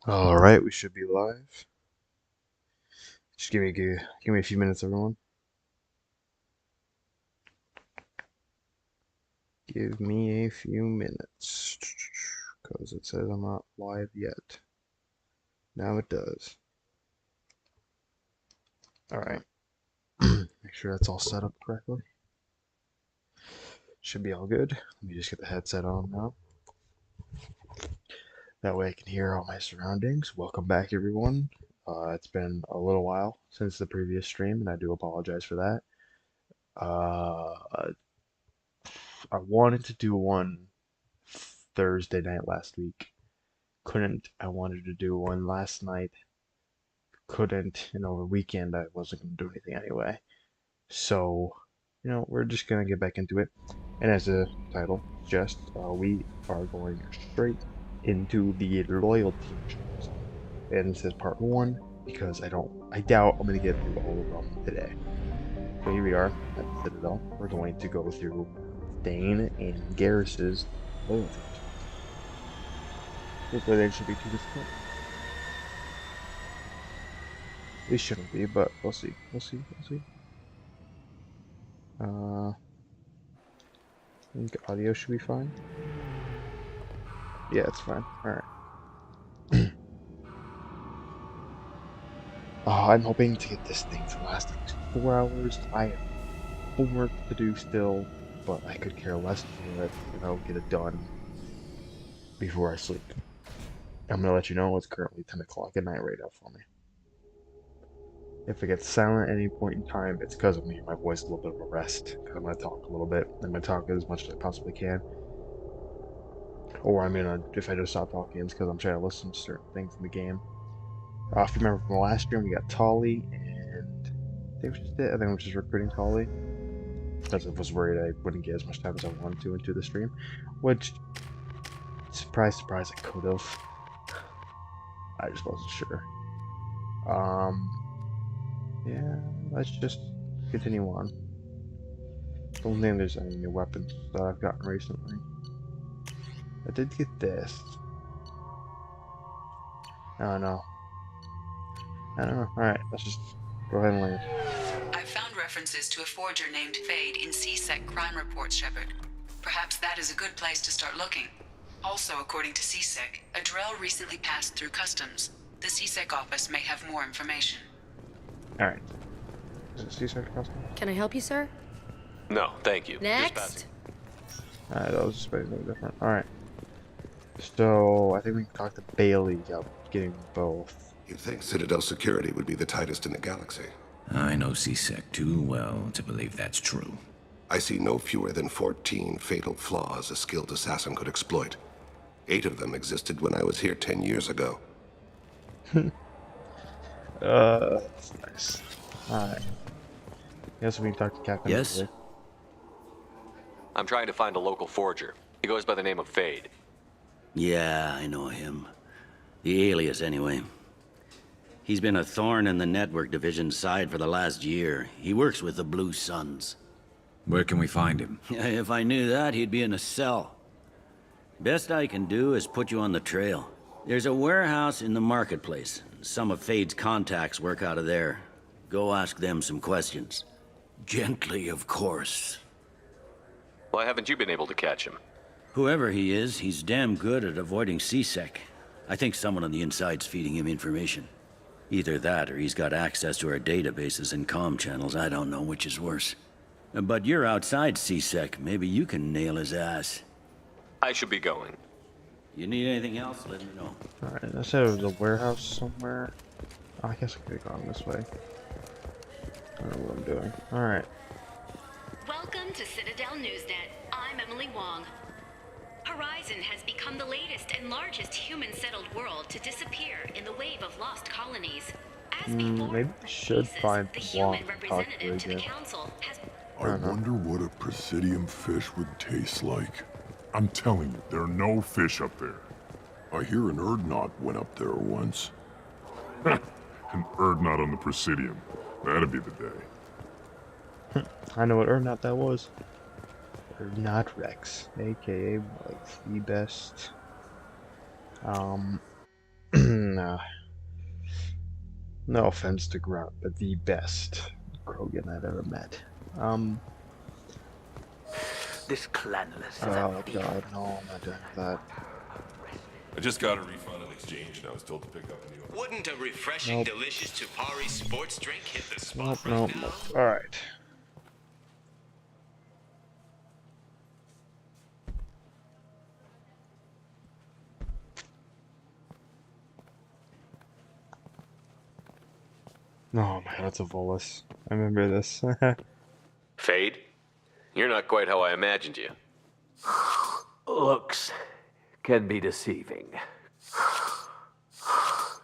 All right, we should be live. Just give me a few minutes, everyone. Give me a few minutes, because it says I'm not live yet. Now it does. All right. Make sure that's all set up correctly. Should be all good. Let me just get the headset on now. That way I can hear all my surroundings. Welcome back, everyone. It's been a little while since the previous stream, and I do apologize for that. I wanted to do one Thursday night last week. Couldn't. I wanted to do one last night. Couldn't. And over the weekend, I wasn't going to do anything anyway. So, we're just going to get back into it. And as the title suggests, we are going straight into the loyalty missions. And this is part one because I doubt I'm going to get through all of them today. So here we are at the Citadel. We're going to go through Thane and Garrus's loyalty missions. Hopefully they shouldn't be too difficult. They shouldn't be, but we'll see. We'll see. We'll see. I think audio should be fine. Yeah, it's fine. Alright. I'm hoping to get this thing to last at least 4 hours. I have homework to do still, but I could care less for it, and I'll get it done before I sleep. I'm gonna let you know it's currently 10 o'clock at night right now for me. If it gets silent at any point in time, it's because of me. My voice is a little bit of a rest, because I'm going to talk a little bit. I'm going to talk as much as I possibly can. Or if I just stop talking, it's because I'm trying to listen to certain things in the game. If you remember from the last stream, we got Tolly, and I think I was just recruiting Tolly, because I was worried I wouldn't get as much time as I wanted to into the stream. Which, surprise, surprise, I could have. I just wasn't sure. Yeah, let's just continue on. Don't think there's any new weapons that I've gotten recently. I did get this. Oh no. I don't know. Alright, let's just go ahead and land. I've found references to a forger named Fade in CSEC crime reports, Shepard. Perhaps that is a good place to start looking. Also, according to CSEC, a Drell recently passed through customs. The CSEC office may have more information. Alright. Is it CSEC custom? Can I help you, sir? No, thank you. Next. Alright, that was just something different. Alright. So, I think we can talk to Bailey about getting both. You'd think Citadel security would be the tightest in the galaxy. I know CSEC too well to believe that's true. I see no fewer than 14 fatal flaws a skilled assassin could exploit. 8 of them existed when I was here 10 years ago. That's nice. Alright. Guess we can talk to Captain. Yes? Bailey. I'm trying to find a local forger. He goes by the name of Fade. Yeah, I know him. The alias, anyway. He's been a thorn in the network division's side for the last year. He works with the Blue Suns. Where can we find him? If I knew that, he'd be in a cell. Best I can do is put you on the trail. There's a warehouse in the marketplace. Some of Fade's contacts work out of there. Go ask them some questions. Gently, of course. Why haven't you been able to catch him? Whoever he is, he's damn good at avoiding CSEC. I think someone on the inside's feeding him information. Either that, or he's got access to our databases and comm channels. I don't know which is worse. But you're outside CSEC. Maybe you can nail his ass. I should be going. You need anything else, let me know. Alright, I said it was a warehouse somewhere. Oh, I guess I could have gone this way. I don't know what I'm doing. Alright. Welcome to Citadel Newsnet. I'm Emily Wong. Horizon has become the latest and largest human-settled world to disappear in the wave of lost colonies. As before, Maybe I should find the Wong human to talk to representative to the again. council has... I wonder what a presidium fish would taste like. I'm telling you, there are no fish up there. I hear an Erdnot went up there once. An Erdnot on the presidium. That'd be the day. I know what Ernot that was. Ernot Rex, aka like the best no, no offense to Grunt, but the best Krogan I've ever met. This clanless is Oh a thief. god, no, I'm not doing that. I just got a refund in exchange, and I was told to pick up a new one. Wouldn't a refreshing, delicious Tupari sports drink hit the spot Nope, right now? Alright. Oh my, that's a Volus. I remember this. Fade? You're not quite how I imagined you. Looks can be deceiving.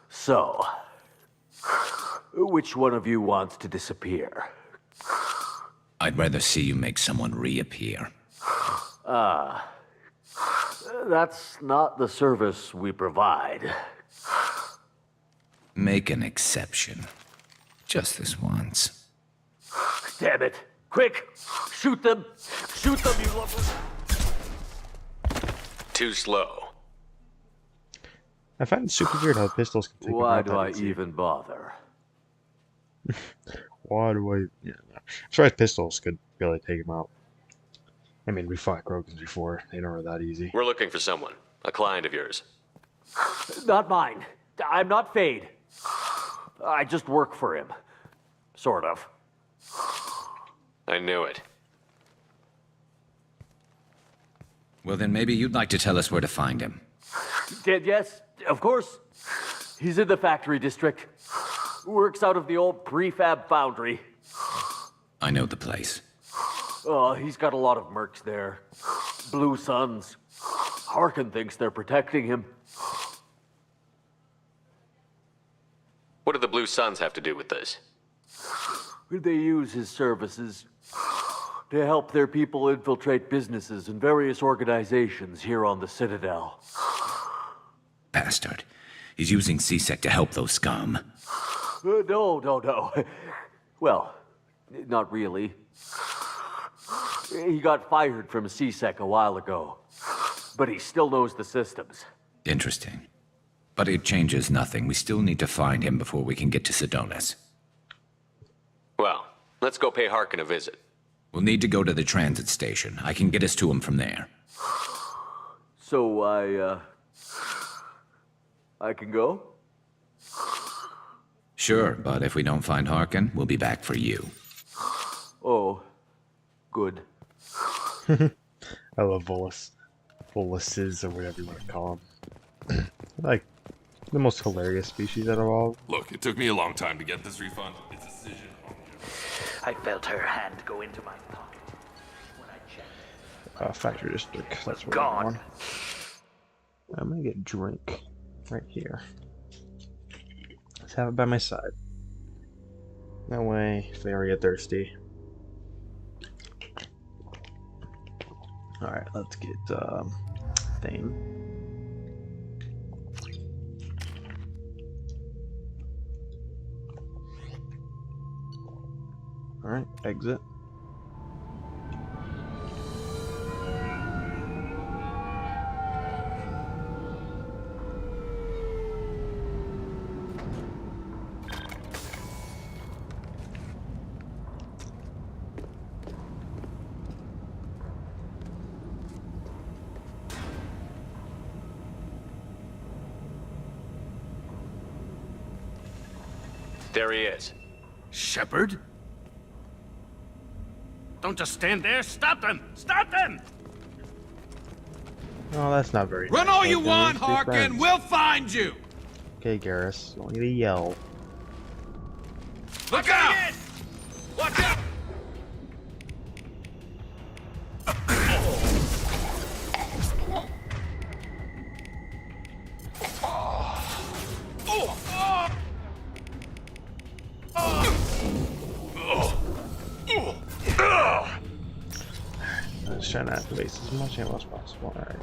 So, which one of you wants to disappear? I'd rather see you make someone reappear. That's not the service we provide. Make an exception. Just this once. Damn it! Quick! Shoot them! Shoot them, you lovers! Too slow. I find it super weird how pistols can take him Why out do that I easy. even bother? Why do I... Yeah, no. I'm surprised pistols could really take him out. I mean, we fought Krogans before. They never were that easy. We're looking for someone. A client of yours. Not mine. I'm not Fade. I just work for him. Sort of. I knew it. Well, then maybe you'd like to tell us where to find him. Yes, of course. He's in the factory district. Works out of the old prefab foundry. I know the place. He's got a lot of mercs there. Blue Suns. Harkin thinks they're protecting him. What do the Blue Suns have to do with this? They use his services to help their people infiltrate businesses and various organizations here on the Citadel. Bastard. He's using CSEC to help those scum. No. Well, not really. He got fired from CSEC a while ago, but he still knows the systems. Interesting. But it changes nothing. We still need to find him before we can get to Sedonis. Well, let's go pay Harkin a visit. We'll need to go to the transit station. I can get us to him from there. So I can go? Sure, but if we don't find Harkin, we'll be back for you. Oh, good. I love Volus. Voluses, or whatever you want to call them. Like, the most hilarious species out of all. Look, it took me a long time to get this refund. It's a decision. I felt her hand go into my pocket when I checked. Factory district. That's where Gone. I'm going. I'm gonna get a drink right here. Let's have it by my side. That way, if they ever get thirsty. Alright, let's get thing. Alright, exit. There he is. Shepard? Don't just stand there. Stop them! Stop them! Oh, that's not very Run nice. all you Let's want, be Harkin! friends. We'll find you! Okay, Garrus. Don't need to yell. Look out! Watch out! I'm just trying to activate as much ammo as possible. Alright.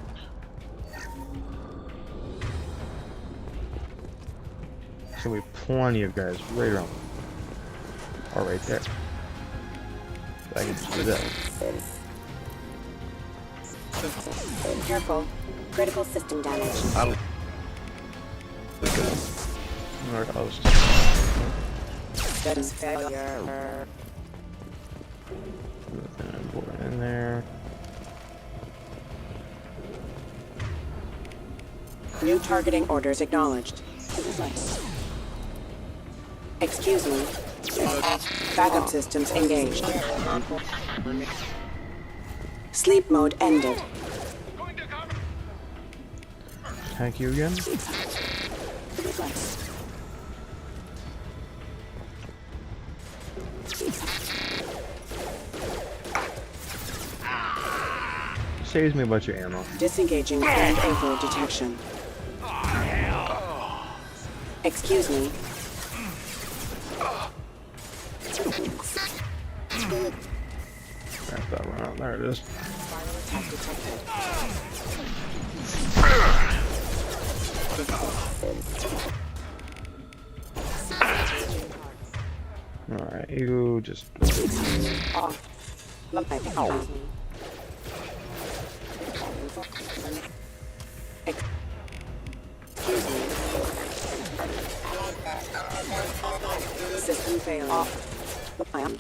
There's gonna be plenty of guys right around. Or right there. I can just do that. Careful. Critical system damage. Alright, I'll just... Status failure. Put it in there. New targeting orders acknowledged. Excuse me. Backup systems engaged. Sleep mode ended. Thank you again. Saves me a bunch of ammo. Disengaging friend info detection. Excuse me. Wrap that one out. There it is. Attack detected. Alright, you just... Off. Oh. Excuse me. System failure. Off. I am.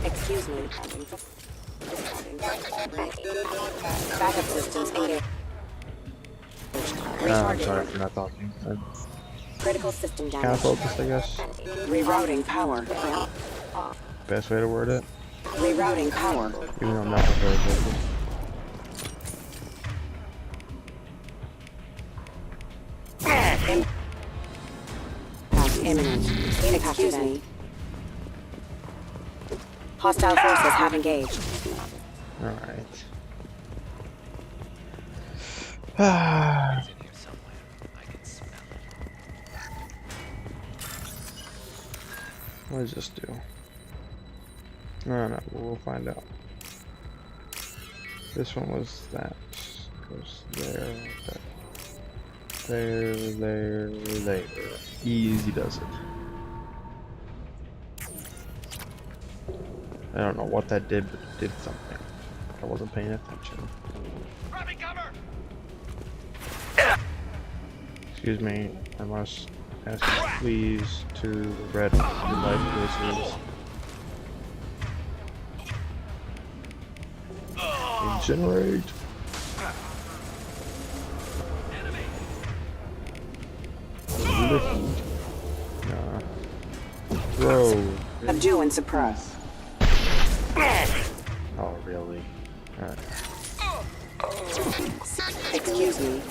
Excuse me. Backup systems engaged. I'm sorry for not talking. Critical system Kind damage. of focused, I guess. Rerouting power. Best way to word it. Rerouting power. Even though I'm not very focused. Impact imminent. Excuse me. Hostile forces have engaged. Alright. What does this do? No, we'll find out. This one was that. Goes there, there. Easy does it. I don't know what that did, but it did something. I wasn't paying attention. Excuse me, I must ask you please to regret your life choices. Regenerate. Lift. Throw. Subdue and suppress. Oh, really? Alright. Excuse me.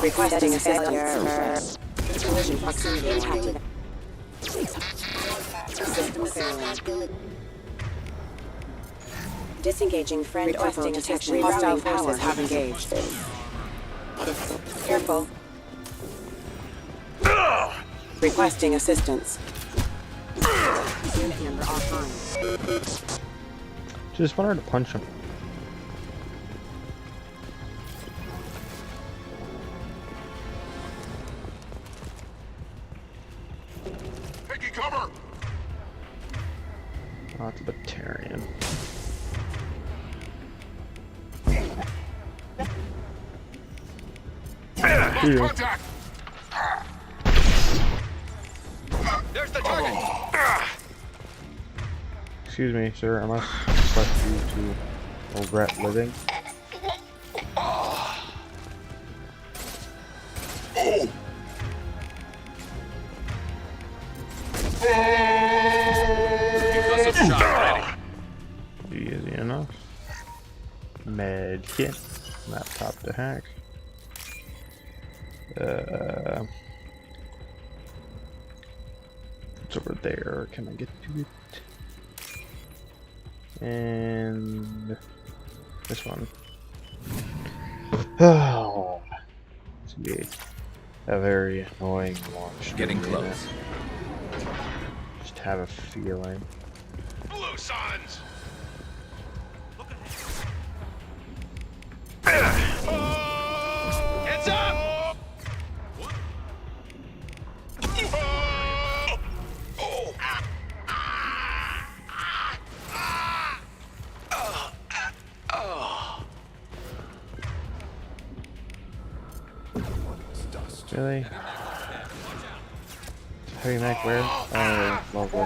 Requesting assistance. Collision proximity impacted. System failure. Disengaging friend requesting detection. Hostile forces have engaged. Careful. Requesting assistance. Unit member offline. Just wanted to punch him. Taking cover! Oh, it's a Batarian. Here. Contact! There's the target. Excuse me, sir. I must request you to regret living. Easy enough. Med kit. Laptop to hack. It's over there. Can I get to it? And this one. Oh, it's gonna be a very annoying launch. Getting close. Just have a feeling. Blue Suns. Heads up! Really? Heavy mech where? Oh, lovely.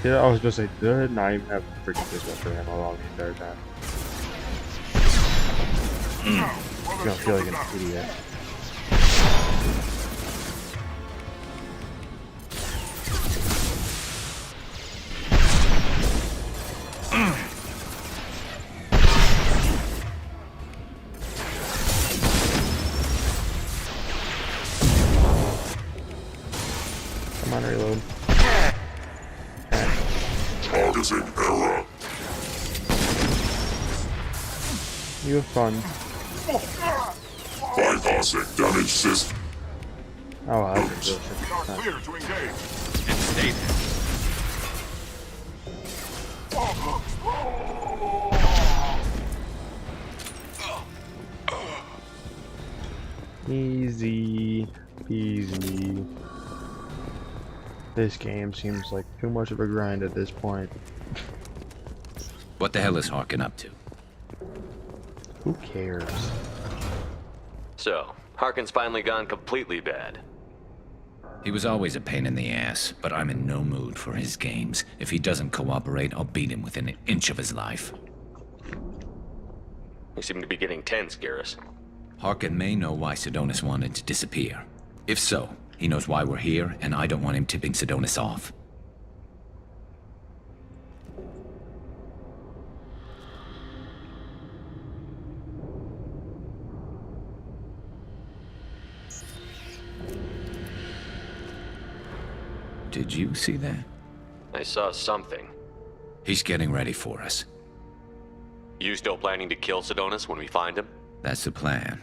Yeah, I was gonna say, did not even have freaking pistol for him along the entire time. You're gonna feel like an idiot. Come on, reload. Targeting error. You have fun. Bypassing damage system. Oh, wow, that's really simple. Clear to engage. And stay there. Easy peasy. This game seems like too much of a grind at this point. What the hell is Harkin up to? Who cares? So, Harkin's finally gone completely bad. He was always a pain in the ass, but I'm in no mood for his games. If he doesn't cooperate, I'll beat him within an inch of his life. You seem to be getting tense, Garrus. Harkin may know why Sidonis wanted to disappear. If so, he knows why we're here, and I don't want him tipping Sidonis off. Did you see that? I saw something. He's getting ready for us. You still planning to kill Sidonis when we find him? That's the plan.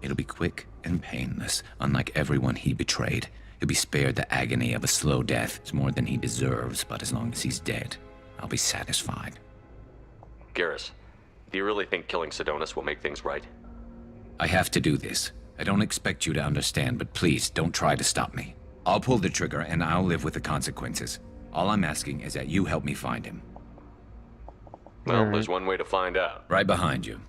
It'll be quick and painless. Unlike everyone he betrayed, he'll be spared the agony of a slow death. It's more than he deserves, but as long as he's dead, I'll be satisfied. Garrus, do you really think killing Sidonis will make things right? I have to do this. I don't expect you to understand, but please, don't try to stop me. I'll pull the trigger, and I'll live with the consequences. All I'm asking is that you help me find him. Well, there's one way to find out. Right behind you.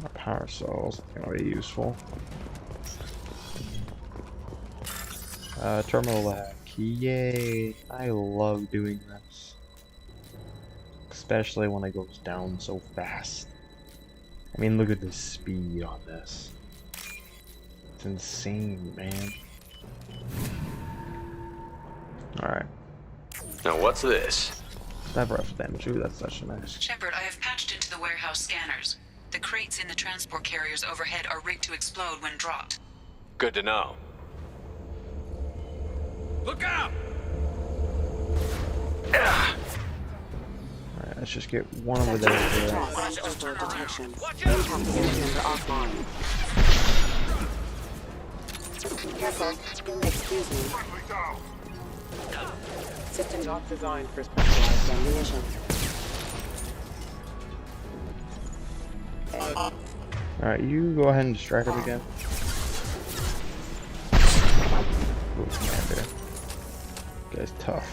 My power cells gonna be useful. Terminal hack. Yay! I love doing this. Especially when it goes down so fast. I mean, look at the speed on this. It's insane, man. Alright. Now what's this? Sniper rifle damage. Ooh, that's such a nice. Shepard, I have patched into the warehouse scanners. The crates in the transport carriers overhead are rigged to explode when dropped. Good to know. Look out! Alright, let's just get one over there. Detection. Impact member offline. Careful. Excuse me. System not designed for specialized ammunition. Alright, you go ahead and distract him again. Ooh, commander. Guy's tough.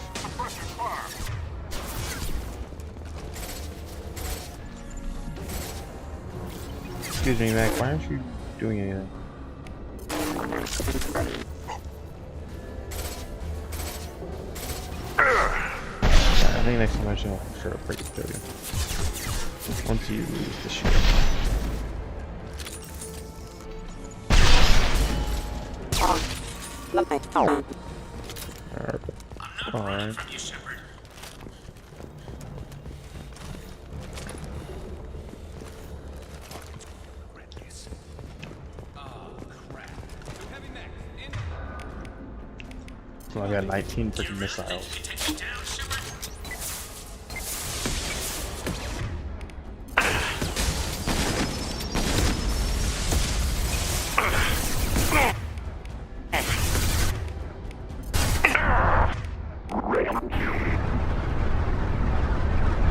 Excuse me, Mac, why aren't you doing anything? I think next time I should for sure break it to you. Once you lose the shit. Alright. So I got 19 freaking missiles.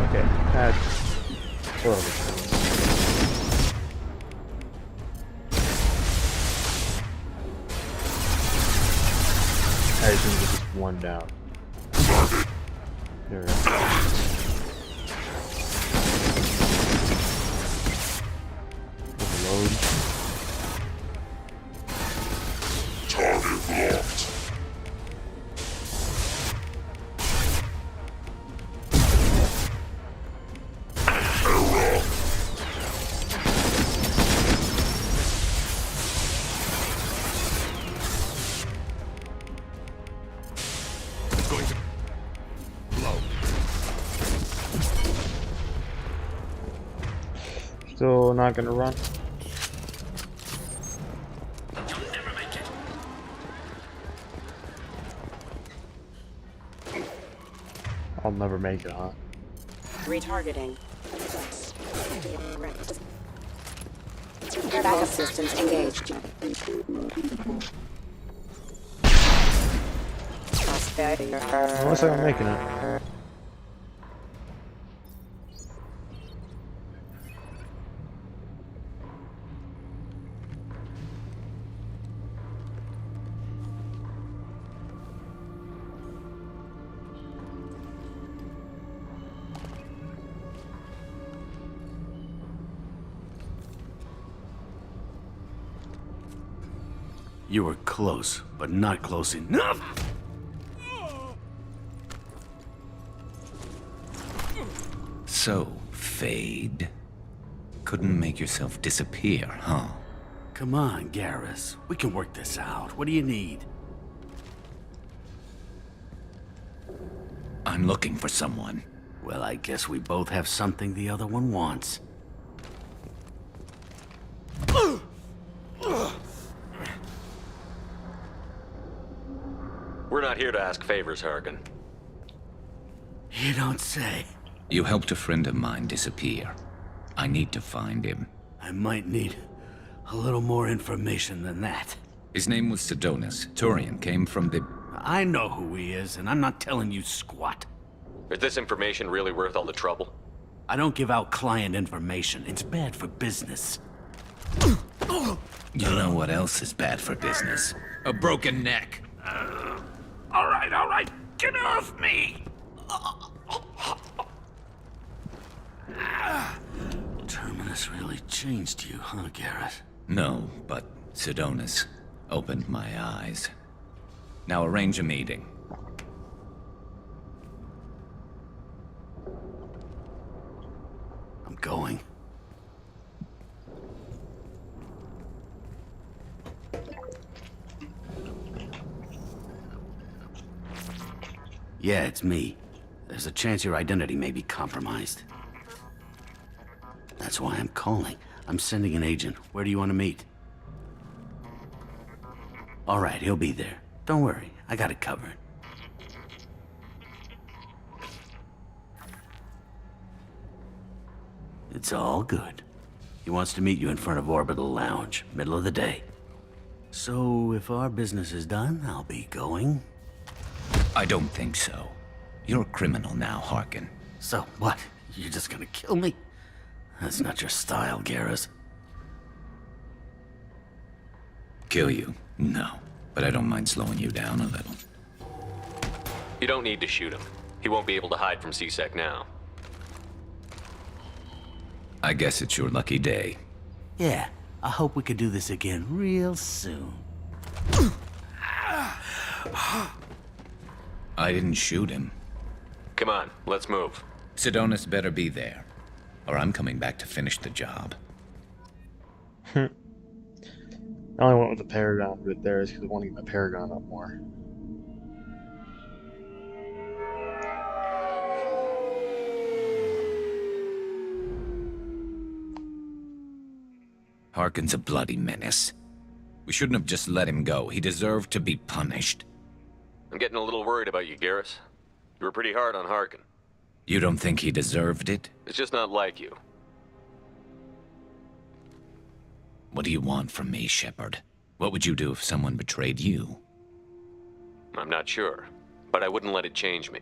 Okay, that's a little bit close. one down. There we go. Overload. Target locked. Still not gonna run. I'll never make it, huh? Retargeting. Backup systems engaged. Looks like I'm making it. You were close, but not close enough. So, Fade. Couldn't make yourself disappear, huh? Come on, Garrus. We can work this out. What do you need? I'm looking for someone. Well, I guess we both have something the other one wants. We're not here to ask favors, Harkin. You don't say. You helped a friend of mine disappear. I need to find him. I might need a little more information than that. His name was Sidonis. Turian came from the... I know who he is, and I'm not telling you squat. Is this information really worth all the trouble? I don't give out client information. It's bad for business. You know what else is bad for business? A broken neck. All right. Get off me! Terminus really changed you, huh, Garrett? No, but Sidonis opened my eyes. Now arrange a meeting. I'm going. Yeah, it's me. There's a chance your identity may be compromised. That's why I'm calling. I'm sending an agent. Where do you want to meet? All right, he'll be there. Don't worry, I got it covered. It's all good. He wants to meet you in front of Orbital Lounge, middle of the day. So, if our business is done, I'll be going. I don't think so. You're a criminal now, Harkin. So, what? You're just gonna kill me? That's not your style, Garrus. Kill you? No. But I don't mind slowing you down a little. You don't need to shoot him. He won't be able to hide from C-Sec now. I guess it's your lucky day. Yeah, I hope we could do this again real soon. I didn't shoot him. Come on, let's move. Sidonis better be there, or I'm coming back to finish the job. I only went with the Paragon bit there is because I want to get my Paragon up more. Harkin's a bloody menace. We shouldn't have just let him go. He deserved to be punished. I'm getting a little worried about you, Garrus. You were pretty hard on Harkin. You don't think he deserved it? It's just not like you. What do you want from me, Shepard? What would you do if someone betrayed you? I'm not sure, but I wouldn't let it change me.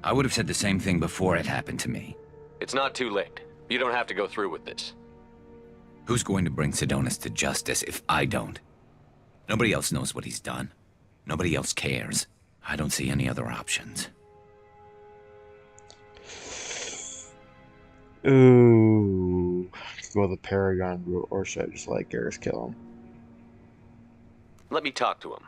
I would have said the same thing before it happened to me. It's not too late. You don't have to go through with this. Who's going to bring Sidonis to justice if I don't? Nobody else knows what he's done. Nobody else cares. I don't see any other options. Ooh. Go the Paragon route, or should I just let Garrus kill him? Let me talk to him.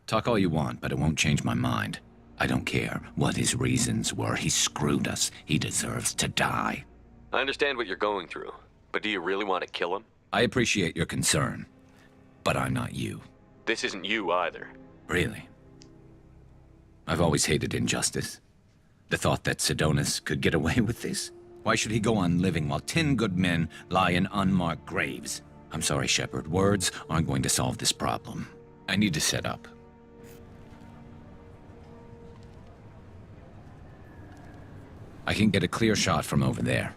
Talk all you want, but it won't change my mind. I don't care what his reasons were. He screwed us. He deserves to die. I understand what you're going through, but do you really want to kill him? I appreciate your concern, but I'm not you. This isn't you either. Really? I've always hated injustice. The thought that Sidonis could get away with this? Why should he go on living while 10 good men lie in unmarked graves? I'm sorry, Shepard. Words aren't going to solve this problem. I need to set up. I can get a clear shot from over there.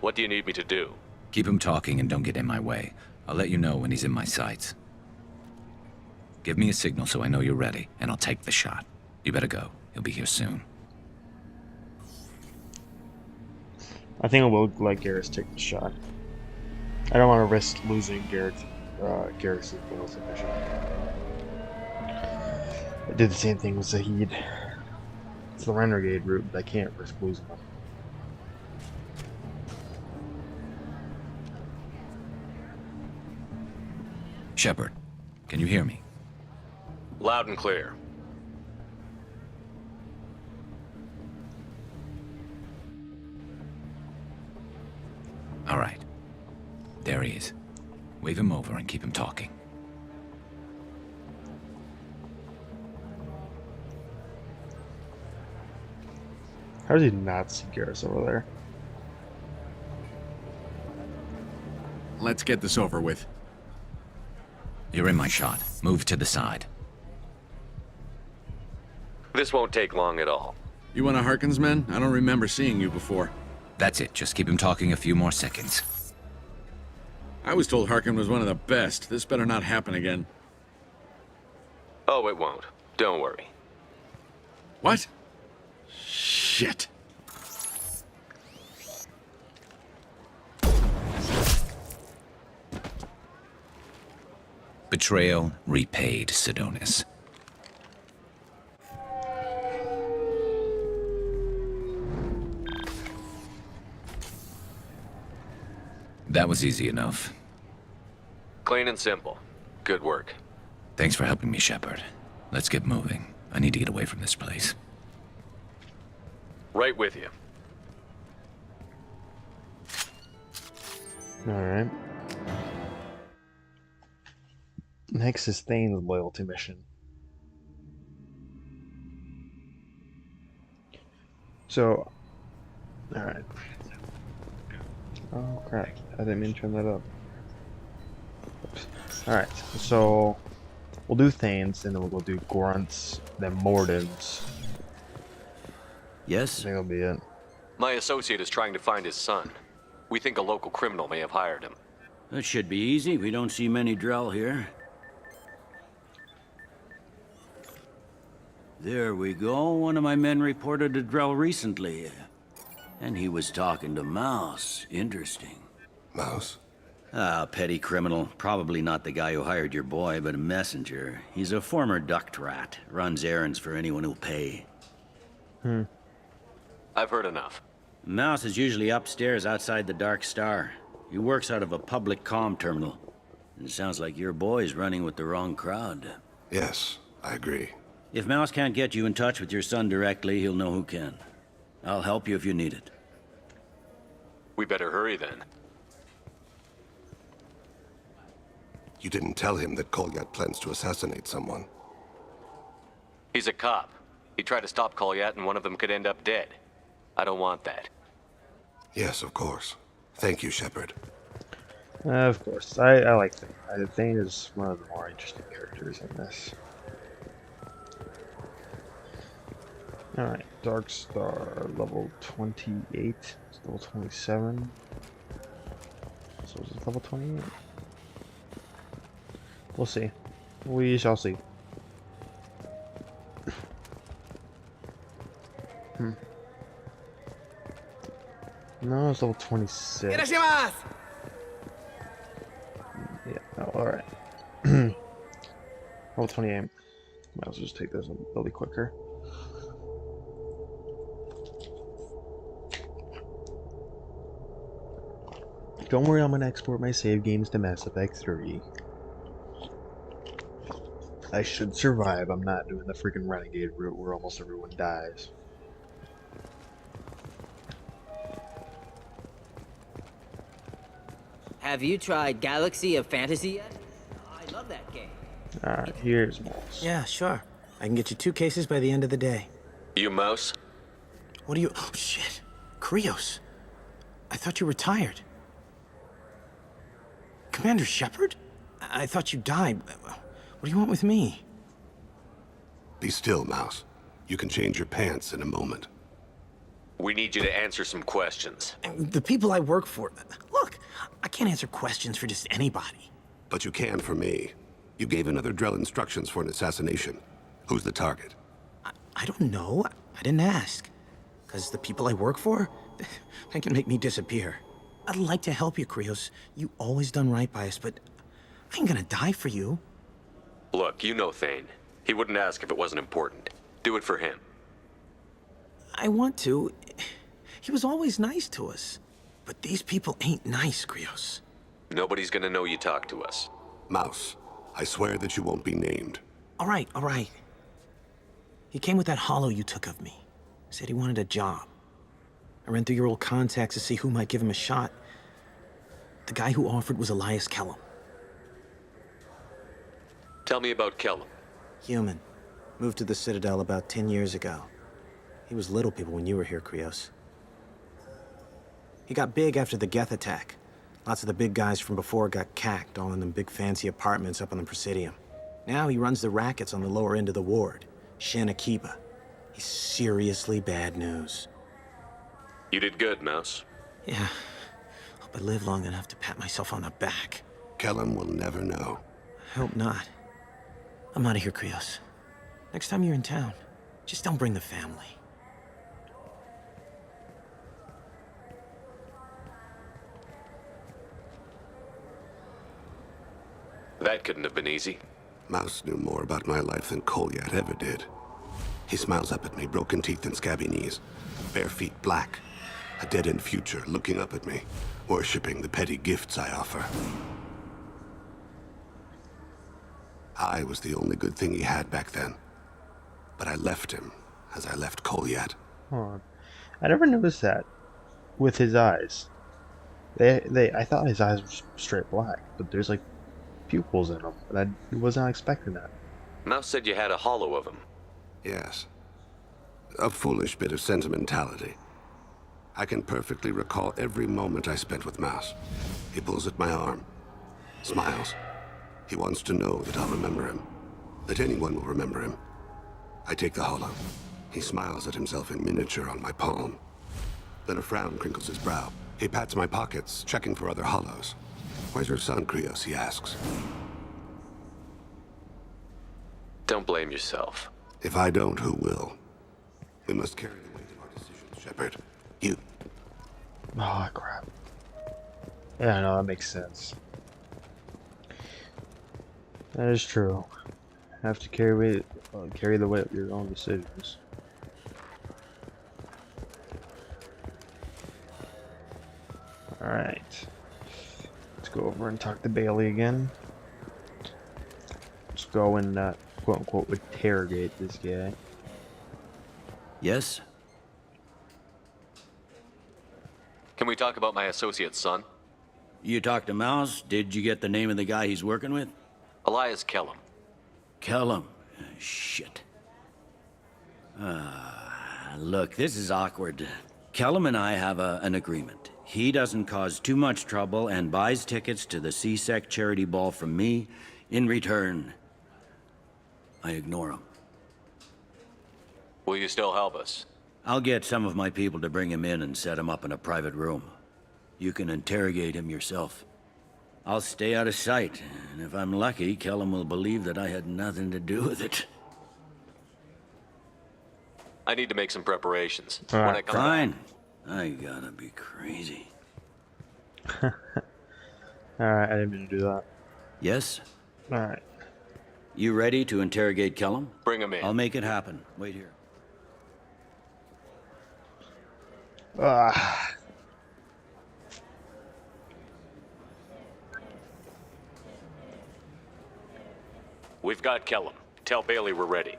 What do you need me to do? Keep him talking and don't get in my way. I'll let you know when he's in my sights. Give me a signal so I know you're ready, and I'll take the shot. You better go. He'll be here soon. I think I will let Garrus take the shot. I don't want to risk losing Garrus' loyalty mission. I did the same thing with Zahid. It's the Renegade route, but I can't risk losing him. Shepard, can you hear me? Loud and clear. All right. There he is. Wave him over and keep him talking. How does he not see Garrus over there? Let's get this over with. You're in my shot. Move to the side. This won't take long at all. You one of Harkin's men? I don't remember seeing you before. That's it. Just keep him talking a few more seconds. I was told Harkin was one of the best. This better not happen again. Oh, it won't. Don't worry. What? Shit. Betrayal repaid, Sidonis. That was easy enough. Clean and simple. Good work. Thanks for helping me, Shepard. Let's get moving. I need to get away from this place. Right with you. Alright. Next is Thane's loyalty mission. So, alright. Oh crap, I didn't mean to turn that up. Oops. Alright, so we'll do Thane's, and then we'll go do Grunt's, then Morden's. Yes? I think that'll be it. My associate is trying to find his son. We think a local criminal may have hired him. That should be easy. We don't see many Drell here. There we go. One of my men reported a Drell recently. And he was talking to Mouse. Interesting. Mouse? Ah, petty criminal. Probably not the guy who hired your boy, but a messenger. He's a former duct rat. Runs errands for anyone who'll pay. I've heard enough. Mouse is usually upstairs outside the Dark Star. He works out of a public comm terminal. And it sounds like your boy's running with the wrong crowd. Yes, I agree. If Mouse can't get you in touch with your son directly, he'll know who can. I'll help you if you need it. We better hurry then. You didn't tell him that Kolyat plans to assassinate someone. He's a cop. He tried to stop Kolyat and one of them could end up dead. I don't want that. Yes, of course. Thank you, Shepard. Of course. I like Thane. Thane is one of the more interesting characters in this. Alright, Dark Star, level 28, it's level 27. So is it level 28? We'll see. We shall see. No, it's level 26. Yeah, oh, alright. Oh, 28. Might as well just take this, it'll be quicker. Don't worry, I'm gonna export my save games to Mass Effect 3. I should survive. I'm not doing the freaking Renegade route where almost everyone dies. Have you tried Galaxy of Fantasy yet? I love that game. Alright, here's Mouse. Yeah, sure. I can get you 2 cases by the end of the day. You Mouse? What are you... Oh, shit. Krios. I thought you retired. Commander Shepard? I thought you died. What do you want with me? Be still, Mouse. You can change your pants in a moment. We need you to answer some questions. The people I work for... Look, I can't answer questions for just anybody. But you can for me. You gave another Drell instructions for an assassination. Who's the target? I don't know. I didn't ask. Because the people I work for, they can make me disappear. I'd like to help you, Krios. You always done right by us, but I ain't gonna die for you. Look, you know Thane. He wouldn't ask if it wasn't important. Do it for him. I want to. He was always nice to us. But these people ain't nice, Krios. Nobody's gonna know you talked to us. Mouse, I swear that you won't be named. All right. He came with that hollow you took of me. Said he wanted a job. I ran through your old contacts to see who might give him a shot. The guy who offered was Elias Kellum. Tell me about Kellum. Human. Moved to the Citadel about 10 years ago. He was little people when you were here, Krios. He got big after the Geth attack. Lots of the big guys from before got cacked, all in them big fancy apartments up on the Presidium. Now he runs the rackets on the lower end of the ward, Shin Akiba. He's seriously bad news. You did good, Mouse. Yeah. Hope I live long enough to pat myself on the back. Kellum will never know. I hope not. I'm out of here, Krios. Next time you're in town, just don't bring the family. That couldn't have been easy. Mouse knew more about my life than Kolyat ever did. He smiles up at me, broken teeth and scabby knees. Bare feet black. A dead-end future looking up at me, worshipping the petty gifts I offer. I was the only good thing he had back then. But I left him, as I left Kolyat. Hold on. I never noticed that with his eyes. I thought his eyes were straight black, but there's like pupils in them, and I was not expecting that. Mouse said you had a hollow of him. Yes. A foolish bit of sentimentality. I can perfectly recall every moment I spent with Mouse. He pulls at my arm, smiles. He wants to know that I'll remember him, that anyone will remember him. I take the hollow. He smiles at himself in miniature on my palm. Then a frown crinkles his brow. He pats my pockets, checking for other hollows. Where's your son, Krios? He asks. Don't blame yourself. If I don't, who will? We must carry the weight of our decisions, Shepard. You. Oh, crap. Yeah, no, that makes sense. That is true. Have to carry the weight of your own decisions. Alright. Let's go over and talk to Bailey again. Let's go and quote-unquote interrogate this guy. Yes? Can we talk about my associate's son? You talked to Mouse? Did you get the name of the guy he's working with? Elias Kellum. Kellum. Shit. Look, this is awkward. Kellum and I have an agreement. He doesn't cause too much trouble and buys tickets to the CSEC charity ball from me. In return, I ignore him. Will you still help us? I'll get some of my people to bring him in and set him up in a private room. You can interrogate him yourself. I'll stay out of sight, and if I'm lucky, Kellum will believe that I had nothing to do with it. I need to make some preparations. All right. When I come Fine. I gotta be crazy. Alright, I didn't mean to do that. Yes? Alright. You ready to interrogate Kellum? Bring him in. I'll make it happen. Wait here. We've got Kellum. Tell Bailey we're ready.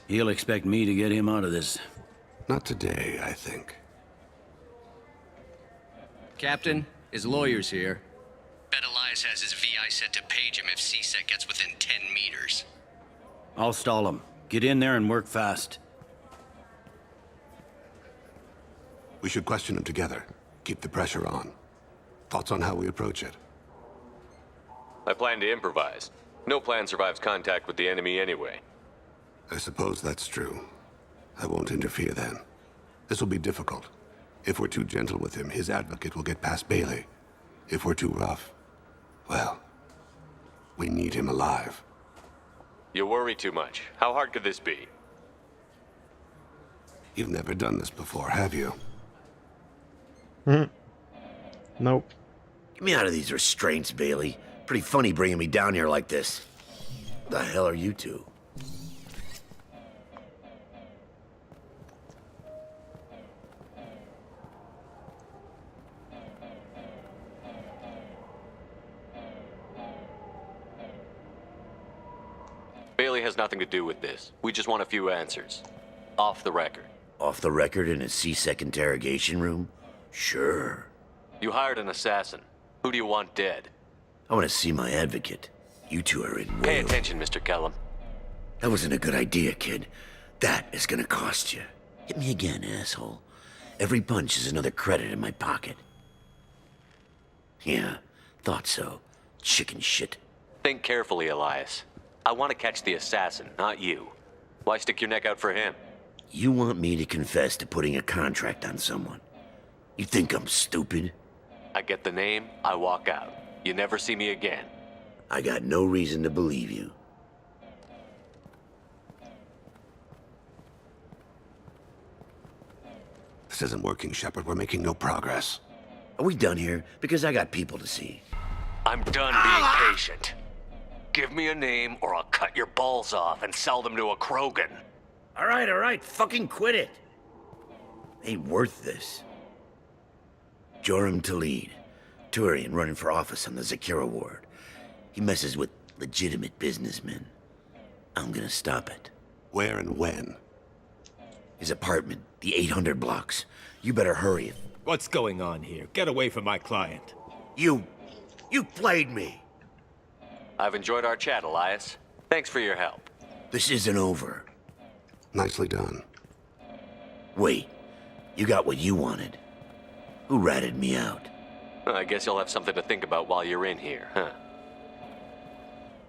He'll expect me to get him out of this. Not today, I think. Captain, his lawyer's here. Bet Elias has his VI set to page him if CSEC gets within 10 meters. I'll stall him. Get in there and work fast. We should question him together. Keep the pressure on. Thoughts on how we approach it? I plan to improvise. No plan survives contact with the enemy anyway. I suppose that's true. I won't interfere then. This will be difficult. If we're too gentle with him, his advocate will get past Bailey. If we're too rough, well, we need him alive. You worry too much. How hard could this be? You've never done this before, have you? Nope. Get me out of these restraints, Bailey. Pretty funny bringing me down here like this. The hell are you two? Bailey has nothing to do with this. We just want a few answers. Off the record. Off the record in a CSEC interrogation room? Sure. You hired an assassin. Who do you want dead? I want to see my advocate. You two are in Pay attention, Mr. Kellum. That wasn't a good idea, kid. That is gonna cost you. Hit me again, asshole. Every punch is another credit in my pocket. Yeah, thought so. Chicken shit. Think carefully, Elias. I want to catch the assassin, not you. Why stick your neck out for him? You want me to confess to putting a contract on someone? You think I'm stupid? I get the name, I walk out. You never see me again. I got no reason to believe you. This isn't working, Shepard. We're making no progress. Are we done here? Because I got people to see. I'm done being patient. Give me a name or I'll cut your balls off and sell them to a Krogan. All right, fucking quit it. Ain't worth this. Joram Talid, Turian running for office on the Zakira ward. He messes with legitimate businessmen. I'm gonna stop it. Where and when? His apartment, the 800 blocks. You better hurry. What's going on here? Get away from my client. You played me. I've enjoyed our chat, Elias. Thanks for your help. This isn't over. Nicely done. Wait, you got what you wanted. Who ratted me out? I guess you'll have something to think about while you're in here, huh?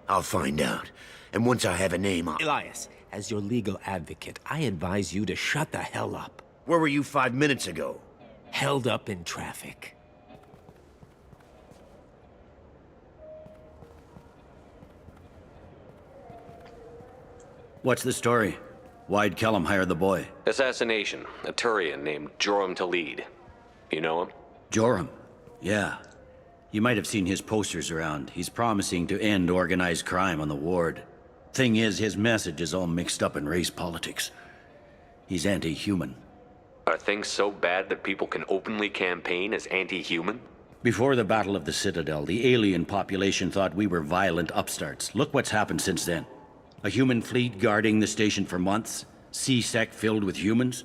I'll find out. And once I have a name, I'll... Elias, as your legal advocate, I advise you to shut the hell up. Where were you 5 minutes ago? Held up in traffic. What's the story? Why'd Kellum hire the boy? Assassination. A Turian named Joram Talid. You know him? Joram? Yeah. You might have seen his posters around. He's promising to end organized crime on the ward. Thing is, his message is all mixed up in race politics. He's anti-human. Are things so bad that people can openly campaign as anti-human? Before the Battle of the Citadel, the alien population thought we were violent upstarts. Look what's happened since then. A human fleet guarding the station for months. CSEC filled with humans.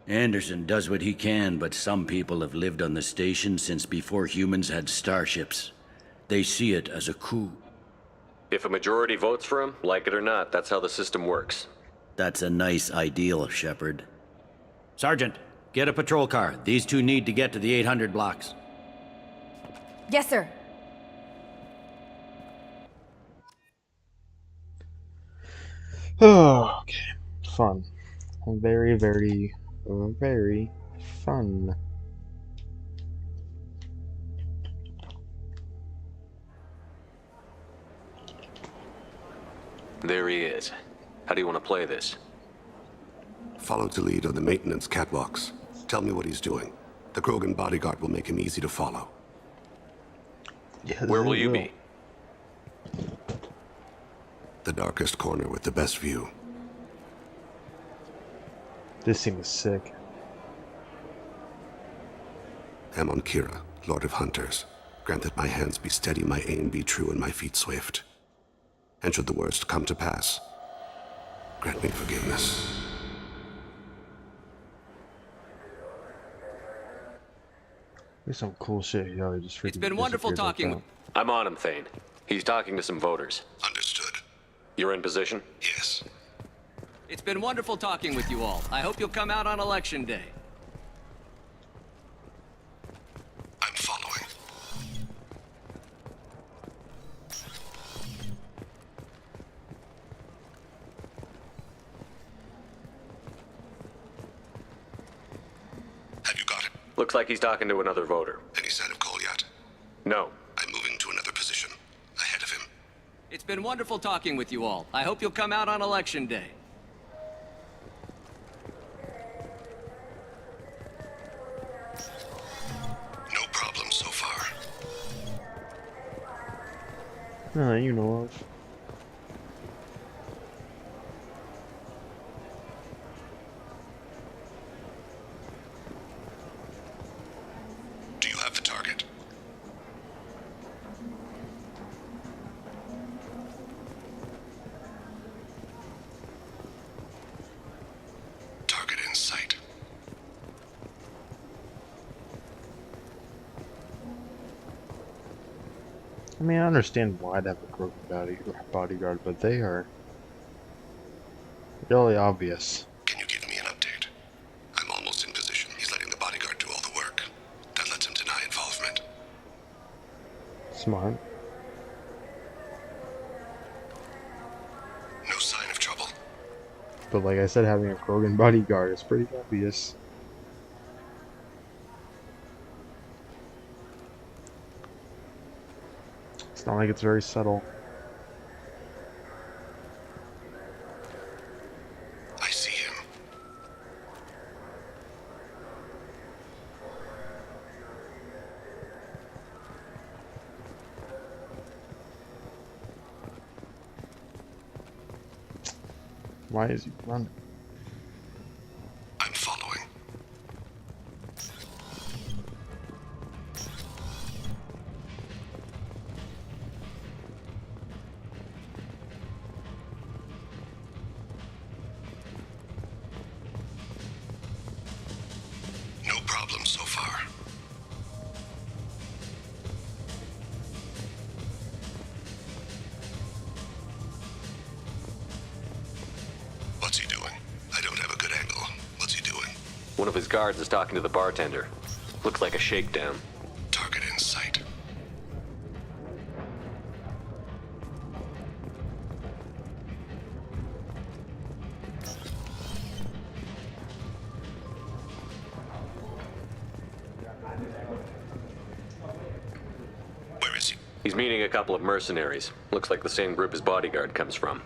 Anderson does what he can, but some people have lived on the station since before humans had starships. They see it as a coup. If a majority votes for him, like it or not, that's how the system works. That's a nice ideal, Shepard. Sergeant, get a patrol car. These two need to get to the 800 blocks. Yes, sir. Oh, okay. Fun. Very, very, very fun. There he is. How do you want to play this? Follow Talid on the maintenance catwalks. Tell me what he's doing. The Krogan bodyguard will make him easy to follow. Yeah, Where will you be? The darkest corner with the best view. This seems sick. Amon Kira, Lord of Hunters. Grant that my hands be steady, my aim be true, and my feet swift. And should the worst come to pass, grant me forgiveness. There's some cool shit here. They just freaking It's been wonderful disappeared talking like with... I'm on him, Thane. He's talking to some voters. Understood. You're in position? Yes. It's been wonderful talking with you all. I hope you'll come out on Election Day. I'm following. Have you got it? Looks like he's talking to another voter. Any sign of Kolyat? No. I'm moving to another position. Ahead of him. It's been wonderful talking with you all. I hope you'll come out on Election Day. No problem so far. you know of. Do you have the target? Target in sight. I mean, I understand why they have a Krogan bodyguard, but they are really obvious. Can you give me an update? I'm almost in position. He's letting the bodyguard do all the work. That lets him deny involvement. Smart. No sign of trouble. But like I said, having a Krogan bodyguard is pretty obvious. It's not like it's very subtle. I see him. Why is he running? I'm following. No problem so far. What's he doing? I don't have a good angle. What's he doing? One of his guards is talking to the bartender. Looks like a shakedown. Target in sight. Where is he? He's meeting a couple of mercenaries. Looks like the same group his bodyguard comes from.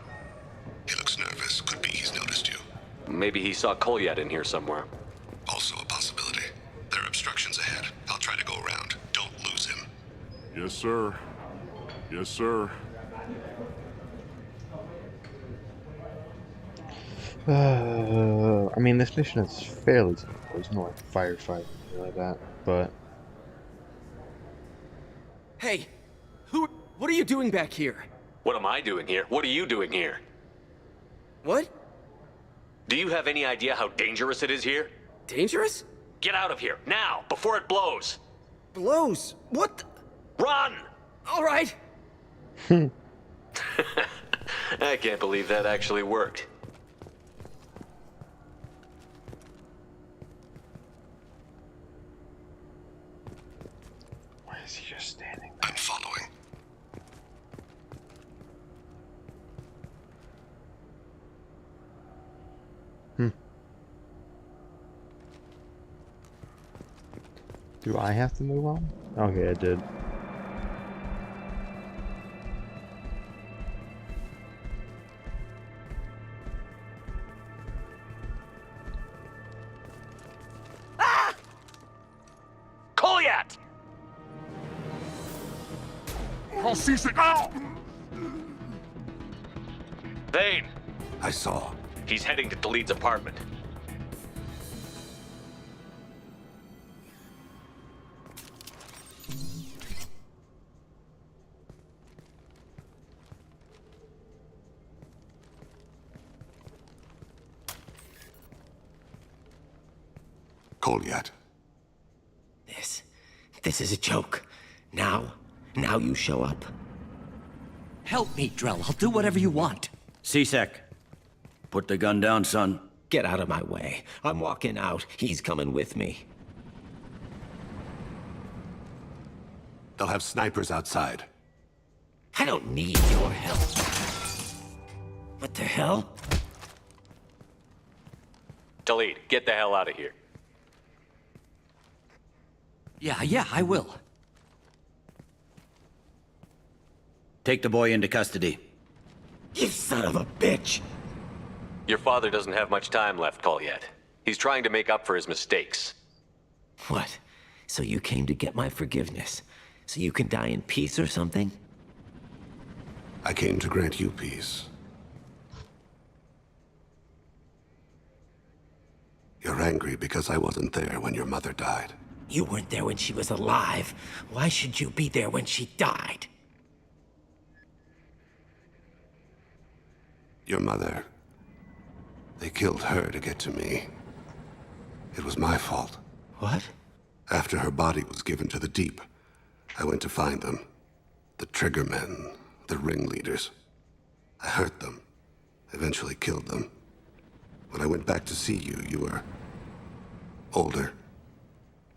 He looks nervous. Could be he's noticed you. Maybe he saw Kolyat in here somewhere. Also a possibility. There are obstructions ahead. I'll try to go around. Don't lose him. Yes, sir. Yes, sir. I mean, this mission is fairly simple. There's no like firefight or anything like that, but Hey, what are you doing back here? What am I doing here? What are you doing here? What? Do you have any idea how dangerous it is here? Dangerous? Get out of here, now, before it blows! Blows? What the? Run! All right. I can't believe that actually worked. why is he just standing? I'm following. Do I have to move on? Okay, I did. General C6. Ow! Thane! I saw. He's heading to Talid's apartment. Kolyat. This is a joke. Now you show up. Help me, Drell. I'll do whatever you want. CSEC, put the gun down, son. Get out of my way. I'm walking out. He's coming with me. They'll have snipers outside. I don't need your help. What the hell? Talid, get the hell out of here. Yeah, I will. Take the boy into custody. You son of a bitch! Your father doesn't have much time left, Kolyat. He's trying to make up for his mistakes. What? So you came to get my forgiveness? So you can die in peace or something? I came to grant you peace. You're angry because I wasn't there when your mother died. You weren't there when she was alive. Why should you be there when she died? Your mother... They killed her to get to me. It was my fault. What? After her body was given to the Deep, I went to find them. The Triggermen, the ringleaders. I hurt them, eventually killed them. When I went back to see you, you were... older.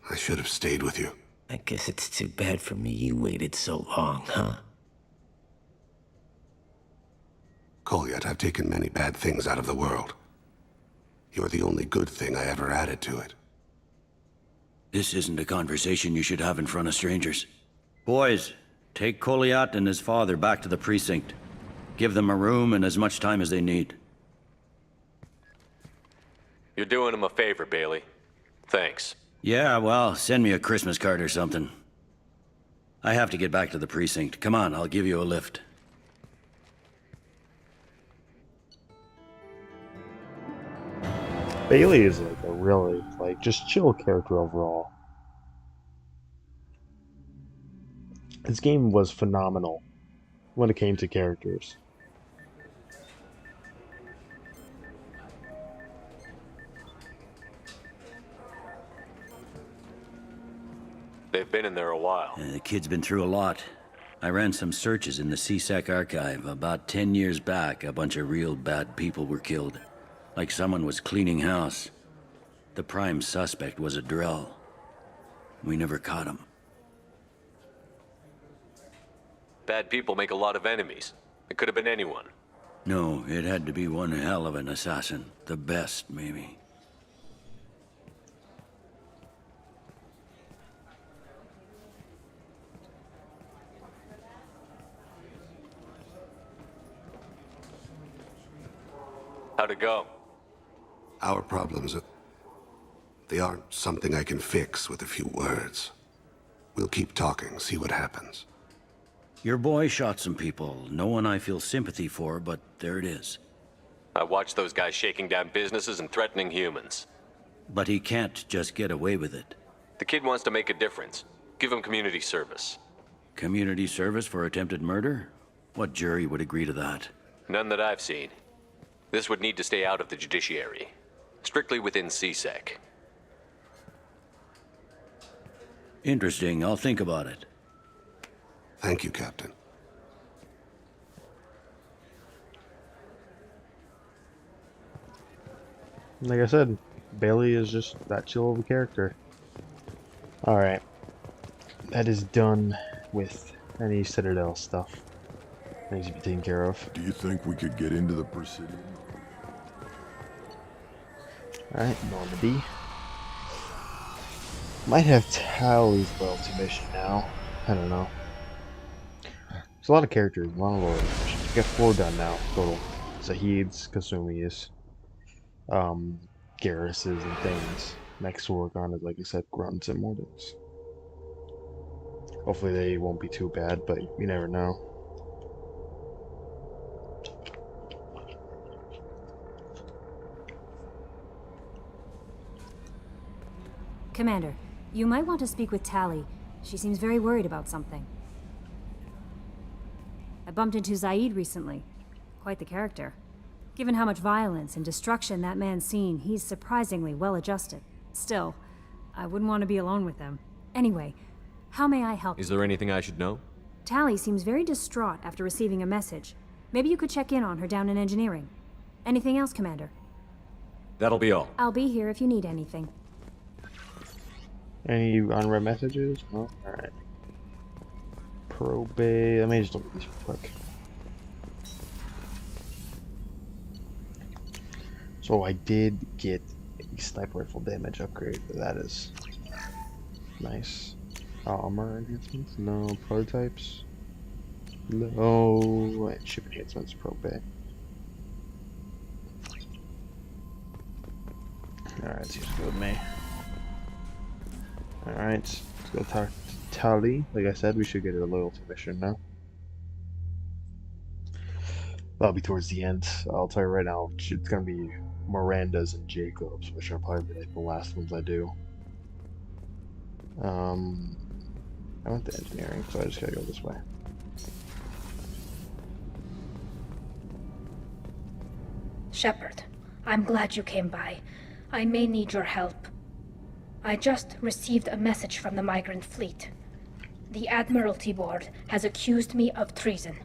I should have stayed with you. I guess it's too bad for me you waited so long, huh? Kolyat, I've taken many bad things out of the world. You're the only good thing I ever added to it. This isn't a conversation you should have in front of strangers. Boys, take Kolyat and his father back to the precinct. Give them a room and as much time as they need. You're doing him a favor, Bailey. Thanks. Yeah, well, send me a Christmas card or something. I have to get back to the precinct. Come on, I'll give you a lift. Bailey is like a really, just chill character overall. This game was phenomenal when it came to characters. They've been in there a while. The kid's been through a lot. I ran some searches in the CSEC archive. About 10 years back, a bunch of real bad people were killed. Like someone was cleaning house. The prime suspect was a Drell. We never caught him. Bad people make a lot of enemies. It could have been anyone. No, it had to be one hell of an assassin. The best, maybe. How'd it go? Our problems, they aren't something I can fix with a few words. We'll keep talking, see what happens. Your boy shot some people. No one I feel sympathy for, but there it is. I watched those guys shaking down businesses and threatening humans. But he can't just get away with it. The kid wants to make a difference. Give him community service. Community service for attempted murder? What jury would agree to that? None that I've seen. This would need to stay out of the judiciary. Strictly within CSEC. Interesting. I'll think about it. Thank you, Captain. Like I said, Bailey is just that chill of a character. Alright. That is done with any Citadel stuff. Needs to be taken care of. Do you think we could get into the Presidium? Alright, Normandy. Might have Tally's loyalty mission now. I don't know. There's a lot of characters, a lot of loyalty missions. We got 4 done now, total. Zahid's, Kasumi's, Garrus's, and things. Next to work on is, like I said, Grunts and Mortals. Hopefully they won't be too bad, but you never know. Commander, you might want to speak with Tally. She seems very worried about something. I bumped into Zaid recently. Quite the character. Given how much violence and destruction that man's seen, he's surprisingly well adjusted. Still, I wouldn't want to be alone with him. Anyway, how may I help? Is there anything I should know? Tally seems very distraught after receiving a message. Maybe you could check in on her down in engineering. Anything else, Commander? That'll be all. I'll be here if you need anything. Any unread messages? No? Alright. Probate. Let me just look at these real quick. So I did get a sniper rifle damage upgrade, but that is nice. Armor enhancements? No. Prototypes? No. And ship enhancements, probate. Alright, seems good with me. Alright, let's go talk to Tally. Like I said, we should get a loyalty mission now. That'll be towards the end. I'll tell you right now, it's gonna be Miranda's and Jacob's, which are probably like the last ones I do. I went to engineering, so I just gotta go this way. Shepard, I'm glad you came by. I may need your help. I just received a message from the migrant fleet. The Admiralty Board has accused me of treason.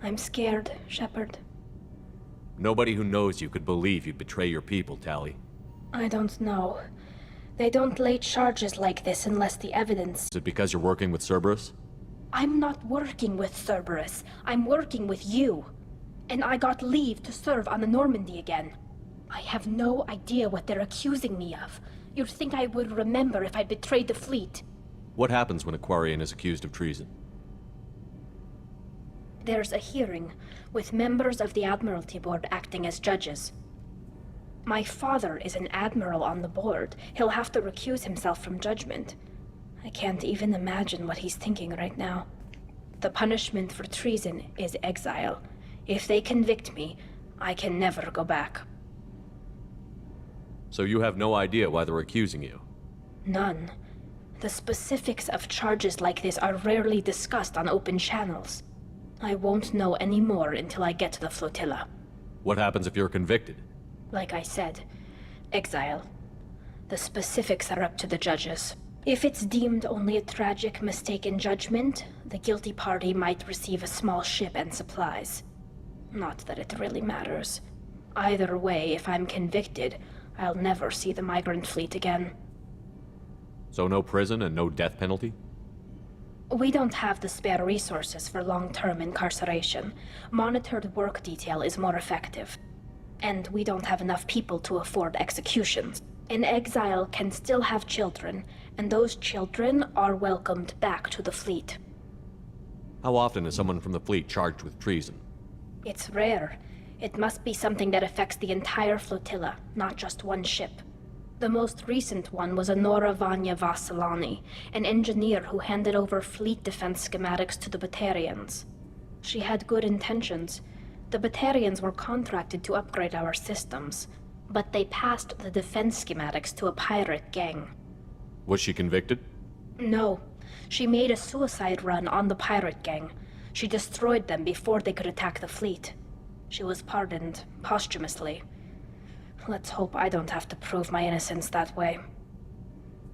I'm scared, Shepard. Nobody who knows you could believe you'd betray your people, Tally. I don't know. They don't lay charges like this unless the evidence... Is it because you're working with Cerberus? I'm not working with Cerberus. I'm working with you. And I got leave to serve on the Normandy again. I have no idea what they're accusing me of. You'd think I would remember if I betrayed the fleet. What happens when a Quarian is accused of treason? There's a hearing, with members of the Admiralty Board acting as judges. My father is an admiral on the board. He'll have to recuse himself from judgment. I can't even imagine what he's thinking right now. The punishment for treason is exile. If they convict me, I can never go back. So you have no idea why they're accusing you? None. The specifics of charges like this are rarely discussed on open channels. I won't know any more until I get to the flotilla. What happens if you're convicted? Like I said, exile. The specifics are up to the judges. If it's deemed only a tragic mistake in judgment, the guilty party might receive a small ship and supplies. Not that it really matters. Either way, if I'm convicted, I'll never see the migrant fleet again. So no prison and no death penalty? We don't have the spare resources for long-term incarceration. Monitored work detail is more effective. And we don't have enough people to afford executions. An exile can still have children, and those children are welcomed back to the fleet. How often is someone from the fleet charged with treason? It's rare. It must be something that affects the entire flotilla, not just one ship. The most recent one was Honora Vanya Vassilani, an engineer who handed over fleet defense schematics to the Batarians. She had good intentions. The Batarians were contracted to upgrade our systems, but they passed the defense schematics to a pirate gang. Was she convicted? No. She made a suicide run on the pirate gang. She destroyed them before they could attack the fleet. She was pardoned posthumously. Let's hope I don't have to prove my innocence that way.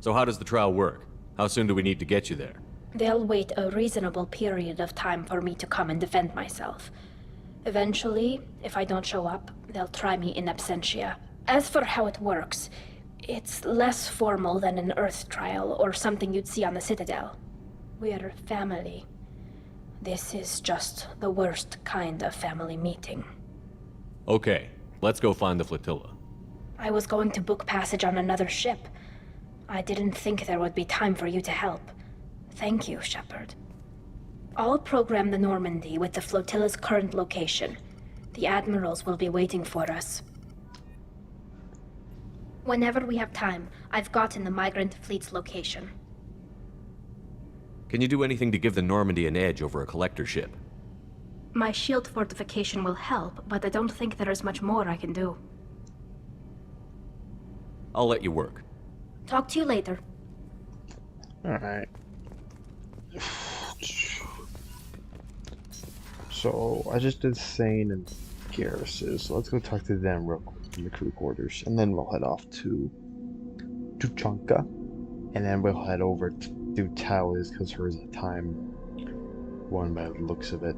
So how does the trial work? How soon do we need to get you there? They'll wait a reasonable period of time for me to come and defend myself. Eventually, if I don't show up, they'll try me in absentia. As for how it works, it's less formal than an Earth trial or something you'd see on the Citadel. We're family. This is just the worst kind of family meeting. Okay, let's go find the flotilla. I was going to book passage on another ship. I didn't think there would be time for you to help. Thank you, Shepard. I'll program the Normandy with the flotilla's current location. The admirals will be waiting for us. Whenever we have time, I've gotten the migrant fleet's location. Can you do anything to give the Normandy an edge over a collector ship? My shield fortification will help, but I don't think there is much more I can do. I'll let you work. Talk to you later. Alright. So, I just did Thane and Garrus's, so let's go talk to them real quick in the crew quarters, and then we'll head off to Tuchanka, and then we'll head over to do Tao's, because hers is a time one by the looks of it.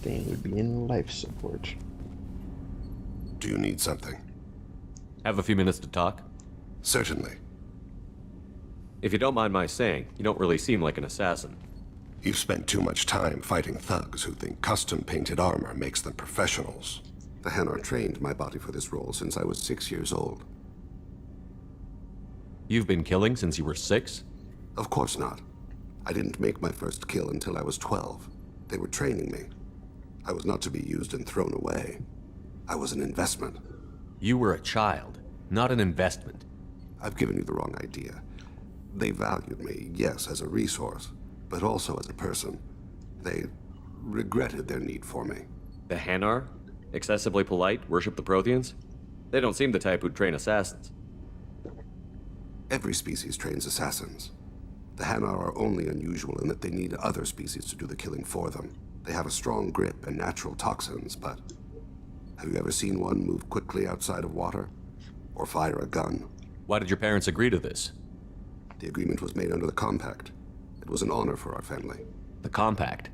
Thane would be in life support. Do you need something? Have a few minutes to talk? Certainly. If you don't mind my saying, you don't really seem like an assassin. You've spent too much time fighting thugs who think custom-painted armor makes them professionals. The Hanar trained my body for this role since I was 6 years old. You've been killing since you were 6? Of course not. I didn't make my first kill until I was 12. They were training me. I was not to be used and thrown away. I was an investment. You were a child, not an investment. I've given you the wrong idea. They valued me, yes, as a resource, but also as a person. They regretted their need for me. The Hanar? Excessively polite, worship the Protheans? They don't seem the type who'd train assassins. Every species trains assassins. The Hanar are only unusual in that they need other species to do the killing for them. They have a strong grip and natural toxins, but have you ever seen one move quickly outside of water? Or fire a gun? Why did your parents agree to this? The agreement was made under the Compact. It was an honor for our family. The Compact?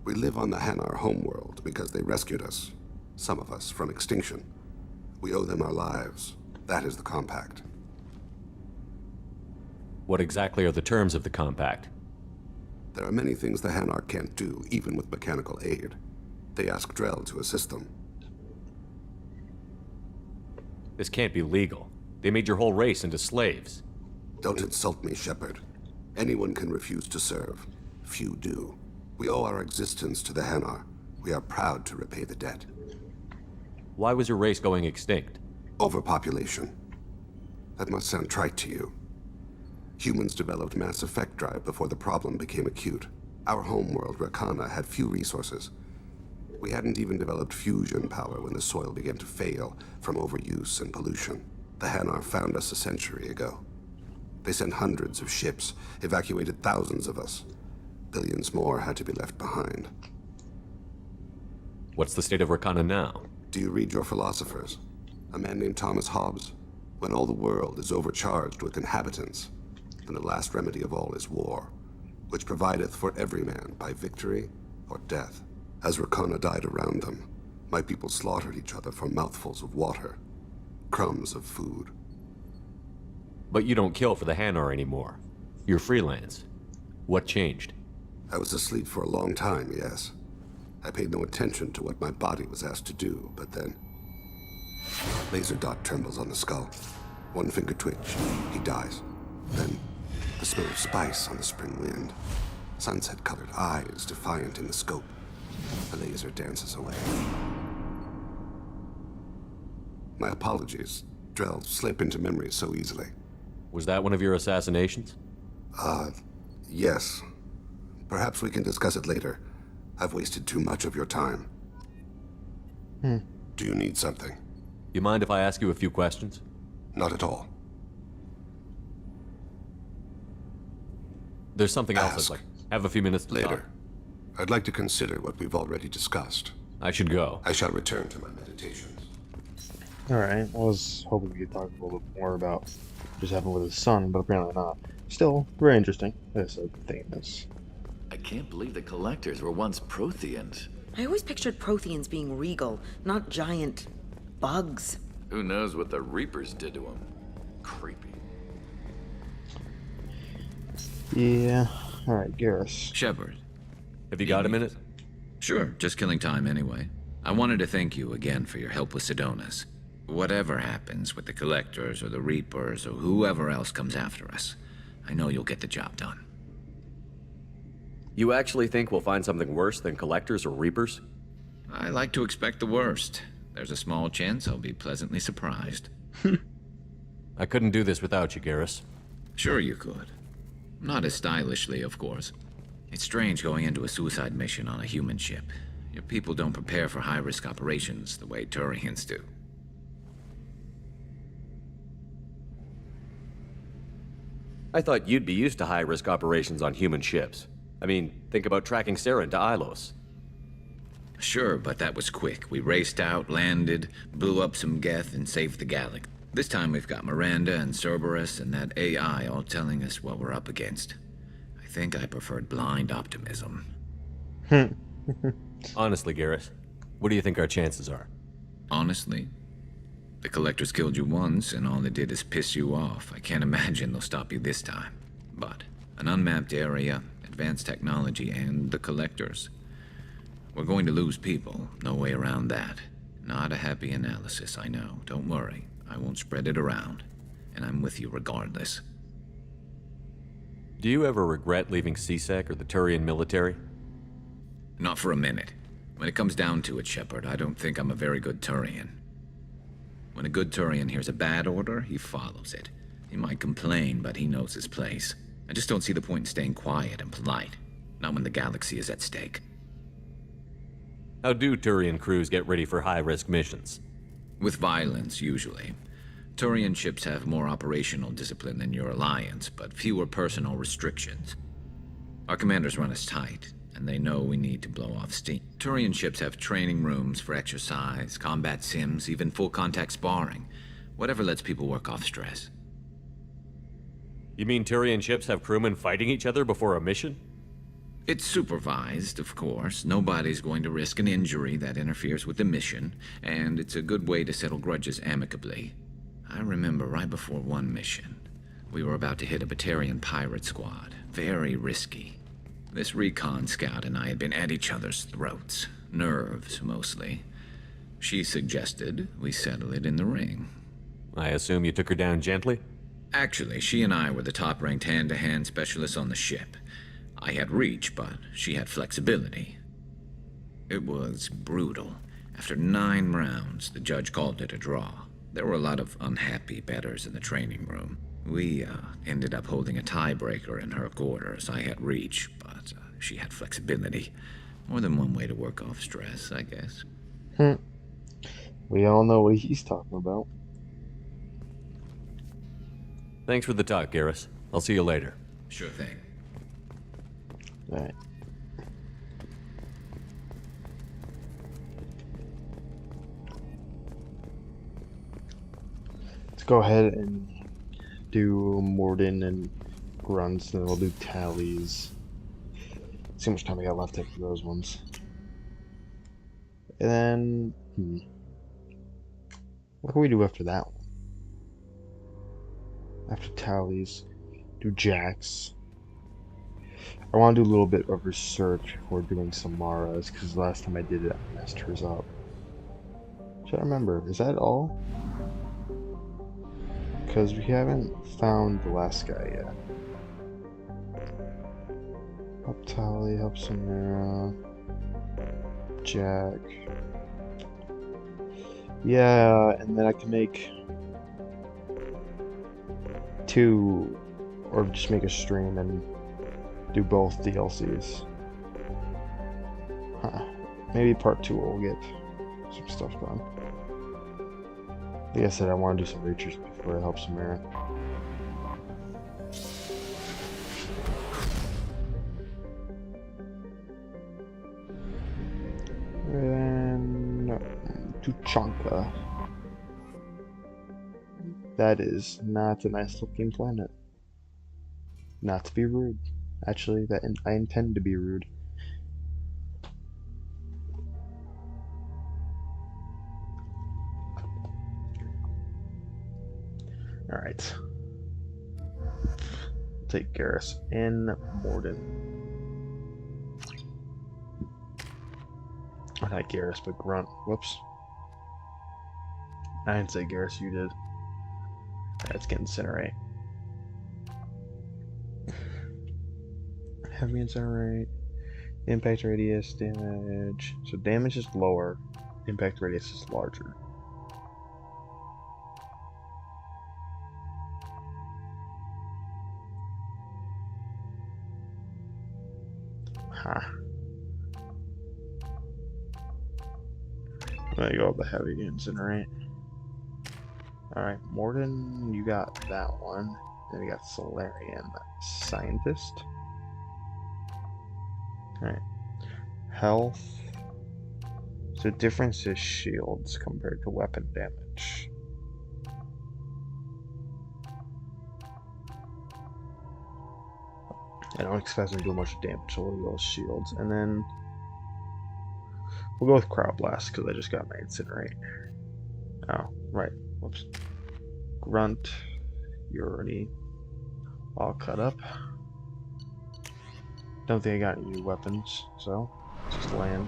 We live on the Hanar homeworld because they rescued us, some of us, from extinction. We owe them our lives. That is the Compact. What exactly are the terms of the Compact? There are many things the Hanar can't do, even with mechanical aid. They ask Drell to assist them. This can't be legal. They made your whole race into slaves. Don't insult me, Shepard. Anyone can refuse to serve. Few do. We owe our existence to the Hanar. We are proud to repay the debt. Why was your race going extinct? Overpopulation. That must sound trite to you. Humans developed mass effect drive before the problem became acute. Our homeworld, Rakana, had few resources. We hadn't even developed fusion power when the soil began to fail from overuse and pollution. The Hanar found us a century ago. They sent hundreds of ships, evacuated thousands of us. Billions more had to be left behind. What's the state of Rakana now? Do you read your philosophers? A man named Thomas Hobbes? When all the world is overcharged with inhabitants, then the last remedy of all is war, which provideth for every man by victory or death. As Rakana died around them, my people slaughtered each other for mouthfuls of water, crumbs of food. But you don't kill for the Hanar anymore. You're freelance. What changed? I was asleep for a long time, yes. I paid no attention to what my body was asked to do, but then... Laser dot trembles on the skull. One finger twitch. He dies. Then, the smell of spice on the spring wind. Sunset-colored eyes defiant in the scope. The laser dances away. My apologies. Drell slip into memory so easily. Was that one of your assassinations? Yes. Perhaps we can discuss it later. I've wasted too much of your time. Do you need something? You mind if I ask you a few questions? Not at all. There's something else I'd like. Have a few minutes to later. talk. I'd like to consider what we've already discussed. I should go. I shall return to my meditations. Alright, I was hoping we could talk a little bit more about what just happened with his son, but apparently not. Still, very interesting. This thing is. I can't believe the collectors were once Protheans. I always pictured Protheans being regal, not giant bugs. Who knows what the Reapers did to them? Creepy. Yeah. Alright, Garrus. Shepard. Have you got a minute? Sure, just killing time anyway. I wanted to thank you again for your help with Sidonis. Whatever happens with the Collectors or the Reapers or whoever else comes after us, I know you'll get the job done. You actually think we'll find something worse than Collectors or Reapers? I like to expect the worst. There's a small chance I'll be pleasantly surprised. I couldn't do this without you, Garrus. Sure you could. Not as stylishly, of course. It's strange going into a suicide mission on a human ship. Your people don't prepare for high-risk operations the way Turians do. I thought you'd be used to high-risk operations on human ships. I mean, think about tracking Saren to Ilos. Sure, but that was quick. We raced out, landed, blew up some Geth, and saved the galaxy. This time we've got Miranda and Cerberus and that AI all telling us what we're up against. I think I preferred blind optimism. Honestly, Garrus, what do you think our chances are? Honestly? The Collectors killed you once, and all they did is piss you off. I can't imagine they'll stop you this time. But an unmapped area, advanced technology, and the Collectors. We're going to lose people. No way around that. Not a happy analysis, I know. Don't worry. I won't spread it around. And I'm with you regardless. Do you ever regret leaving CSEC or the Turian military? Not for a minute. When it comes down to it, Shepard, I don't think I'm a very good Turian. When a good Turian hears a bad order, he follows it. He might complain, but he knows his place. I just don't see the point in staying quiet and polite. Not when the galaxy is at stake. How do Turian crews get ready for high-risk missions? With violence, usually. Turian ships have more operational discipline than your alliance, but fewer personal restrictions. Our commanders run us tight, and they know we need to blow off steam. Turian ships have training rooms for exercise, combat sims, even full-contact sparring. Whatever lets people work off stress. You mean Turian ships have crewmen fighting each other before a mission? It's supervised, of course. Nobody's going to risk an injury that interferes with the mission, and it's a good way to settle grudges amicably. I remember right before one mission, we were about to hit a Batarian pirate squad. Very risky. This recon scout and I had been at each other's throats. Nerves, mostly. She suggested we settle it in the ring. I assume you took her down gently? Actually, she and I were the top-ranked hand-to-hand specialists on the ship. I had reach, but she had flexibility. It was brutal. After 9 rounds, the judge called it a draw. There were a lot of unhappy bettors in the training room. We ended up holding a tiebreaker in her quarters. I had reach, but she had flexibility. More than one way to work off stress, I guess. We all know what he's talking about. Thanks for the talk, Garrus. I'll see you later. Sure thing. Alright. Let's go ahead and do Morden and grunts, and then we'll do tallies. See how much time I got left after those ones. And then, what can we do after that one? After tallies, do jacks. I want to do a little bit of research before doing Samara's, because last time I did it, I messed hers up. Should I remember? Is that all? Because we haven't found the last guy yet. Help Tally, help Samara, Jack. Yeah, and then I can make 2, or just make a stream and do both DLCs. Maybe part 2 will get some stuff done. Like I said, I want to do some research before I help Samara. And Tuchanka. That is not a nice looking planet. Not to be rude. Actually, I intend to be rude. Alright. Take Garrus and Morden. Oh, not Garrus, but Grunt. Whoops. I didn't say Garrus, you did. Alright, let's get Incinerate. Heavy Incinerate. Impact radius, damage. So damage is lower. Impact radius is larger. Huh. There you go, the heavy incinerate. Alright, Morden, you got that one. Then we got Solarian, Scientist. Alright. Health. So difference is shields compared to weapon damage. I don't expect them to do much damage, so we'll go with shields. And then we'll go with Crowd Blast because I just got my Incinerate. Oh, right. Whoops. Grunt, you're already all cut up. Don't think I got any new weapons, so just land.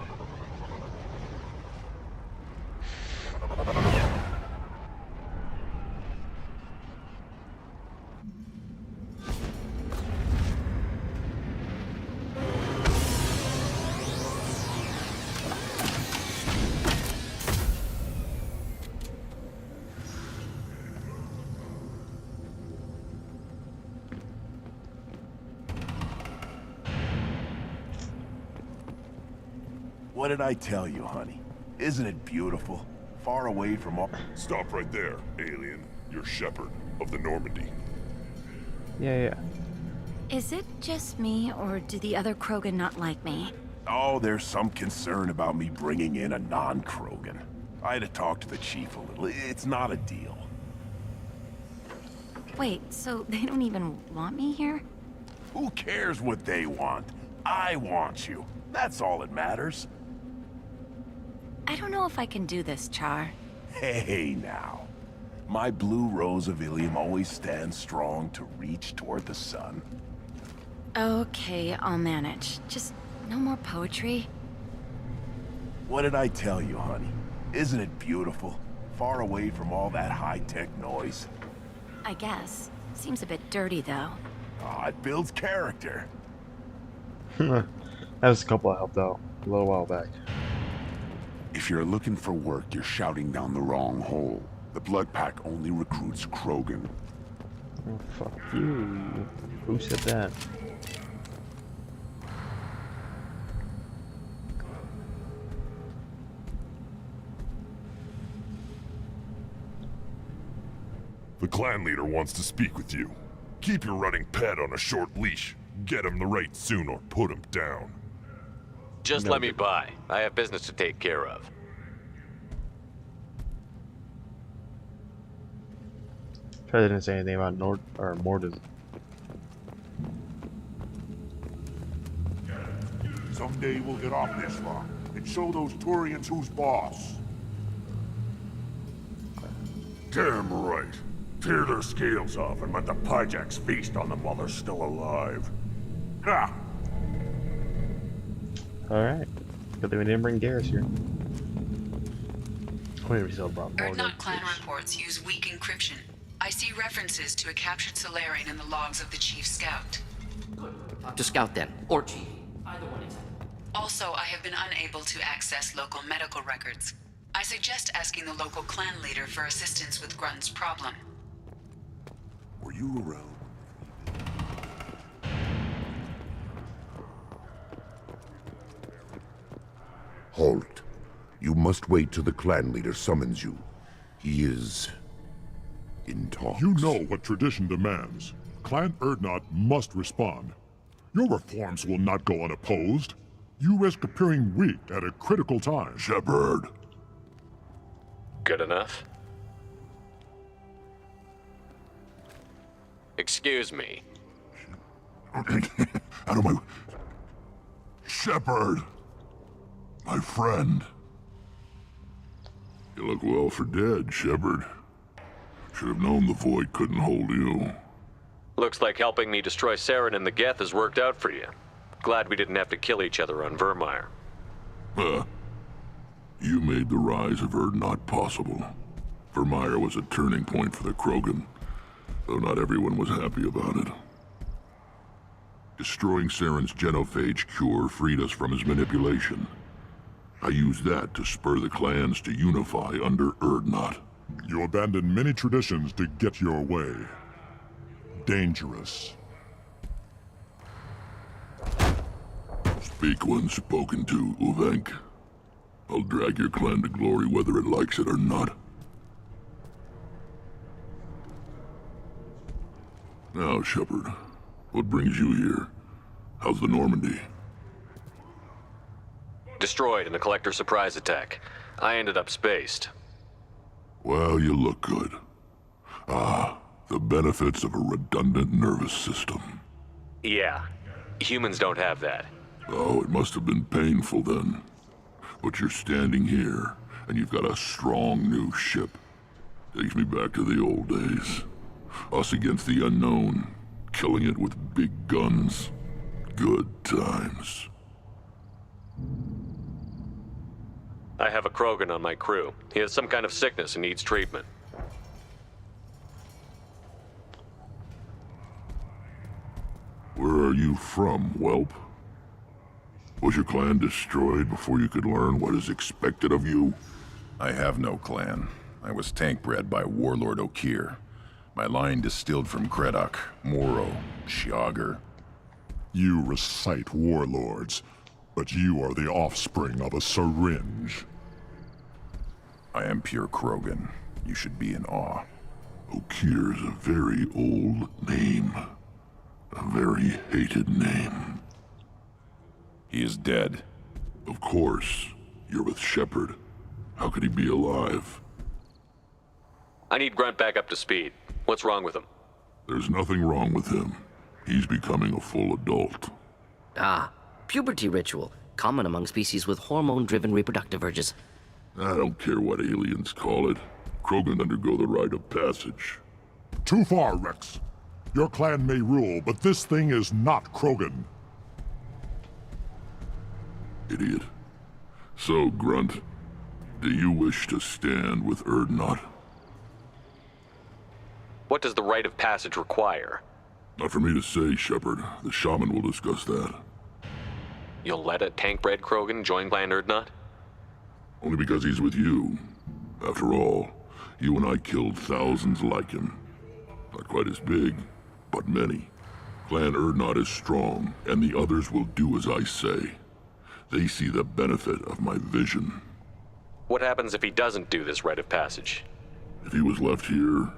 What did I tell you, honey? Isn't it beautiful? Far away from all... Stop right there, alien. You're Shepard of the Normandy. Yeah. Is it just me, or do the other Krogan not like me? Oh, there's some concern about me bringing in a non-Krogan. I had to talk to the chief a little. It's not a deal. Wait, so they don't even want me here? Who cares what they want? I want you. That's all that matters. I don't know if I can do this, Char. Hey, now. My blue rose of Ilium always stands strong to reach toward the sun. Okay, I'll manage. Just no more poetry. What did I tell you, honey? Isn't it beautiful? Far away from all that high-tech noise. I guess. Seems a bit dirty, though. Oh, it builds character. That was a couple I helped out a little while back. If you're looking for work, you're shouting down the wrong hole. The Blood Pack only recruits Krogan. Oh, fuck you. Who said that? The clan leader wants to speak with you. Keep your running pet on a short leash. Get him the right soon or put him down. Just let me by. I have business to take care of. Try didn't say anything about Morden. Someday we'll get off this rock and show those Turians who's boss. Damn right. Tear their scales off and let the Pyjaks feast on them while they're still alive. Ha! Alright. Good thing we didn't bring Garrus here. Wait, we still brought Morden. Erdnot clan reports use weak encryption. I see references to a captured Solarian in the logs of the Chief Scout. Talk to Scout then, or Chief. Either one is. Also, I have been unable to access local medical records. I suggest asking the local clan leader for assistance with Grunt's problem. Were you around? Halt. You must wait till the clan leader summons you. He is in talks. You know what tradition demands. Clan Erdnot must respond. Your reforms will not go unopposed. You risk appearing weak at a critical time. Shepard. Good enough? Excuse me. Out of my... Shepard! My friend. You look well for dead, Shepard. Should have known the Void couldn't hold you. Looks like helping me destroy Saren and the Geth has worked out for you. Glad we didn't have to kill each other on Vermeer. Huh. You made the rise of Erdnot possible. Vermeer was a turning point for the Krogan, though not everyone was happy about it. Destroying Saren's genophage cure freed us from his manipulation. I used that to spur the clans to unify under Erdnot. You abandoned many traditions to get your way. Dangerous. Speak when spoken to, Uvenk. I'll drag your clan to glory whether it likes it or not. Now, Shepard, what brings you here? How's the Normandy? Destroyed in a collector surprise attack. I ended up spaced. Well, you look good. Ah, the benefits of a redundant nervous system. Yeah, humans don't have that. Oh, it must have been painful then. But you're standing here, and you've got a strong new ship. Takes me back to the old days. Us against the unknown, killing it with big guns. Good times. I have a Krogan on my crew. He has some kind of sickness and needs treatment. Where are you from, whelp? Was your clan destroyed before you could learn what is expected of you? I have no clan. I was tank bred by Warlord Okir. My line distilled from Kredok, Moro, Shiagar. You recite warlords, but you are the offspring of a syringe. I am pure Krogan. You should be in awe. Okir's a very old name. A very hated name. He is dead. Of course. You're with Shepard. How could he be alive? I need Grunt back up to speed. What's wrong with him? There's nothing wrong with him. He's becoming a full adult. Ah, puberty ritual. Common among species with hormone-driven reproductive urges. I don't care what aliens call it. Krogan undergo the rite of passage. Too far, Rex. Your clan may rule, but this thing is not Krogan. Idiot. So, Grunt, do you wish to stand with Urdnot? What does the rite of passage require? Not for me to say, Shepard. The shaman will discuss that. You'll let a tank-bred Krogan join Clan Urdnot? Only because he's with you. After all, you and I killed thousands like him. Not quite as big, but many. Clan Urdnot is strong, and the others will do as I say. They see the benefit of my vision. What happens if he doesn't do this rite of passage? If he was left here,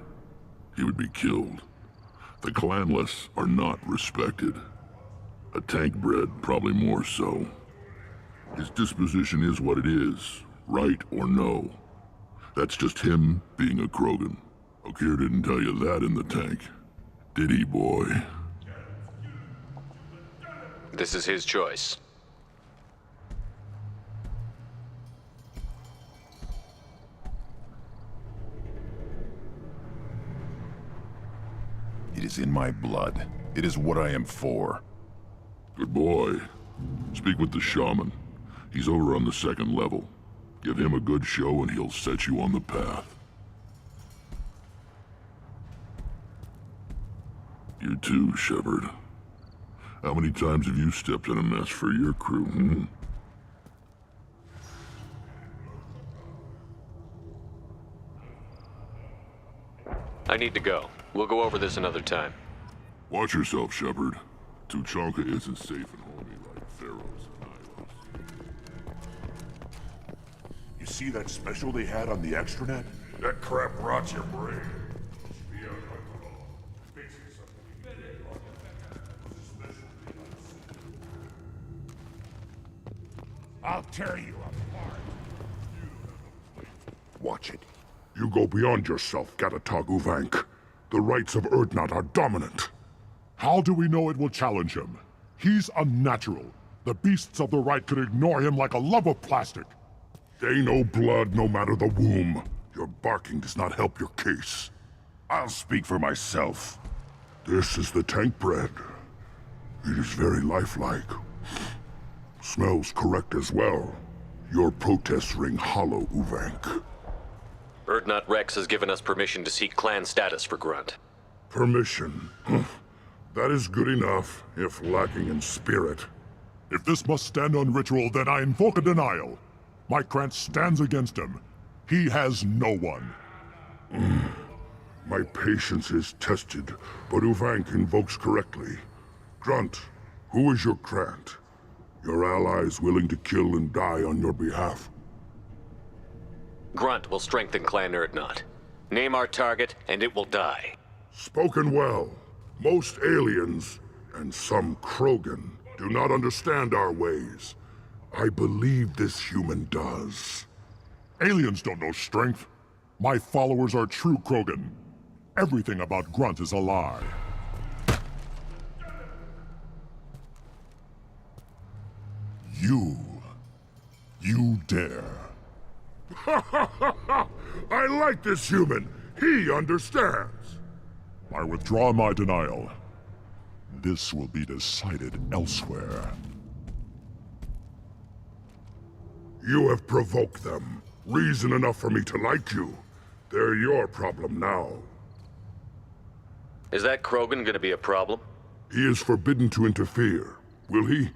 he would be killed. The clanless are not respected. A tank-bred, probably more so. His disposition is what it is, right or no. That's just him being a Krogan. Okir didn't tell you that in the tank. Did he, boy? This is his choice. It is in my blood. It is what I am for. Good boy. Speak with the shaman. He's over on the second level. Give him a good show and he'll set you on the path. You too, Shepard. How many times have you stepped in a mess for your crew, hmm? I need to go. We'll go over this another time. Watch yourself, Shepard. Tuchanka isn't safe and homey like Pharaoh's and Nylos. You see that special they had on the extranet? That crap rots your brain. I'll tear you apart. Watch it. You go beyond yourself, Gatatog Uvank. The rights of Urdnot are dominant. How do we know it will challenge him? He's unnatural. The beasts of the right could ignore him like a lump of plastic. They know blood no matter the womb. Your barking does not help your case. I'll speak for myself. This is the tank bread. It is very lifelike. Smells correct as well. Your protests ring hollow, Uvank. Urdnot Rex has given us permission to seek clan status for Grunt. Permission? That is good enough, if lacking in spirit. If this must stand on ritual, then I invoke a denial. My Krantz stands against him. He has no one. My patience is tested, but Uvank invokes correctly. Grunt, who is your Krant? Your allies willing to kill and die on your behalf. Grunt will strengthen Clan Urdnot. Name our target, and it will die. Spoken well. Most aliens, and some Krogan, do not understand our ways. I believe this human does. Aliens don't know strength. My followers are true Krogan. Everything about Grunt is a lie. You dare. I like this human. He understands. I withdraw my denial. This will be decided elsewhere. You have provoked them. Reason enough for me to like you. They're your problem now. Is that Krogan gonna be a problem? He is forbidden to interfere. Will he?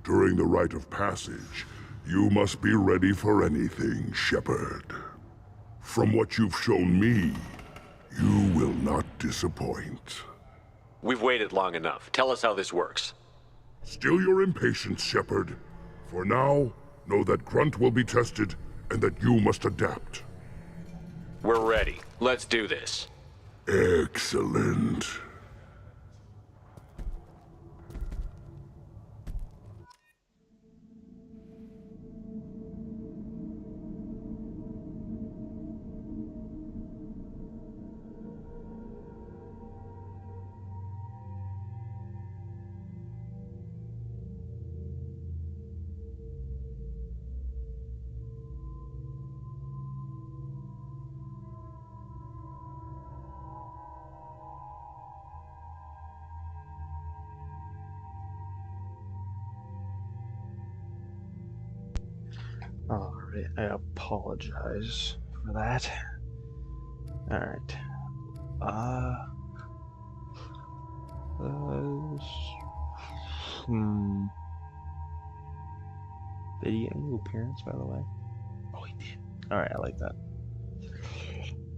During the rite of passage, you must be ready for anything, Shepard. From what you've shown me, you will not disappoint. We've waited long enough. Tell us how this works. Still your impatience, Shepard. For now, know that Grunt will be tested, and that you must adapt. We're ready. Let's do this. Excellent. Alright, I apologize for that. Alright. Did he get a new appearance, by the way? Oh, he did. Alright, I like that.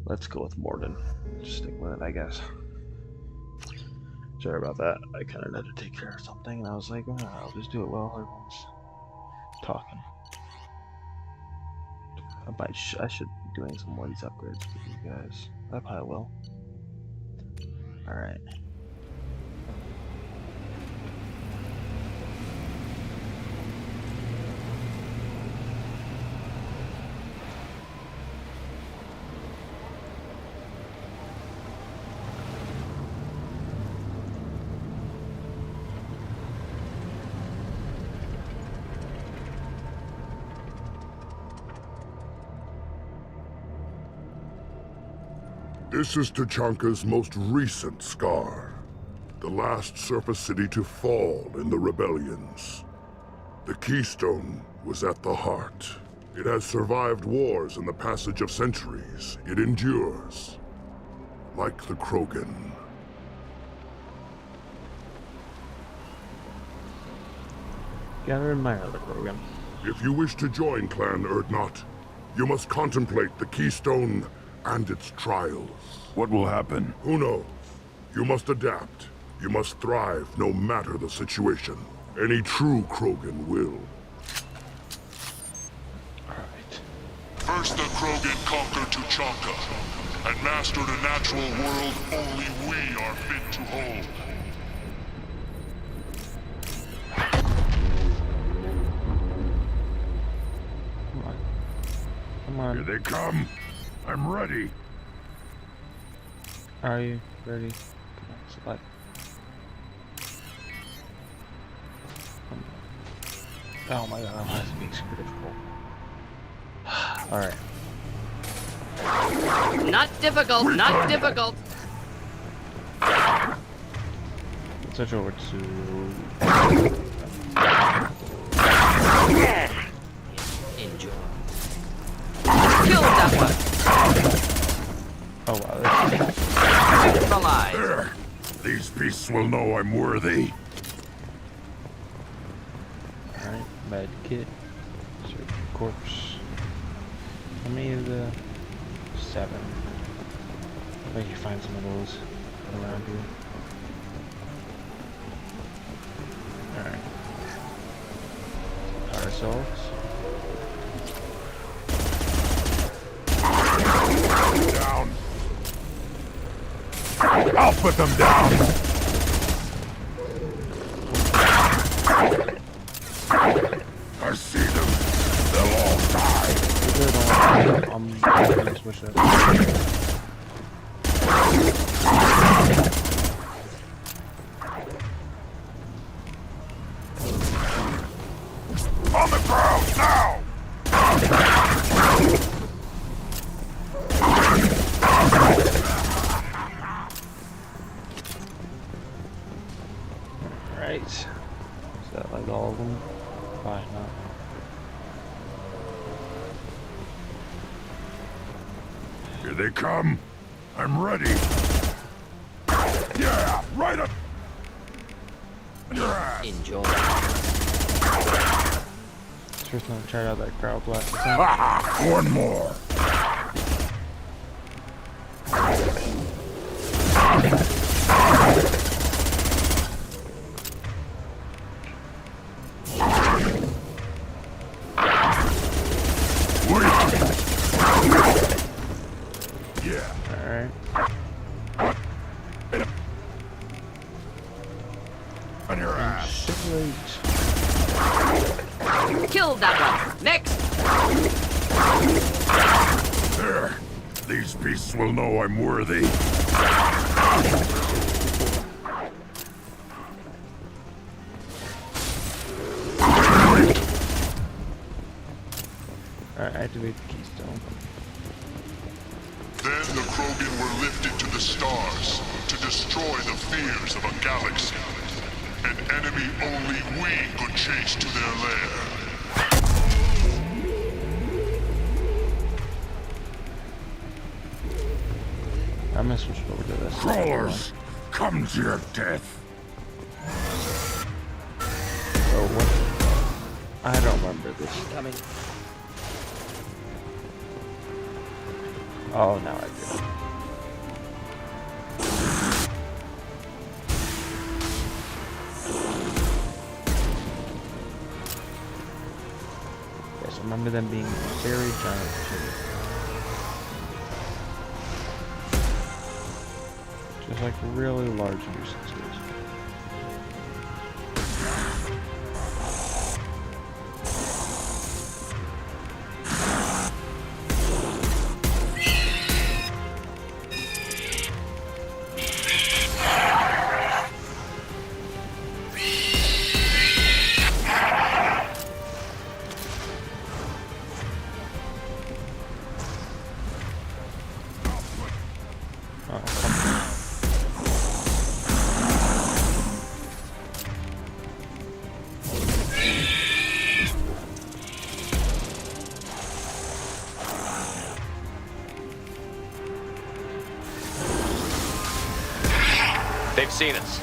Let's go with Morden. Just stick with it, I guess. Sorry about that. I kind of had to take care of something, and I was like, oh, I'll just do it while everyone's talking. I should be doing some more of these upgrades for you guys. I probably will. Alright. This is Tachanka's most recent scar. The last surface city to fall in the rebellions. The Keystone was at the heart. It has survived wars and the passage of centuries. It endures. Like the Krogan. Gotta admire the Krogan. If you wish to join Clan Urdnot, you must contemplate the Keystone and its trials. What will happen? Who knows? You must adapt. You must thrive no matter the situation. Any true Krogan will. Alright. First the Krogan conquered Tachanka, and mastered a natural world only we are fit to hold. Come on. Here they come. I'm ready. Are you ready? Come on, select. Oh my god, that's being super difficult. Alright. Not difficult, not difficult. Switch over to... Enjoy. Killed that one. Oh wow, There. These beasts will know I'm worthy. Alright, med kit. Corpse. How many of the 7? I bet you find some of those around here. Alright. ourselves. Down. I'll put them down. I see them. They'll all die. I'm gonna switch it. On the ground now. Right. Is that like all of them? Fine, not. Here they come. I'm ready. Yeah, right up. Your ass. Enjoy. First time I tried out that crowd blast. One more. Alright. On your ass. Kill that one. Next. There. These beasts will know I'm worthy. Alright, activate the keystone. Then the Krogan were lifted to the stars to destroy the fears of a galaxy. An enemy only we could chase to their lair. I'm gonna switch over to this. Crawlers, come to your death. So what? I don't remember this. Coming. Oh, now I do. Yes, I remember them being very giant ships. Just like really large nuisances. They've seen us.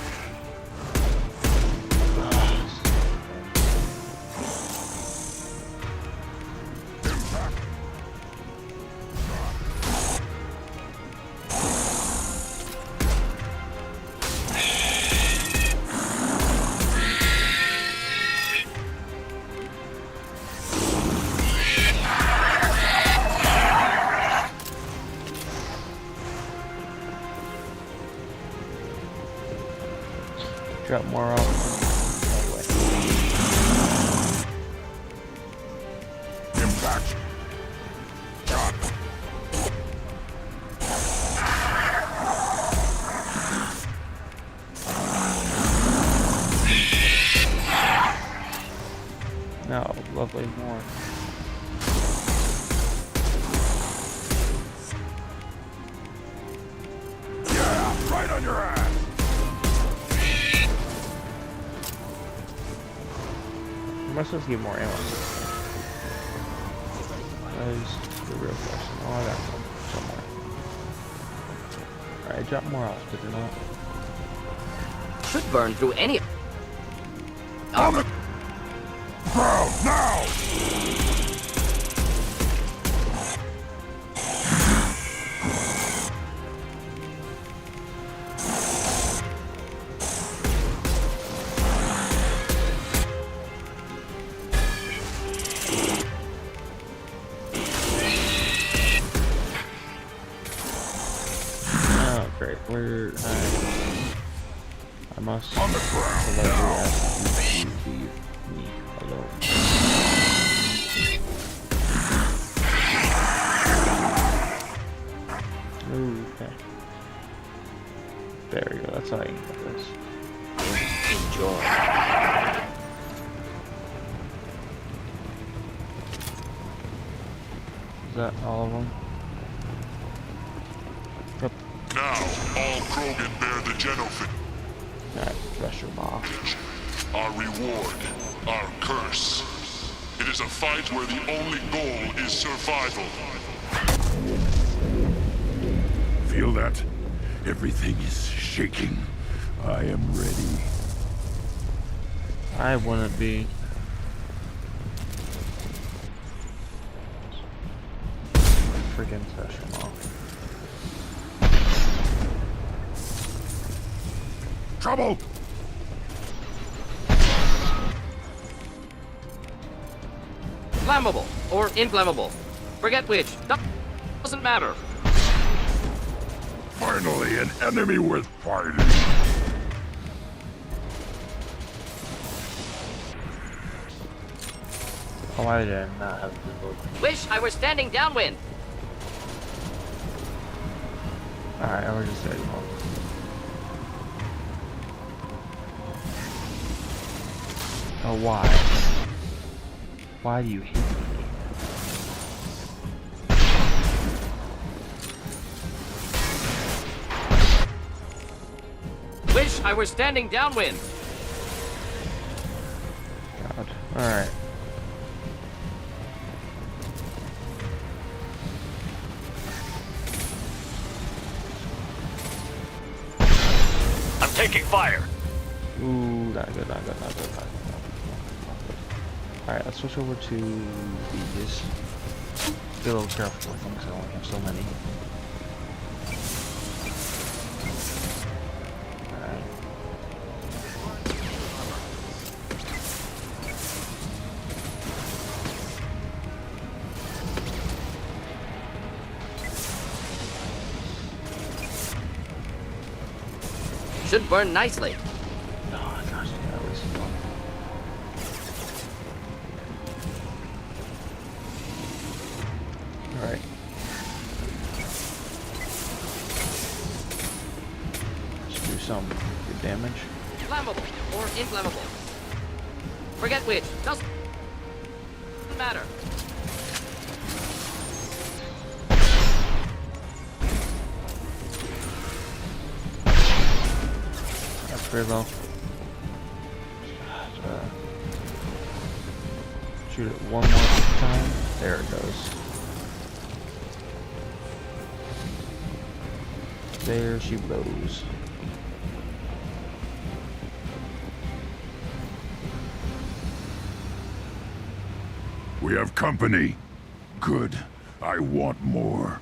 Drop more off. Impact. No, lovely more. Yeah, right on your ass. Am I supposed to get more ammo? That is the real question. Oh, I got some somewhere. Alright, drop more off, did it not? Should burn through any. On the ground now. Where I must politely ask you to leave me alone. Okay. There we go, that's how I get this. Enjoy. Is that all of them? Yep. Now, all Krogan bear the Genophid. Alright, brush them off. Our reward, our curse. It is a fight where the only goal is survival. Feel that? Everything is shaking. I am ready. I wouldn't be. Freaking brush them off. Trouble! Flammable or inflammable. Forget which. Doesn't matter. Finally, an enemy worth fighting. Oh, why did I not have the book? Wish I were standing downwind. Alright, I was just saying more. Oh, why? Why do you hate me? Wish I were standing downwind. God. Alright. I'm taking fire. Ooh, not good, not good, not good, not good. Alright, let's switch over to these. Be a little careful with them because I only have so many. Alright. Should burn nicely. Oh gosh, that was fun. Alright. Let's do some good damage. Flammable or inflammable. Forget which. Doesn't matter. That's pretty low. Shoot it one more time. There it goes. There she blows. We have company. Good. I want more.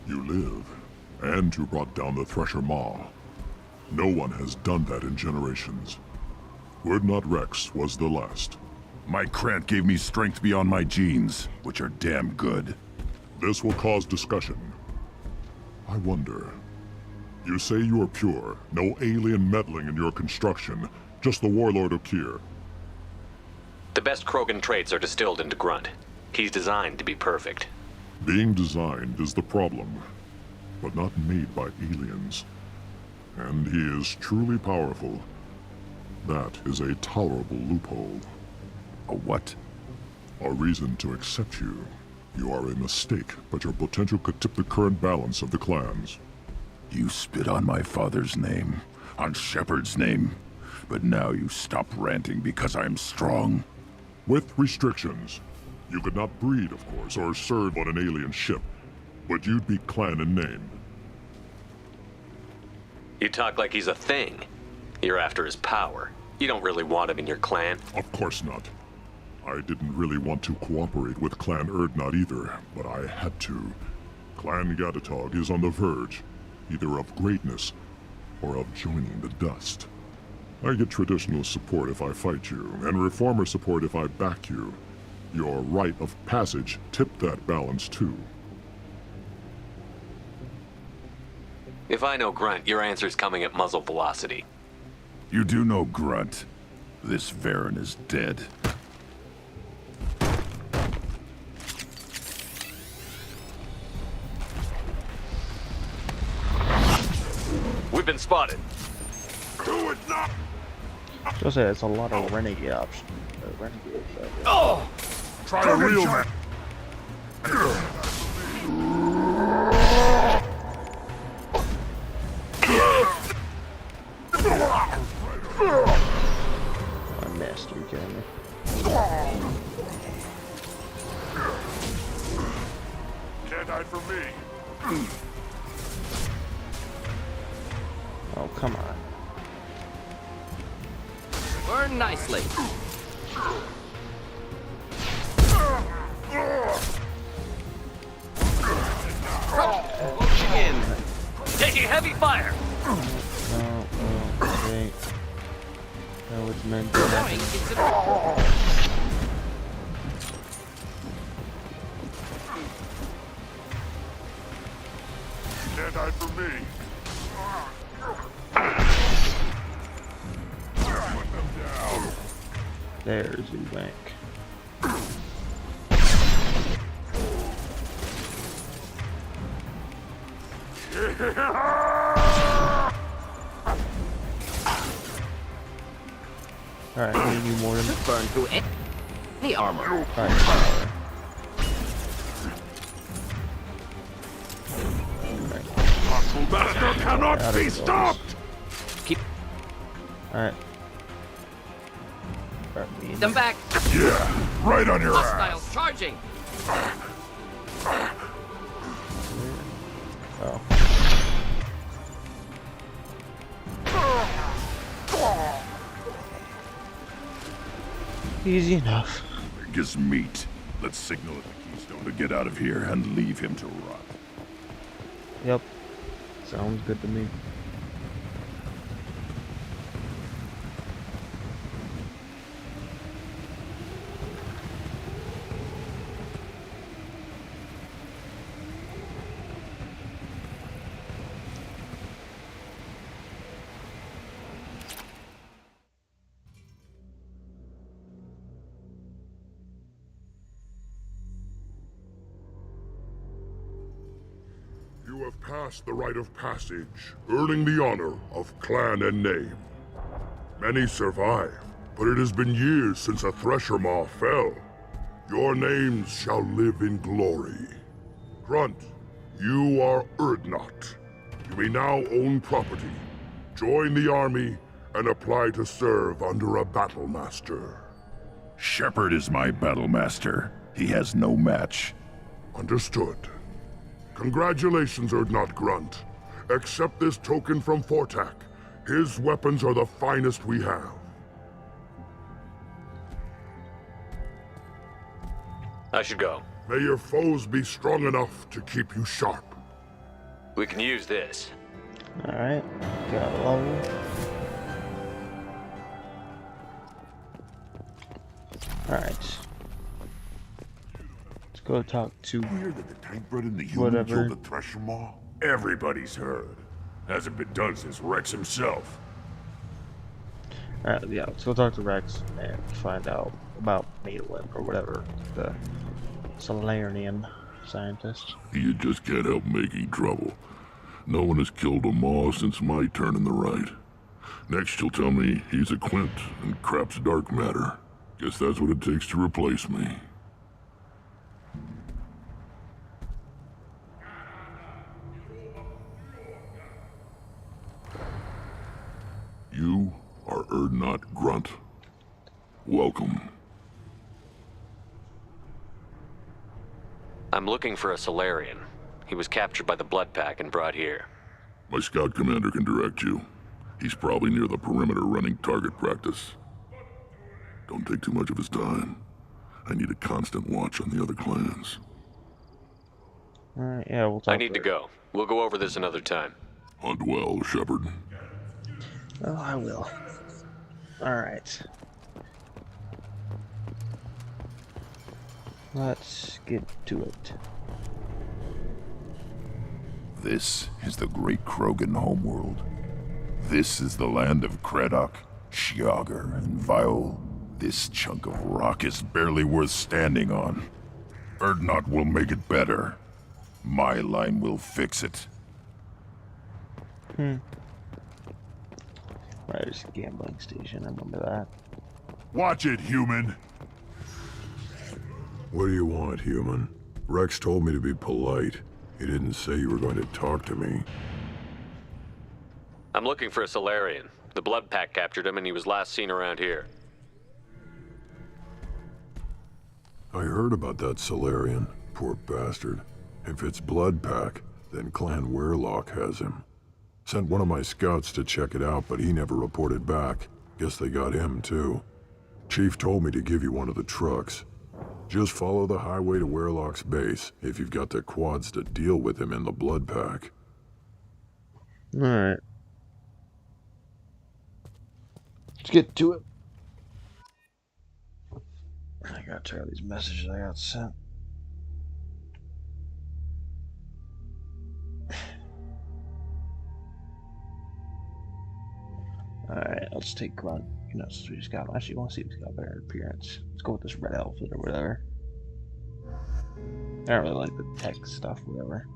You live, and you brought down the Thresher Maw. No one has done that in generations. Wordnot Rex was the last. My Krant gave me strength beyond my genes, which are damn good. This will cause discussion. I wonder. You say you are pure, no alien meddling in your construction, just the Warlord Okir. The best Krogan traits are distilled into Grunt. He's designed to be perfect. Being designed is the problem, but not made by aliens. And he is truly powerful. That is a tolerable loophole. A what? A reason to accept you. You are a mistake, but your potential could tip the current balance of the clans. You spit on my father's name, on Shepard's name, but now you stop ranting because I'm strong. With restrictions. You could not breed, of course, or serve on an alien ship, but you'd be clan in name. You talk like he's a thing. You're after his power. You don't really want him in your clan. Of course not. I didn't really want to cooperate with Clan Erdnot either, but I had to. Clan Gatatog is on the verge, either of greatness or of joining the dust. I get traditional support if I fight you, and reformer support if I back you. Your rite of passage tipped that balance too. If I know Grunt, your answer's coming at muzzle velocity. You do know Grunt. This Varen is dead. We've been spotted. Do it now! Just say it's a lot of renegade options. Renegades. Oh! Try a real man. I missed. Are you kidding me? Can't hide from me. Oh, come on. Burn nicely. Launching in. Taking heavy fire. Okay. That was meant to happen. Can't hide from me. Put them down. There's your bank. Alright, I need you more than burn through any armor. Hostile master cannot be stopped! Keep Alright. them back. Yeah, right on your ass. Hostiles charging. Oh. Easy enough. Gives meat. Let's signal at the Keystone to get out of here and leave him to rot. Yep. Sounds good to me. You have passed the rite of passage, earning the honor of clan and name. Many survive, but it has been years since a Thresher Maw fell. Your names shall live in glory. Grunt, you are Urdnot. You may now own property, join the army, and apply to serve under a battle master. Shepard is my battle master. He has no match. Understood. Congratulations, Urdnot Grunt. Accept this token from Fortak. His weapons are the finest we have. I should go. May your foes be strong enough to keep you sharp. We can use this. Alright. Got a level. Alright. Let's go talk to Hear that the tank bred in the human whatever. killed the Thresher Maw? Everybody's heard. Hasn't been done since Rex himself. Alright, yeah, let's go talk to Rex and find out about Madeline or whatever, the Solarian scientist. You just can't help making trouble. No one has killed a Maw since my turn in the right. Next you'll tell me he's a Quint and crap's dark matter. Guess that's what it takes to replace me. You are Urdnot Grunt. Welcome. I'm looking for a Solarian. He was captured by the Blood Pack and brought here. My scout commander can direct you. He's probably near the perimeter running target practice. Don't take too much of his time. I need a constant watch on the other clans. Alright, yeah, we'll talk I need to go. We'll go over this another time. Hunt well, Shepard. Oh, I will. Alright. Let's get to it. This is the great Krogan homeworld. This is the land of Creddock, Shiagar, and Viol. This chunk of rock is barely worth standing on. Erdnot will make it better. My line will fix it. Right, there's a gambling station, I remember that. Watch it, human! What do you want, human? Rex told me to be polite. He didn't say you were going to talk to me. I'm looking for a Solarian. The Blood Pack captured him and he was last seen around here. I heard about that Solarian. Poor bastard. If it's Blood Pack, then Clan Werelock has him. Sent one of my scouts to check it out, but he never reported back. Guess they got him, too. Chief told me to give you one of the trucks. Just follow the highway to Werelock's base, if you've got the quads to deal with him in the Blood Pack. Alright. Let's get to it. I gotta check out these messages I got sent. Alright, let's take Grunt. You know, since we just got him. Actually, I want to see if he's got a better appearance. Let's go with this red outfit or whatever. I don't really like the tech stuff, whatever.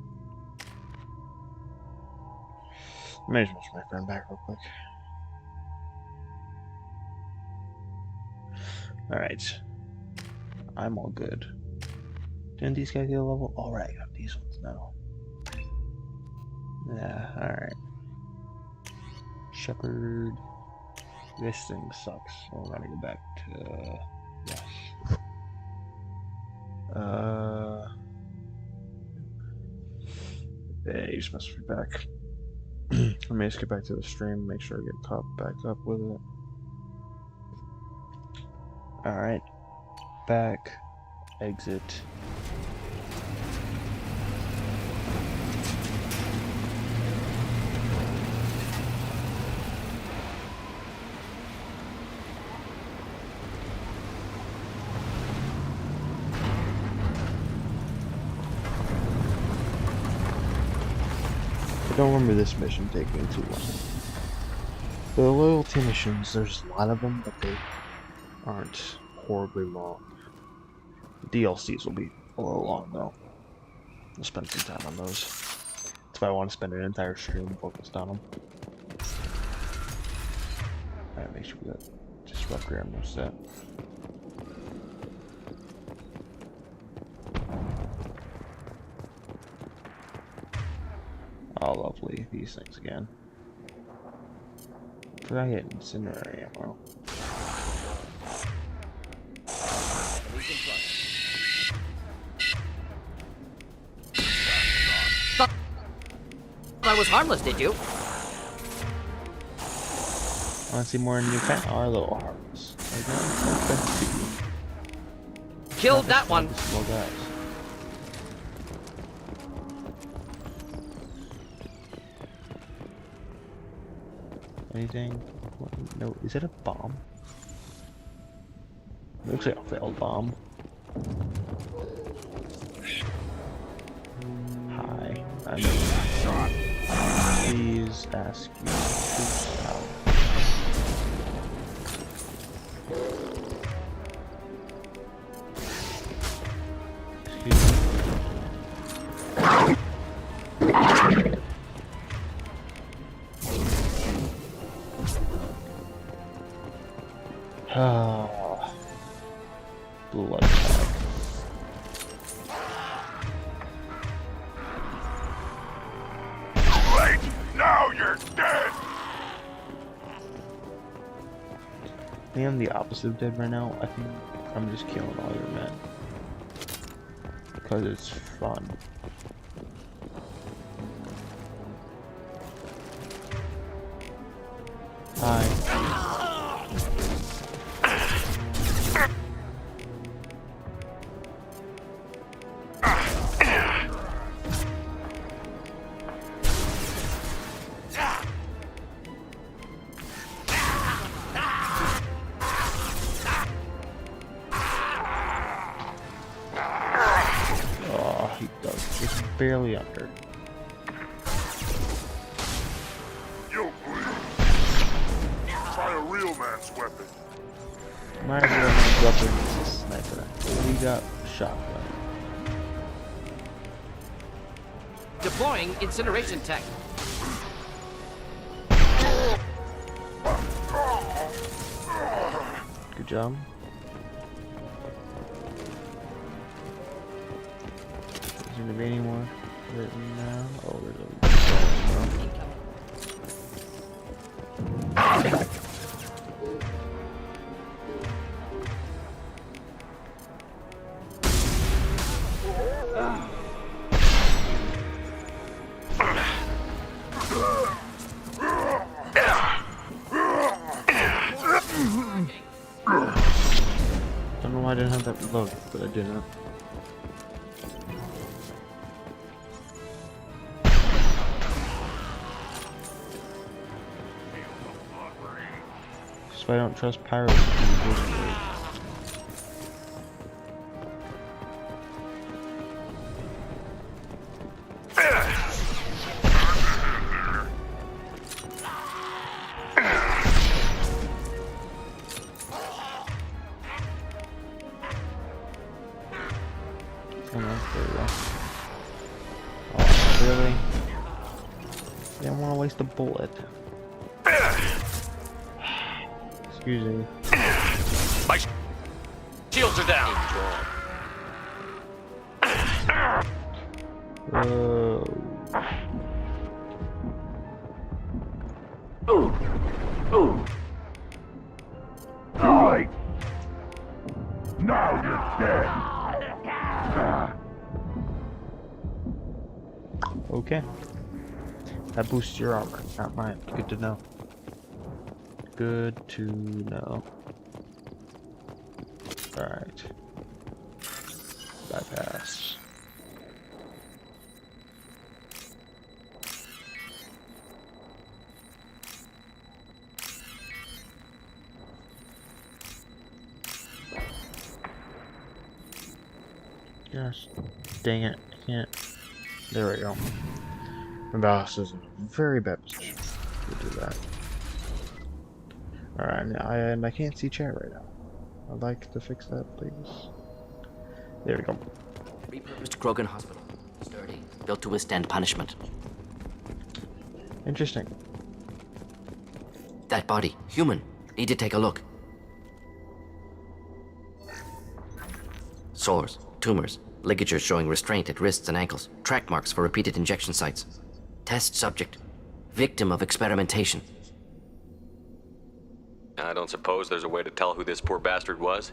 Let me just mention my friend back real quick. Alright. I'm all good. Didn't these guys get a level? Alright, I got these ones now. Yeah, alright. Shepherd. This thing sucks. So we're gonna go back to yes. Hey, you just must be back. Let me just get back to the stream, make sure I get caught back up with it. Alright. Back. Exit. I don't remember this mission taking too long. The loyalty missions, there's a lot of them, but they aren't horribly long. The DLCs will be a little long though. I'll spend some time on those. That's why I want to spend an entire stream focused on them. Alright, make sure we got disruptor ammo set. Oh, lovely. These things again. Try hitting incendiary ammo. I was harmless, did you? Want to see more new pet? Or a little harmless. Killed that one. Small guys. Anything? What? No, is it a bomb? It looks like a failed bomb. Hi, I'm shot. Please ask you to stop. Excuse me. Ah, blood tag. Late! Now you're dead! I think I'm the opposite of dead right now. I think I'm just killing all your men. Because it's fun. Hi. barely under. You try a real man's weapon. My real man's weapon is a sniper. We got shotgun. Deploying incineration tech. Good job. Is there gonna be any more written now? Oh, there's don't know why I didn't have that reload, but I didn't. So I don't trust pirates. There we go. Oh, really? I didn't want to waste a bullet. Excuse me. My shields are down. Too late. Now you're dead. Okay. That boosts your armor, not mine. Good to know. Good to know. Alright. Bypass. Yes. Dang it. I can't. There we go. My boss is in a very bad position to do that. Alright, and I can't see chat right now. I'd like to fix that, please. There we go. Repurposed Krogan Hospital. Sturdy. Built to withstand punishment. Interesting. That body. Human. Need to take a look. Sores. Tumors. Ligatures showing restraint at wrists and ankles. Track marks for repeated injection sites. Test subject. Victim of experimentation. I don't suppose there's a way to tell who this poor bastard was?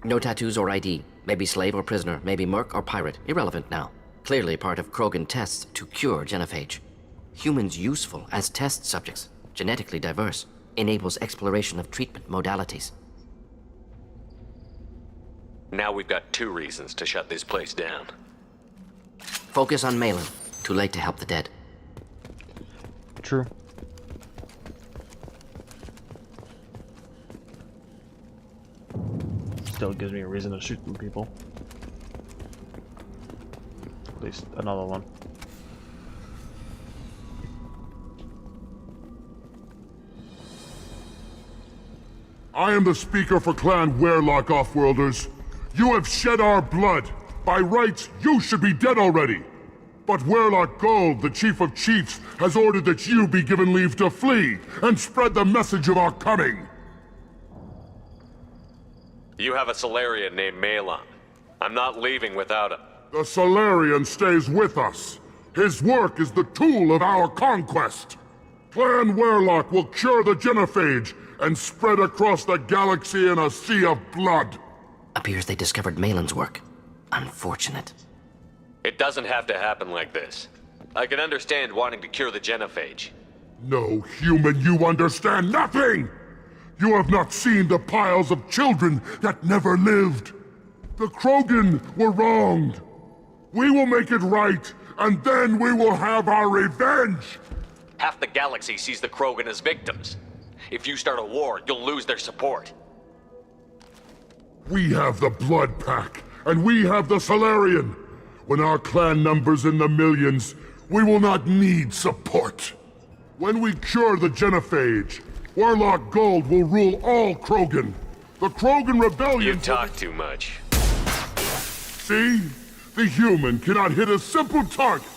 No tattoos or ID. Maybe slave or prisoner. Maybe merc or pirate. Irrelevant now. Clearly part of Krogan tests to cure genophage. Humans useful as test subjects. Genetically diverse. Enables exploration of treatment modalities. Now we've got 2 reasons to shut this place down. Focus on Malin. Too late to help the dead. True. Still gives me a reason to shoot some people. At least another one. I am the speaker for Clan Werlock, Offworlders. You have shed our blood. By rights, you should be dead already. But Werlock Gold, the Chief of Chiefs, has ordered that you be given leave to flee and spread the message of our coming. You have a Solarian named Malon. I'm not leaving without him. The Solarian stays with us. His work is the tool of our conquest. Clan Werlock will cure the genophage and spread across the galaxy in a sea of blood. Appears they discovered Malin's work. Unfortunate. It doesn't have to happen like this. I can understand wanting to cure the genophage. No, human, you understand nothing! You have not seen the piles of children that never lived. The Krogan were wronged. We will make it right, and then we will have our revenge! Half the galaxy sees the Krogan as victims. If you start a war, you'll lose their support. We have the Blood Pack, and we have the Solarian. When our clan numbers in the millions, we will not need support. When we cure the genophage, Warlock Gold will rule all Krogan. The Krogan Rebellion... You talk too much. See? The human cannot hit a simple target.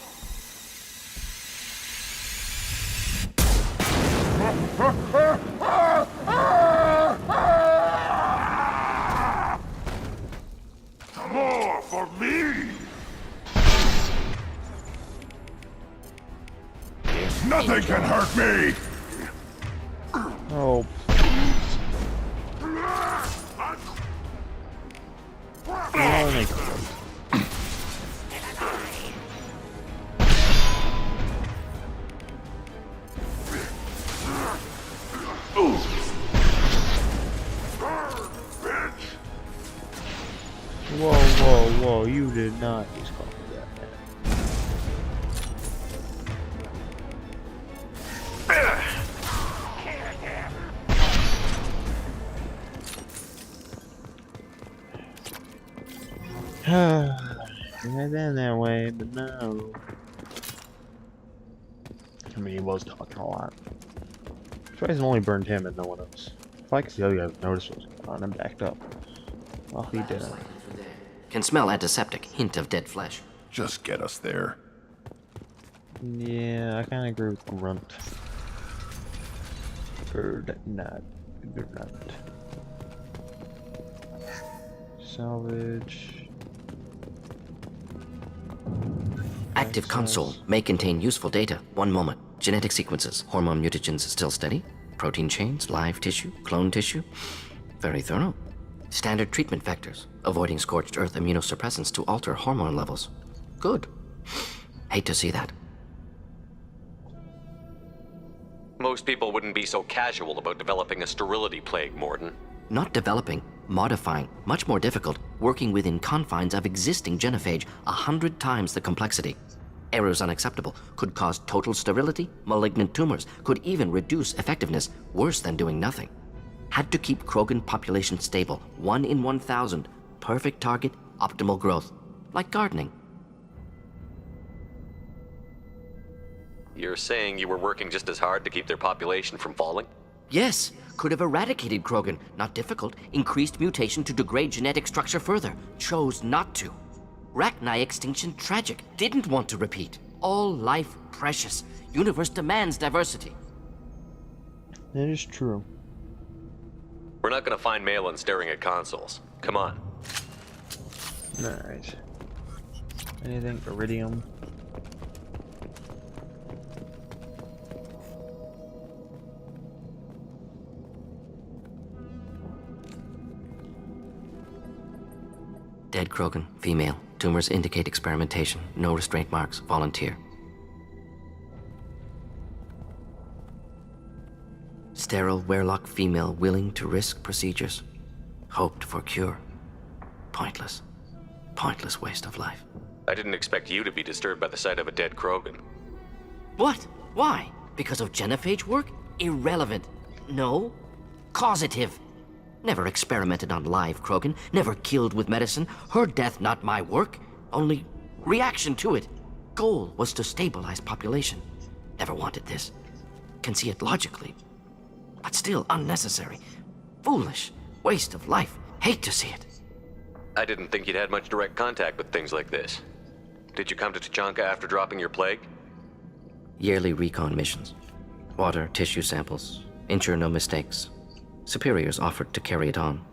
More for me! Nothing can hurt me! Oh. Whoa, whoa, whoa, you did not just call me that, man. I've been that way, but no. I mean, he was talking a lot. Tries only burned him and no one else. If I could see how you have noticed what was going on and backed up. Well, he didn't. Can smell antiseptic, hint of dead flesh. Just get us there. Yeah, I kind of agree with Grunt. Bird, not Grunt. Salvage. Active console may contain useful data. One moment. Genetic sequences, hormone mutagens still steady. Protein chains, live tissue, clone tissue. Very thorough. Standard treatment vectors, avoiding scorched earth immunosuppressants to alter hormone levels. Good. Hate to see that. Most people wouldn't be so casual about developing a sterility plague, Morden. Not developing, modifying, much more difficult, working within confines of existing genophage, 100 times the complexity. Errors unacceptable, could cause total sterility, malignant tumors, could even reduce effectiveness, worse than doing nothing. Had to keep Krogan population stable, 1 in 1,000, perfect target, optimal growth, like gardening. You're saying you were working just as hard to keep their population from falling? Yes, could have eradicated Krogan, not difficult, increased mutation to degrade genetic structure further, chose not to. Rachni extinction tragic, didn't want to repeat. All life precious, universe demands diversity. That is true. We're not gonna find Malin staring at consoles. Come on. Alright. Anything? Iridium? Dead Krogan, female. Tumors indicate experimentation. No restraint marks. Volunteer. Sterile Werelock female willing to risk procedures. Hoped for cure. Pointless. Pointless waste of life. I didn't expect you to be disturbed by the sight of a dead Krogan. What? Why? Because of genophage work? Irrelevant. No. Causative. Never experimented on live Krogan, never killed with medicine. Her death not my work, only reaction to it. Goal was to stabilize population. Never wanted this. Can see it logically, but still unnecessary. Foolish. Waste of life. Hate to see it. I didn't think you'd had much direct contact with things like this. Did you come to Tachanka after dropping your plague? Yearly recon missions. Water, tissue samples. Ensure no mistakes. Superiors offered to carry it on.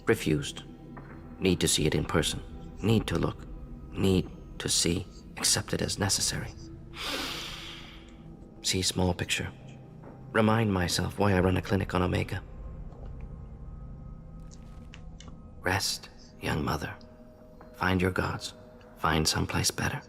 Refused. Need to see it in person. Need to look. Need to see. Accepted as necessary. See small picture. Remind myself why I run a clinic on Omega. Rest, young mother. Find your gods. Find someplace better.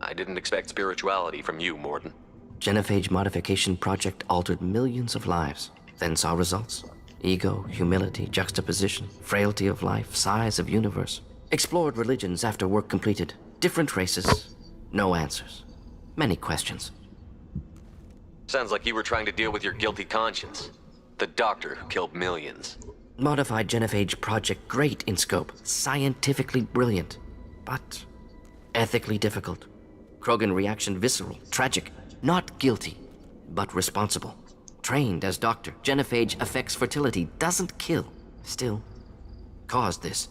I didn't expect spirituality from you, Morden. Genophage modification project altered millions of lives, then saw results. Ego, humility, juxtaposition, frailty of life, size of universe. Explored religions after work completed. Different races, no answers. Many questions. Sounds like you were trying to deal with your guilty conscience. The doctor who killed millions. Modified genophage project great in scope, scientifically brilliant. but ethically difficult. Krogan reaction visceral, tragic, not guilty, but responsible. Trained as doctor, genophage affects fertility, doesn't kill, still caused this.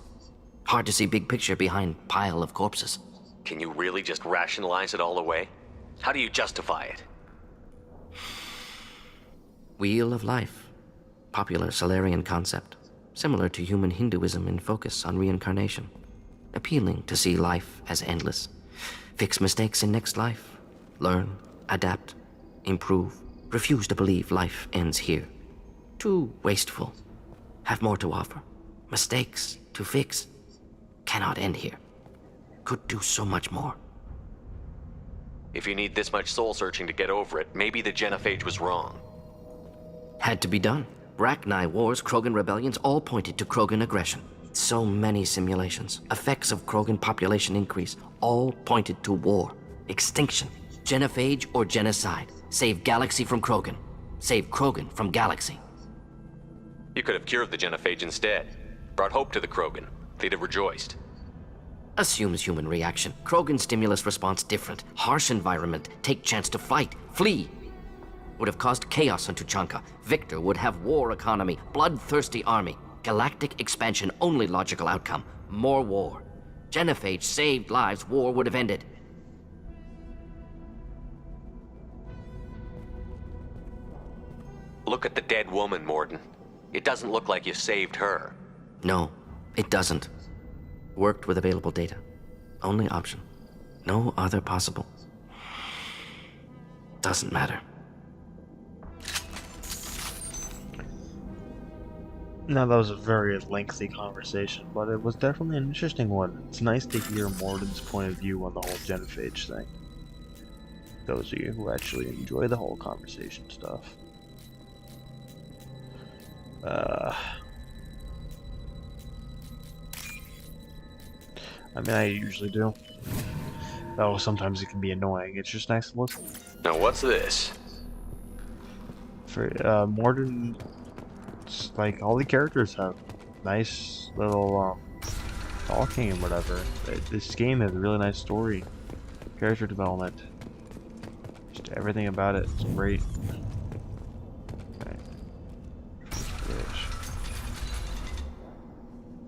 Hard to see big picture behind pile of corpses. Can you really just rationalize it all away? How do you justify it? Wheel of life. Popular Solarian concept. Similar to human Hinduism in focus on reincarnation. Appealing to see life as endless. Fix mistakes in next life. Learn, adapt, improve. Refuse to believe life ends here. Too wasteful. Have more to offer. Mistakes to fix. Cannot end here. Could do so much more. If you need this much soul searching to get over it, maybe the genophage was wrong. Had to be done. Rachni wars, Krogan rebellions, all pointed to Krogan aggression. So many simulations, effects of Krogan population increase, all pointed to war, extinction, genophage or genocide. Save Galaxy from Krogan. Save Krogan from Galaxy. You could have cured the genophage instead. Brought hope to the Krogan. They'd have rejoiced. Assumes human reaction. Krogan stimulus response different. Harsh environment. Take chance to fight. Flee. Would have caused chaos on Tuchanka. Victor would have war economy. Bloodthirsty army. Galactic expansion only logical outcome. More war. Genophage saved lives. War would have ended. Look at the dead woman, Morden. It doesn't look like you saved her. No, it doesn't. Worked with available data. Only option. No other possible. Doesn't matter. Now, that was a very lengthy conversation, but it was definitely an interesting one. It's nice to hear Morden's point of view on the whole genophage thing. Those of you who actually enjoy the whole conversation stuff. I mean, I usually do. Though sometimes it can be annoying. It's just nice to listen. Now, what's this? For Morden, it's like all the characters have nice little talking and whatever. This game has a really nice story, character development. Just everything about it is great. Okay.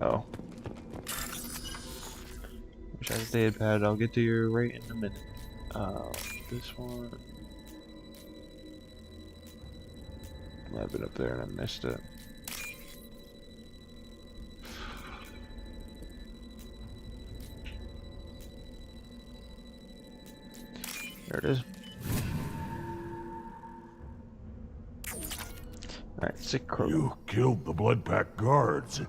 Oh. Wish I had a data pad. I'll get to your right in a minute. This one. Might have been up there and I missed it. There it is. Alright, sick crow. You killed the Blood Pack guards.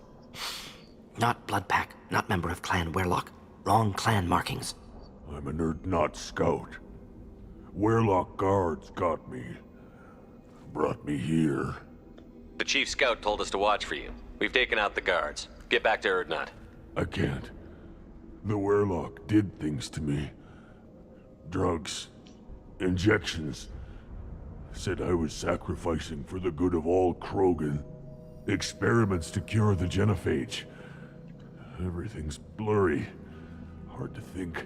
Not Blood Pack, not member of Clan Werlock. Wrong clan markings. I'm a Nerd-Not scout. Werlock guards got me. Brought me here. The chief scout told us to watch for you. We've taken out the guards. Get back to Erdnot. I can't. The Werlock did things to me. Drugs. Injections. Said I was sacrificing for the good of all Krogan. Experiments to cure the genophage. Everything's blurry. Hard to think.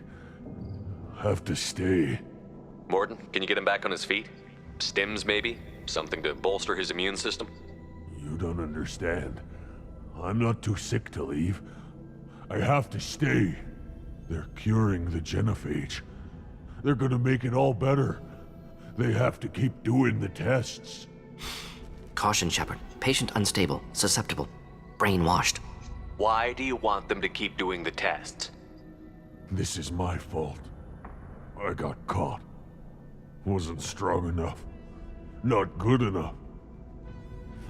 Have to stay. Morden, can you get him back on his feet? Stims, maybe? Something to bolster his immune system? You don't understand. I'm not too sick to leave. I have to stay. They're curing the genophage. They're gonna make it all better. They have to keep doing the tests. Caution, Shepard. Patient unstable, susceptible, brainwashed. Why do you want them to keep doing the tests? This is my fault. I got caught. Wasn't strong enough. Not good enough.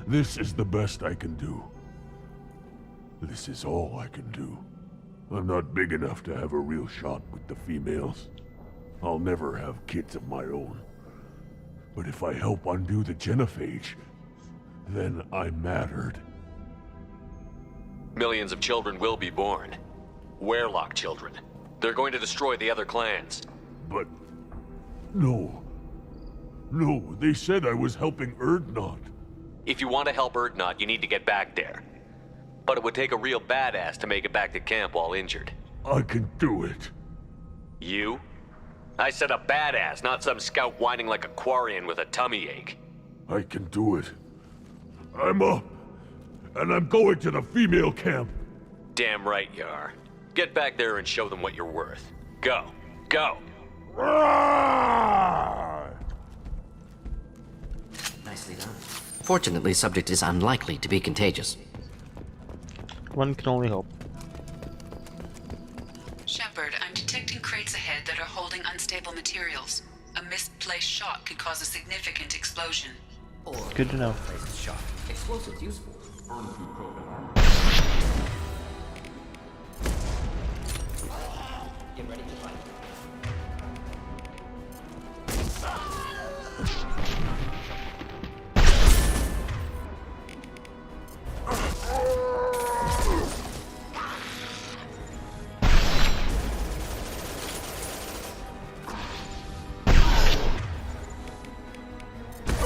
This is the best I can do. This is all I can do. I'm not big enough to have a real shot with the females. I'll never have kids of my own. But if I help undo the genophage, then I mattered. Millions of children will be born. Werlock children. They're going to destroy the other clans. But... no. No, they said I was helping Erdnot. If you want to help Erdnot, you need to get back there. But it would take a real badass to make it back to camp while injured. I can do it. You? I said a badass, not some scout whining like a Quarian with a tummy ache. I can do it. I'm up, and I'm going to the female camp. Damn right you are. Get back there and show them what you're worth. Go. Go! Nicely done. Fortunately, subject is unlikely to be contagious. One can only hope. Shepard, I'm detecting crates ahead that are holding unstable materials. A misplaced shot could cause a significant explosion. Good to know. Shot. Explosives useful. Get ready to fight.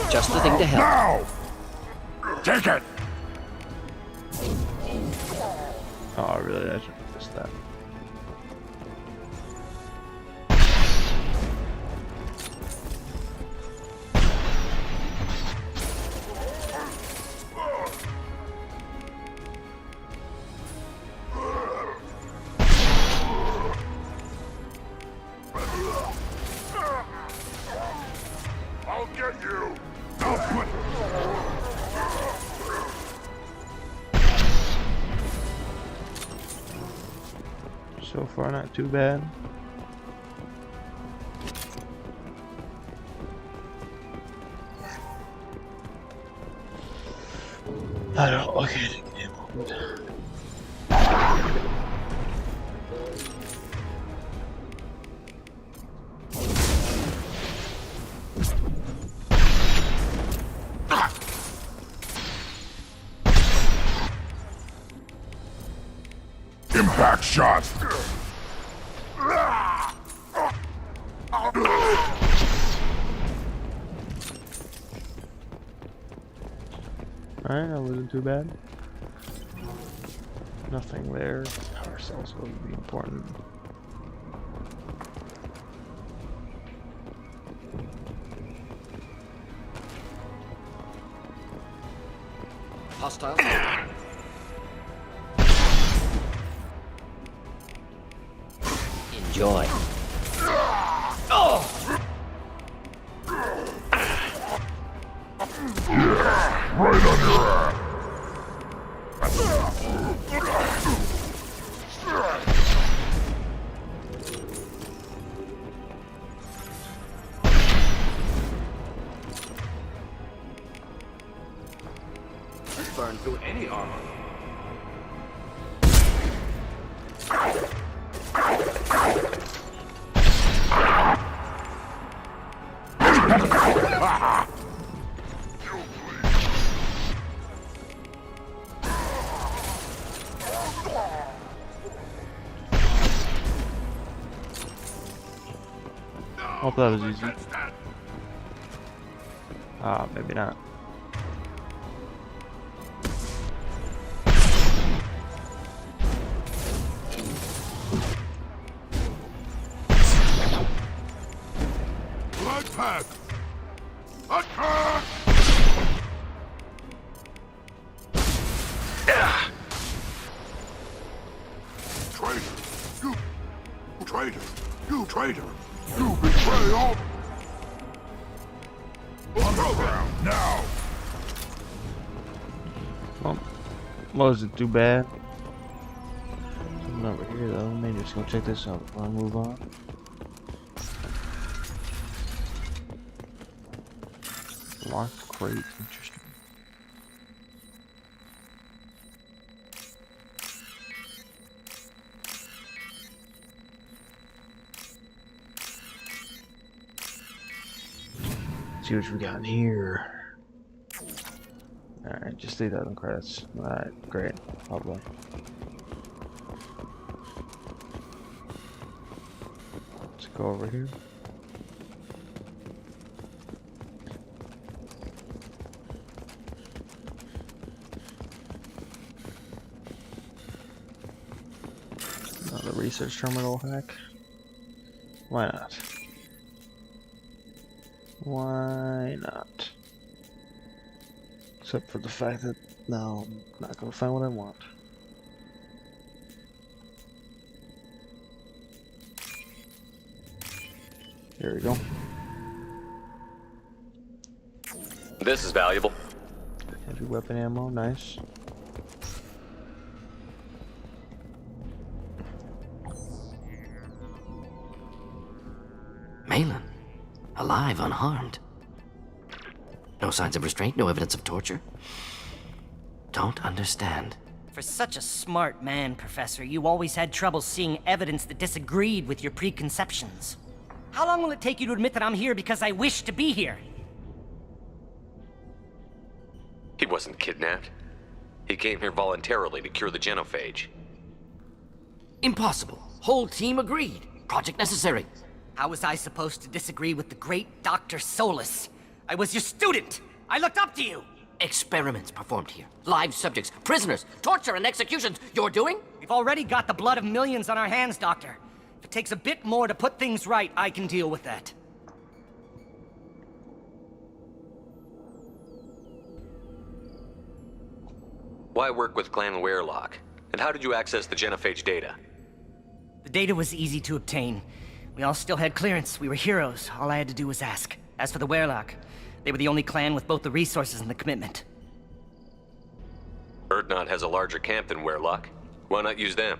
Just the thing to help. Now! Take it! Oh, really? I should have missed that. I'll get you! I'll put... So far, not too bad. I don't. Okay, give me a moment. Impact shot! Alright, that wasn't too bad. Nothing there. Power cells will be important. Hostile. Enjoy. Yeah, right on your ass! Burn through any armor. Hope that was easy. Maybe not. Blood pack! Attack! Traitor! You traitor! You traitor! You betray all... Underground, now! Well, wasn't too bad. Something over here though. Maybe just go check this out before I move on. Locked crate, interesting. See what we got in here. Alright, just leave that in credits. Alright, great. Lovely. Let's go over here. Another research terminal hack. Why not? Why not? Except for the fact that now I'm not gonna find what I want. There we go. This is valuable. Heavy weapon ammo, nice. Malin, alive, unharmed. No signs of restraint, no evidence of torture. Don't understand. For such a smart man, Professor, you always had trouble seeing evidence that disagreed with your preconceptions. How long will it take you to admit that I'm here because I wish to be here? He wasn't kidnapped. He came here voluntarily to cure the genophage. Impossible. Whole team agreed. Project necessary. How was I supposed to disagree with the great Dr. Solus? I was your student! I looked up to you! Experiments performed here. Live subjects, prisoners, torture and executions. You're doing? We've already got the blood of millions on our hands, Doctor. If it takes a bit more to put things right, I can deal with that. Why work with Clan Weirlock? And how did you access the genophage data? The data was easy to obtain. We all still had clearance. We were heroes. All I had to do was ask. As for the Weirlock, they were the only clan with both the resources and the commitment. Urdnot has a larger camp than Weirlock. Why not use them?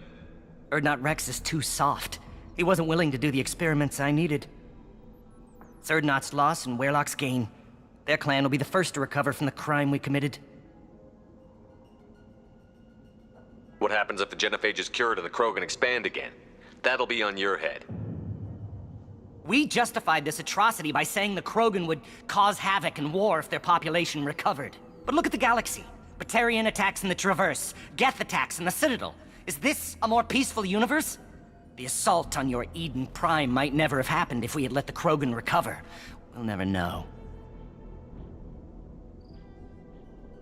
Urdnot Rex is too soft. He wasn't willing to do the experiments I needed. It's Urdnot's loss and Weirlock's gain. Their clan will be the first to recover from the crime we committed. What happens if the genophage is cured and the Krogan expand again? That'll be on your head. We justified this atrocity by saying the Krogan would cause havoc and war if their population recovered. But look at the galaxy. Batarian attacks in the Traverse, Geth attacks in the Citadel. Is this a more peaceful universe? The assault on your Eden Prime might never have happened if we had let the Krogan recover. We'll never know.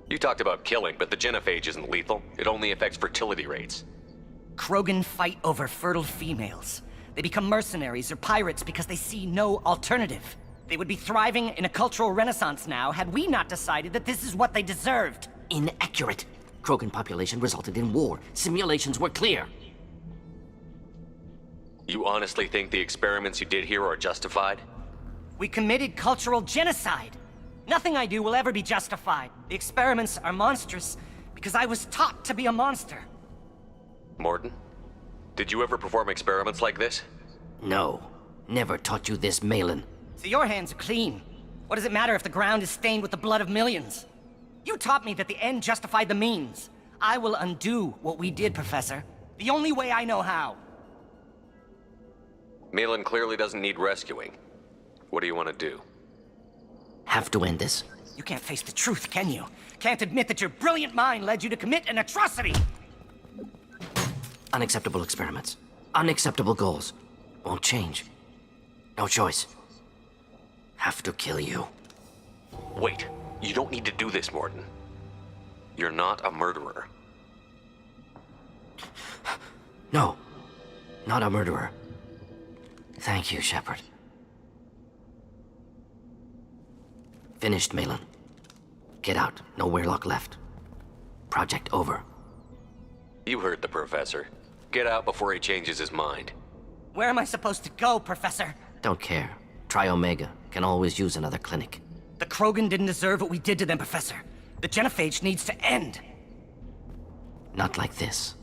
You talked about killing, but the genophage isn't lethal. It only affects fertility rates. Krogan fight over fertile females. They become mercenaries or pirates because they see no alternative. They would be thriving in a cultural renaissance now had we not decided that this is what they deserved. Inaccurate. Krogan population resulted in war. Simulations were clear. You honestly think the experiments you did here are justified? We committed cultural genocide. Nothing I do will ever be justified. The experiments are monstrous because I was taught to be a monster. Mordin, did you ever perform experiments like this? No. Never taught you this, Malin. So your hands are clean. What does it matter if the ground is stained with the blood of millions? You taught me that the end justified the means. I will undo what we did, Professor. The only way I know how. Malin clearly doesn't need rescuing. What do you want to do? Have to end this. You can't face the truth, can you? Can't admit that your brilliant mind led you to commit an atrocity! Unacceptable experiments. Unacceptable goals. Won't change. No choice. Have to kill you. Wait. You don't need to do this, Mordin. You're not a murderer. No. Not a murderer. Thank you, Shepard. Finished, Malin. Get out. No Weirlock left. Project over. You heard the professor. Get out before he changes his mind. Where am I supposed to go, Professor? Don't care. Try Omega. Can always use another clinic. The Krogan didn't deserve what we did to them, Professor. The genophage needs to end. Not like this.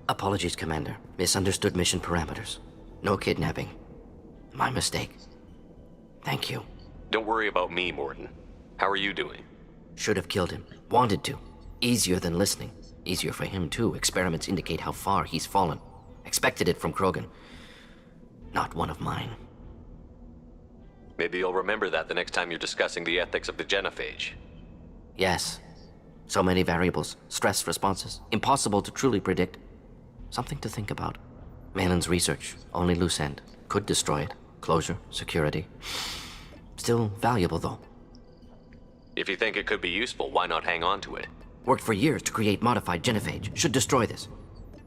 Apologies, Commander. Misunderstood mission parameters. No kidnapping. My mistake. Thank you. Don't worry about me, Mordin. How are you doing? Should have killed him. Wanted to. Easier than listening. Easier for him, too. Experiments indicate how far he's fallen. Expected it from Krogan. Not one of mine. Maybe you'll remember that the next time you're discussing the ethics of the genophage. Yes. So many variables. Stress responses. Impossible to truly predict. Something to think about. Malin's research. Only loose end. Could destroy it. Closure. Security. Still valuable, though. If you think it could be useful, why not hang on to it? Worked for years to create modified genophage. Should destroy this.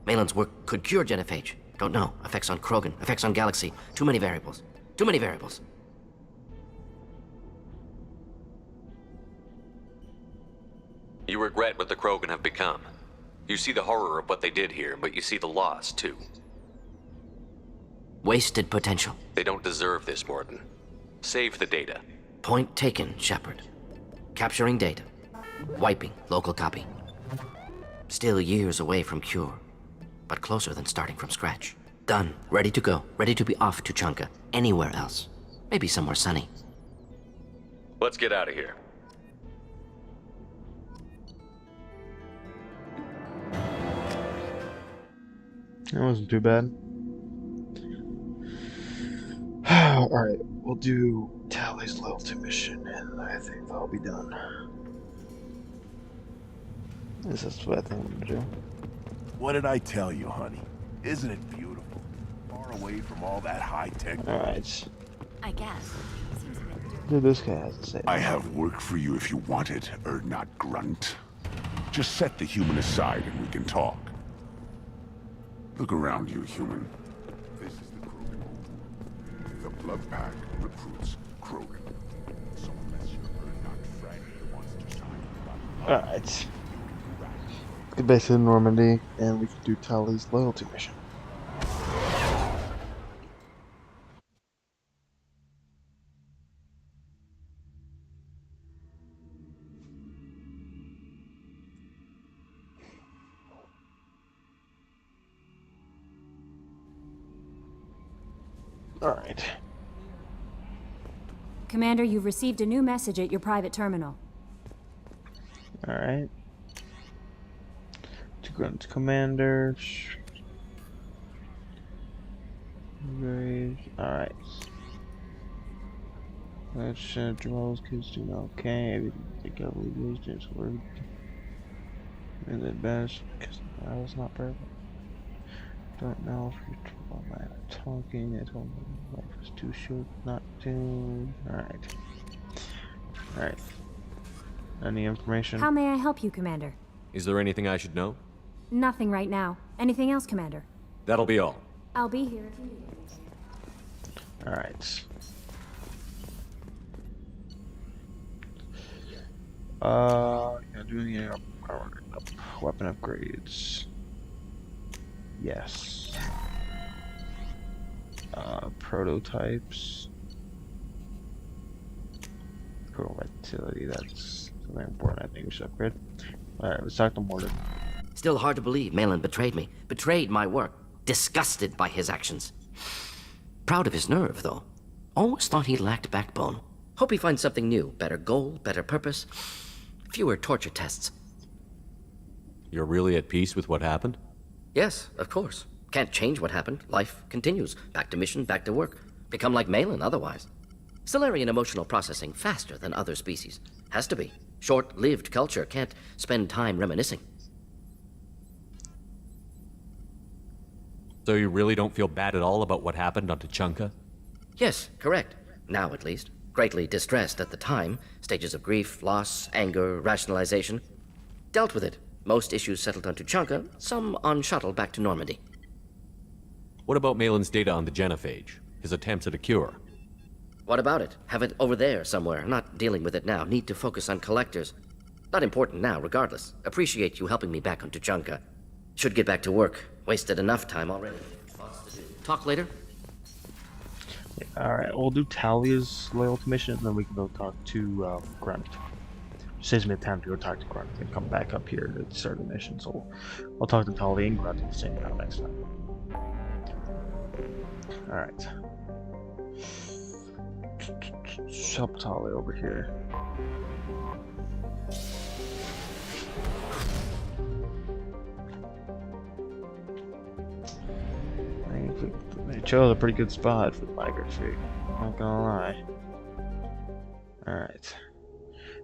Malin's work could cure genophage. Don't know. Effects on Krogan, effects on Galaxy. Too many variables. Too many variables. You regret what the Krogan have become. You see the horror of what they did here, but you see the loss, too. Wasted potential. They don't deserve this, Morton. Save the data. Point taken, Shepard. Capturing data. Wiping local copy. Still years away from cure, but closer than starting from scratch. Done. Ready to go. Ready to be off to Chunka. Anywhere else. Maybe somewhere sunny. Let's get out of here. That wasn't too bad. Alright, we'll do Tally's loyalty mission, and I think that'll be done. This is what I think I'm gonna do. What did I tell you, honey? Isn't it beautiful? Far away from all that high-tech... Alright. I guess. What this guy has to say. I have work for you if you want it, Urdnot Grunt. Just set the human aside and we can talk. Look around you, human. This is the Krogan. The Blood Pack recruits Krogan. So unless your Urdnot friend wants to sign about... Alright. Let's get back to Normandy, and we can do Tally's loyalty mission. Alright. Commander, you've received a new message at your private terminal. Alright. To Grunt Commander. Alright. Let's Jamal's kids do okay. Everything they got used its word. Is it best? Because I was not perfect. Don't know if you're talking. I told me life was too short not to. Alright. Alright. Any information? How may I help you, Commander? Is there anything I should know? Nothing right now. Anything else, Commander? That'll be all. I'll be here if you need me. Alright. Doing weapon upgrades. Yes. Prototypes. Vitality, that's something important I think we should upgrade. Alright, let's talk to Morton. Still hard to believe Malin betrayed me. Betrayed my work. Disgusted by his actions. Proud of his nerve, though. Always thought he lacked backbone. Hope he finds something new. Better goal, better purpose. Fewer torture tests. You're really at peace with what happened? Yes, of course. Can't change what happened. Life continues. Back to mission, back to work. Become like Malin otherwise. Solarian emotional processing faster than other species. Has to be. Short-lived culture can't spend time reminiscing. So you really don't feel bad at all about what happened on Tuchanka? Yes, correct. Now at least. Greatly distressed at the time. Stages of grief, loss, anger, rationalization. Dealt with it. Most issues settled on Tuchanka, some on shuttle back to Normandy. What about Malin's data on the genophage? His attempts at a cure? What about it? Have it over there somewhere. Not dealing with it now. Need to focus on collectors. Not important now, regardless. Appreciate you helping me back on Tuchanka. Should get back to work. Wasted enough time already. Talk later? Alright, we'll do Tally's loyalty mission, and then we can go talk to Grunt. Saves me time to go talk to Grunt and come back up here to start the mission, so I'll talk to Tally and Grunt at the same time next time. Alright. Shop Tally over here. They chose a pretty good spot for the migratory. Not gonna lie. Alright.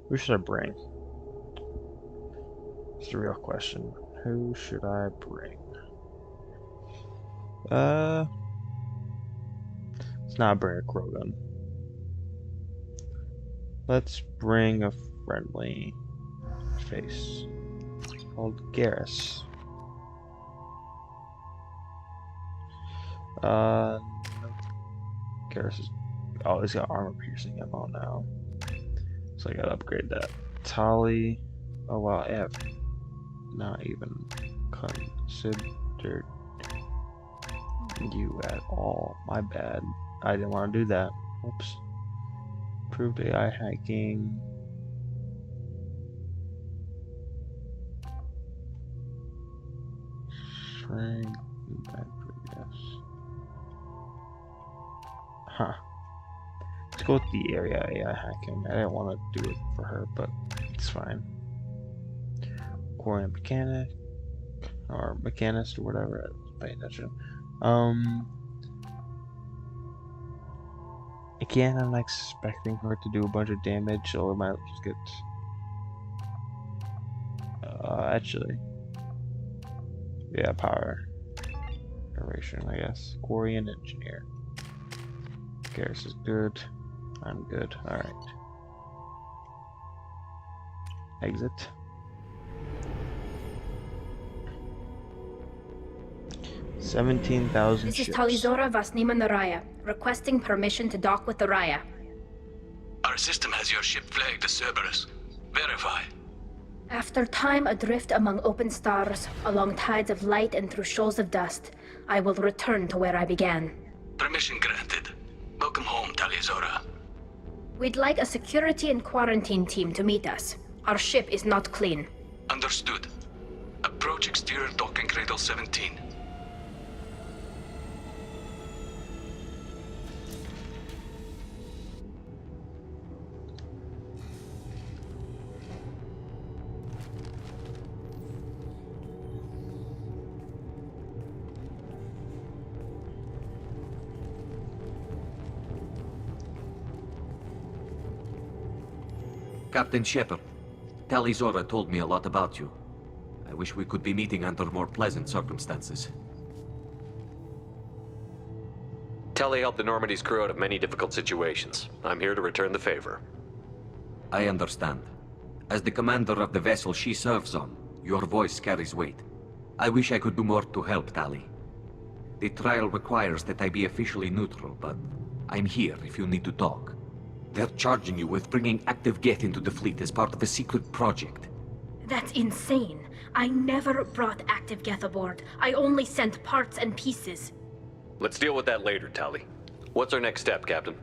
Who should I bring? It's the real question. Who should I bring? Let's not bring a Krogan. Let's bring a friendly face called Garrus. No. Garrus is... Oh, he's got armor piercing ammo now. So I gotta upgrade that. Tali... Oh wow, I have not even considered you at all. My bad. I didn't want to do that. Oops. Improved AI hacking. Shrink. Yes. Huh. Let's go with the area AI hacking. I didn't want to do it for her, but it's fine. Quarian mechanic or mechanist or whatever. I was paying attention. Again, I'm not expecting her to do a bunch of damage, so it might just get. Actually, yeah, power generation, I guess. Quarian engineer. Garrus is good. I'm good. All right. Exit. $17,000 This is ships. Talizora Vasnima Naraya, requesting permission to dock with the Raya. Our system has your ship flagged as Cerberus. Verify. After time adrift among open stars, along tides of light and through shoals of dust, I will return to where I began. Permission granted. Welcome home, Talizora. We'd like a security and quarantine team to meet us. Our ship is not clean. Understood. Approach exterior docking cradle 17. Captain Shepard, Talizora told me a lot about you. I wish we could be meeting under more pleasant circumstances. Tali helped the Normandy's crew out of many difficult situations. I'm here to return the favor. I understand. As the commander of the vessel she serves on, your voice carries weight. I wish I could do more to help Tali. The trial requires that I be officially neutral, but I'm here if you need to talk. They're charging you with bringing active Geth into the fleet as part of a secret project. That's insane. I never brought active Geth aboard. I only sent parts and pieces. Let's deal with that later, Tali. What's our next step, Captain?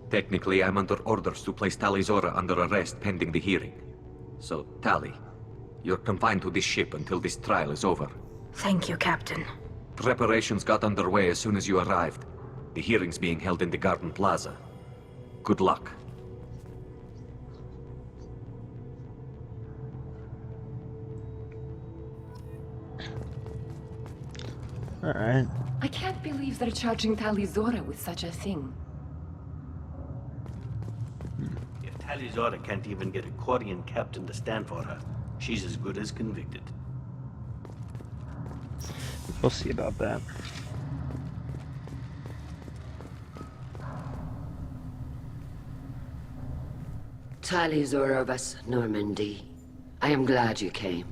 Technically, I'm under orders to place Talizora under arrest pending the hearing. So, Tali, you're confined to this ship until this trial is over. Thank you, Captain. Preparations got underway as soon as you arrived. The hearing's being held in the Garden Plaza. Good luck. Alright. I can't believe they're charging Talizora with such a thing. If Talizora can't even get a Quarian captain to stand for her, she's as good as convicted. We'll see about that. Talizora vas Normandy. I am glad you came.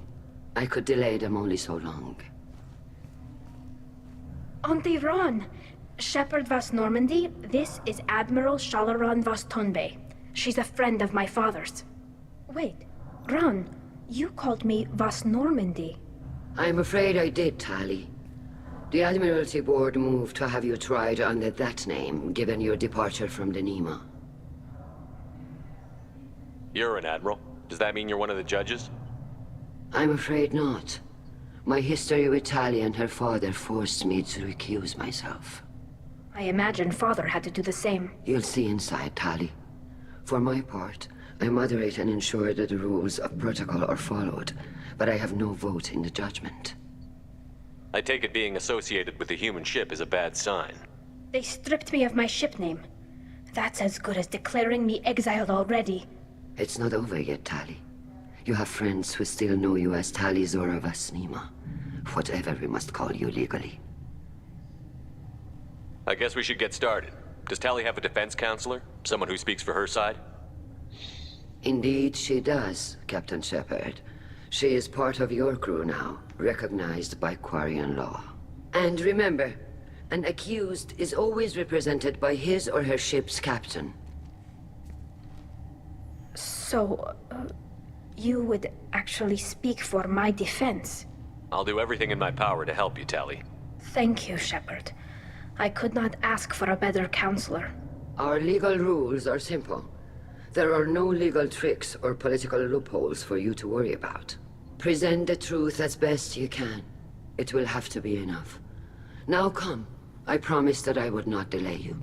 I could delay them only so long. Auntie Ron! Shepard Vas Normandy, this is Admiral Shalaran Vas Tonbe. She's a friend of my father's. Wait, Ron, you called me Vas Normandy. I'm afraid I did, Tali. The Admiralty Board moved to have you tried under that name, given your departure from the Nima. You're an admiral. Does that mean you're one of the judges? I'm afraid not. My history with Tali and her father forced me to recuse myself. I imagine father had to do the same. You'll see inside, Tali. For my part, I moderate and ensure that the rules of protocol are followed, but I have no vote in the judgment. I take it being associated with the human ship is a bad sign. They stripped me of my ship name. That's as good as declaring me exiled already. It's not over yet, Tali. You have friends who still know you as Talizora Vas Nima. Whatever we must call you legally. I guess we should get started. Does Tali have a defense counselor? Someone who speaks for her side? Indeed, she does, Captain Shepard. She is part of your crew now, recognized by Quarian law. And remember, An accused is always represented by his or her ship's captain. So, you would actually speak for my defense? I'll do everything in my power to help you, Tali. Thank you, Shepard. I could not ask for a better counselor. Our legal rules are simple. There are no legal tricks or political loopholes for you to worry about. Present the truth as best you can. It will have to be enough. Now come. I promised that I would not delay you.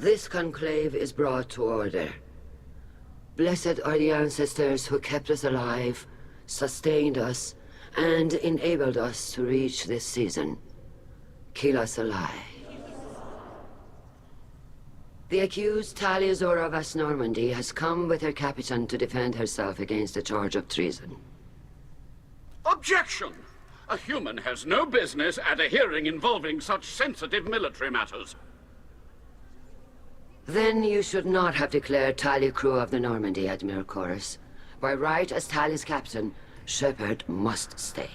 This conclave is brought to order. Blessed are the ancestors who kept us alive, sustained us, and enabled us to reach this season. Keep us alive. The accused Talia Zora Vas Normandy has come with her captain to defend herself against a charge of treason. Objection! A human has no business at a hearing involving such sensitive military matters. Then you should not have declared Tali crew of the Normandy, Admiral Chorus. By right as Tali's captain, Shepard must stay.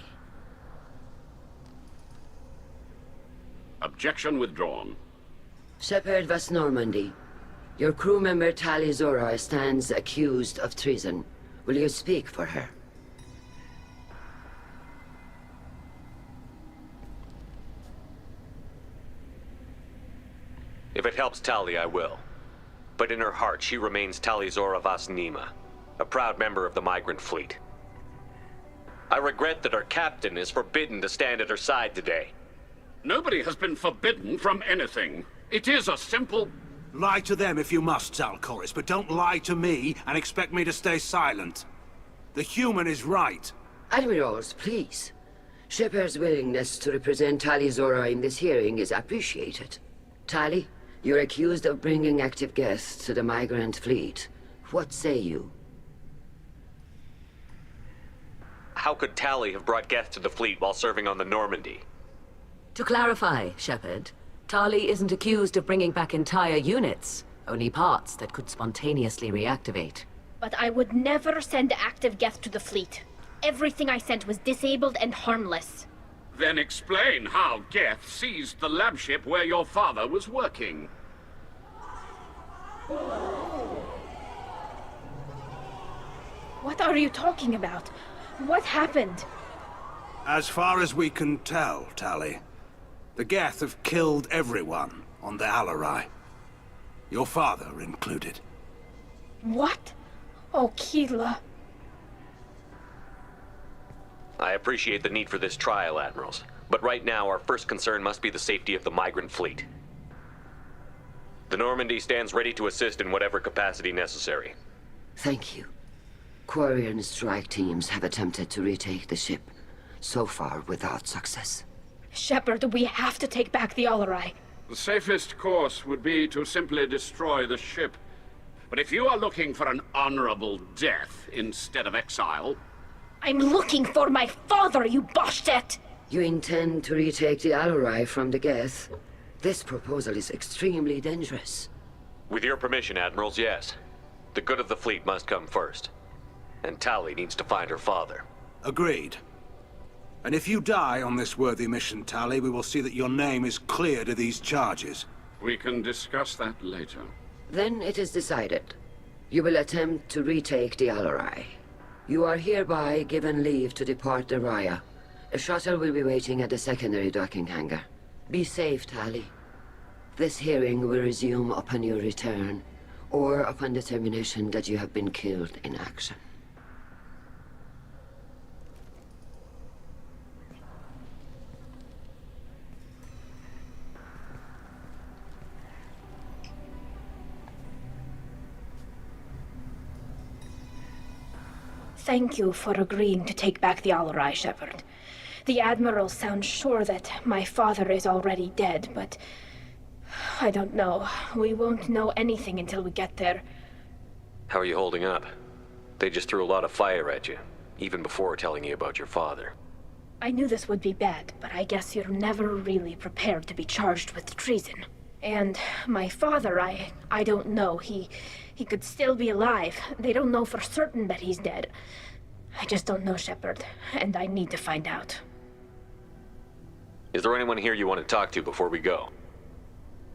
Objection withdrawn. Shepard Vas Normandy, your crew member Tali Zora stands accused of treason. Will you speak for her? If it helps Tali, I will. But in her heart, she remains Tali Zora Vas Nima, a proud member of the migrant fleet. I regret that her captain is forbidden to stand at her side today. Nobody has been forbidden from anything. It is a simple... Lie to them if you must, Zalcoris, but don't lie to me and expect me to stay silent. The human is right. Admirals, please. Shepard's willingness to represent Tali Zora in this hearing is appreciated. Tali, you're accused of bringing active guests to the migrant fleet. What say you? How could Tali have brought guests to the fleet while serving on the Normandy? To clarify, Shepard, Tali isn't accused of bringing back entire units, only parts that could spontaneously reactivate. But I would never send active guests to the fleet. Everything I sent was disabled and harmless. Then explain how Geth seized the lab ship where your father was working. What are you talking about? What happened? As far as we can tell, Tali, the Geth have killed everyone on the Alarai. Your father included. What? Oh, Keela. I appreciate the need for this trial, Admirals. But right now, our first concern must be the safety of the migrant fleet. The Normandy stands ready to assist in whatever capacity necessary. Thank you. Quarian strike teams have attempted to retake the ship, so far without success. Shepard, we have to take back the Alarai. The safest course would be to simply destroy the ship. But if you are looking for an honorable death instead of exile... I'm looking for my father, you bastet! You intend to retake the Alarai from the Geth? This proposal is extremely dangerous. With your permission, Admirals, yes. The good of the fleet must come first. And Tali needs to find her father. Agreed. And if you die on this worthy mission, Tali, we will see that your name is cleared of these charges. We can discuss that later. Then it is decided. You will attempt to retake the Alarai. You are hereby given leave to depart the Raya. A shuttle will be waiting at the secondary docking hangar. Be safe, Tali. This hearing will resume upon your return, or upon determination that you have been killed in action. Thank you for agreeing to take back the Alarai, Shepard. The Admiral sounds sure that my father is already dead, but I don't know. We won't know anything until we get there. How are you holding up? They just threw a lot of fire at you, even before telling you about your father. I knew this would be bad, but I guess you're never really prepared to be charged with treason. And my father, I don't know. He could still be alive. They don't know for certain that he's dead. I just don't know, Shepard, and I need to find out. Is there anyone here you want to talk to before we go?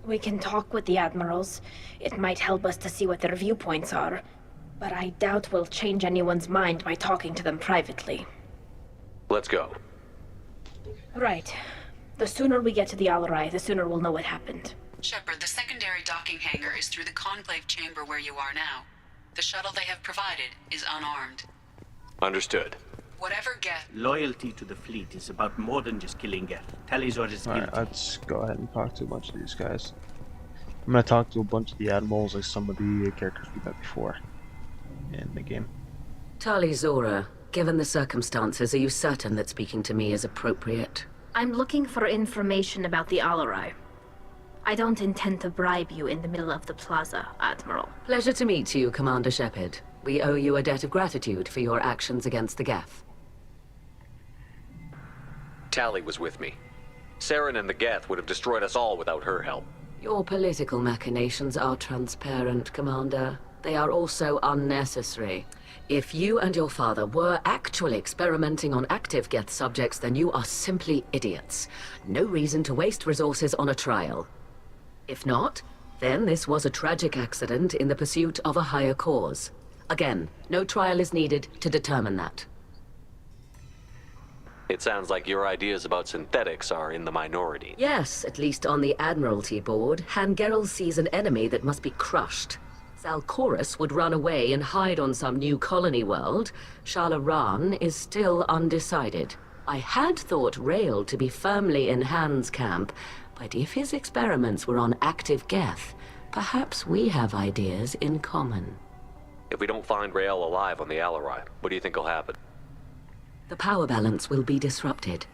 We can talk with the Admirals. It might help us to see what their viewpoints are. But I doubt we'll change anyone's mind by talking to them privately. Let's go. Right. The sooner we get to the Alarai, the sooner we'll know what happened. Shepard, the secondary docking hangar is through the Conclave chamber where you are now. The shuttle they have provided is unarmed. Understood. Whatever Geth... Loyalty to the fleet is about more than just killing Geth. Talizor is guilty. Alright, let's go ahead and talk to a bunch of these guys. I'm gonna talk to a bunch of the admirals, like some of the characters we met before in the game. Tali Zora, given the circumstances, are you certain that speaking to me is appropriate? I'm looking for information about the Alarai. I don't intend to bribe you in the middle of the plaza, Admiral. Pleasure to meet you, Commander Shepard. We owe you a debt of gratitude for your actions against the Geth. Tali was with me. Saren and the Geth would have destroyed us all without her help. Your political machinations are transparent, Commander. They are also unnecessary. If you and your father were actually experimenting on active Geth subjects, then you are simply idiots. No reason to waste resources on a trial. If not, then this was a tragic accident in the pursuit of a higher cause. Again, no trial is needed to determine that. It sounds like your ideas about synthetics are in the minority. Yes, at least on the Admiralty board, Hangerel sees an enemy that must be crushed. Zalcorus would run away and hide on some new colony world. Shalaran is still undecided. I had thought Rael to be firmly in Han's camp, but if his experiments were on active Geth, perhaps we have ideas in common. If we don't find Rael alive on the Alarai, what do you think will happen? The power balance will be disrupted.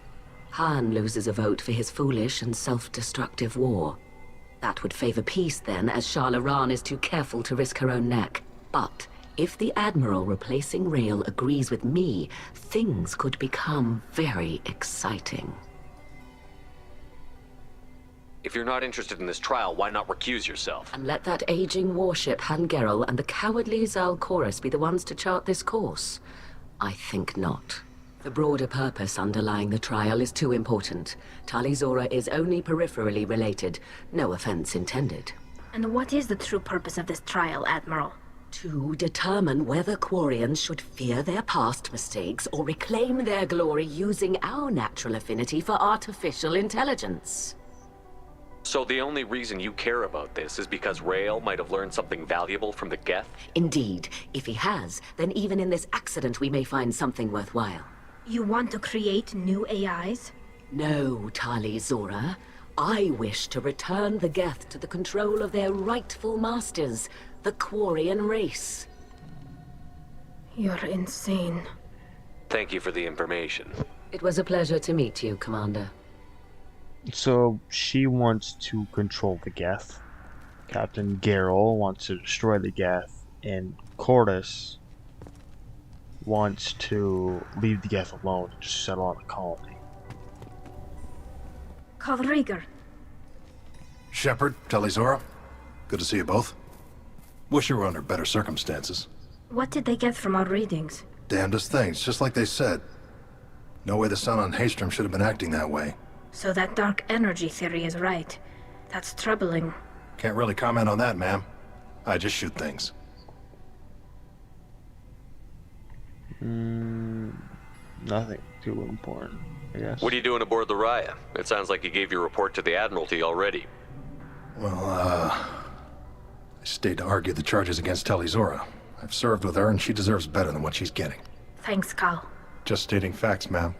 Han loses a vote for his foolish and self-destructive war. That would favor peace then, as Shalaran is too careful to risk her own neck. But if the Admiral replacing Rael agrees with me, things could become very exciting. If you're not interested in this trial, why not recuse yourself? And let that aging warship Hangerel and the cowardly Zalcorus be the ones to chart this course? I think not. The broader purpose underlying the trial is too important. Tali Zora is only peripherally related. No offense intended. And what is the true purpose of this trial, Admiral? To determine whether Quarians should fear their past mistakes or reclaim their glory using our natural affinity for artificial intelligence. So the only reason you care about this is because Rael might have learned something valuable from the Geth? Indeed. If he has, then even in this accident we may find something worthwhile. You want to create new AIs? No, Tali Zora. I wish to return the Geth to the control of their rightful masters, the Quarian race. You're insane. Thank you for the information. It was a pleasure to meet you, Commander. So she wants to control the Geth. Captain Geralt wants to destroy the Geth, and Cordis wants to leave the Geth alone and just settle on a colony. Kalrieger. Shepard, Talizora, good to see you both. Wish you were under better circumstances. What did they get from our readings? Damnedest things, just like they said. No way the sun on Haystrom should have been acting that way. So that dark energy theory is right. That's troubling. Can't really comment on that, ma'am. I just shoot things. Nothing too important, I guess. What are you doing aboard the Raya? It sounds like you gave your report to the Admiralty already. Well, I stayed to argue the charges against Talizora. I've served with her, and she deserves better than what she's getting. Thanks, Cal. Just stating facts, ma'am.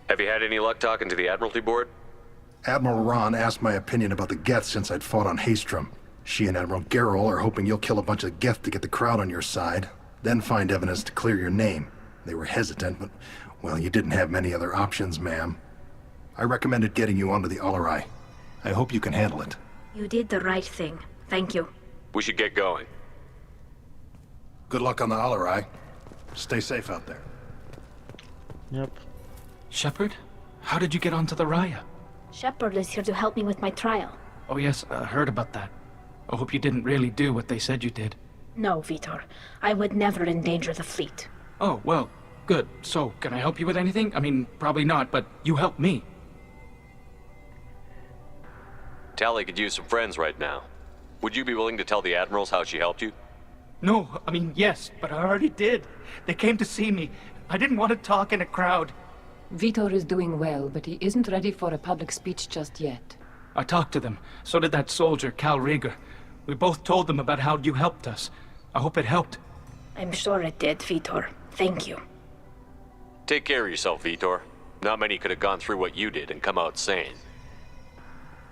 Have you had any luck talking to the Admiralty board? Admiral Ron asked my opinion about the Geth since I'd fought on Haystrom. She and Admiral Geralt are hoping you'll kill a bunch of Geth to get the crowd on your side. then find evidence to clear your name. They were hesitant, but, well, you didn't have many other options, ma'am. I recommended getting you onto the Alarai. I hope you can handle it. You did the right thing. Thank you. We should get going. Good luck on the Alarai. Stay safe out there. Yep. Shepard? How did you get onto the Raya? Shepard is here to help me with my trial. Oh yes, I heard about that. I hope you didn't really do what they said you did. No, Vitor. I would never endanger the fleet. Oh, well, good. So, can I help you with anything? I mean, probably not, but you helped me. Tali could use some friends right now. Would you be willing to tell the admirals how she helped you? No, I mean, yes, but I already did. They came to see me. I didn't want to talk in a crowd. Vitor is doing well, but he isn't ready for a public speech just yet. I talked to them. So did that soldier, Cal Rieger. We both told them about how you helped us. I hope it helped. I'm sure it did, Vitor. Thank you. Take care of yourself, Vitor. Not many could have gone through what you did and come out sane.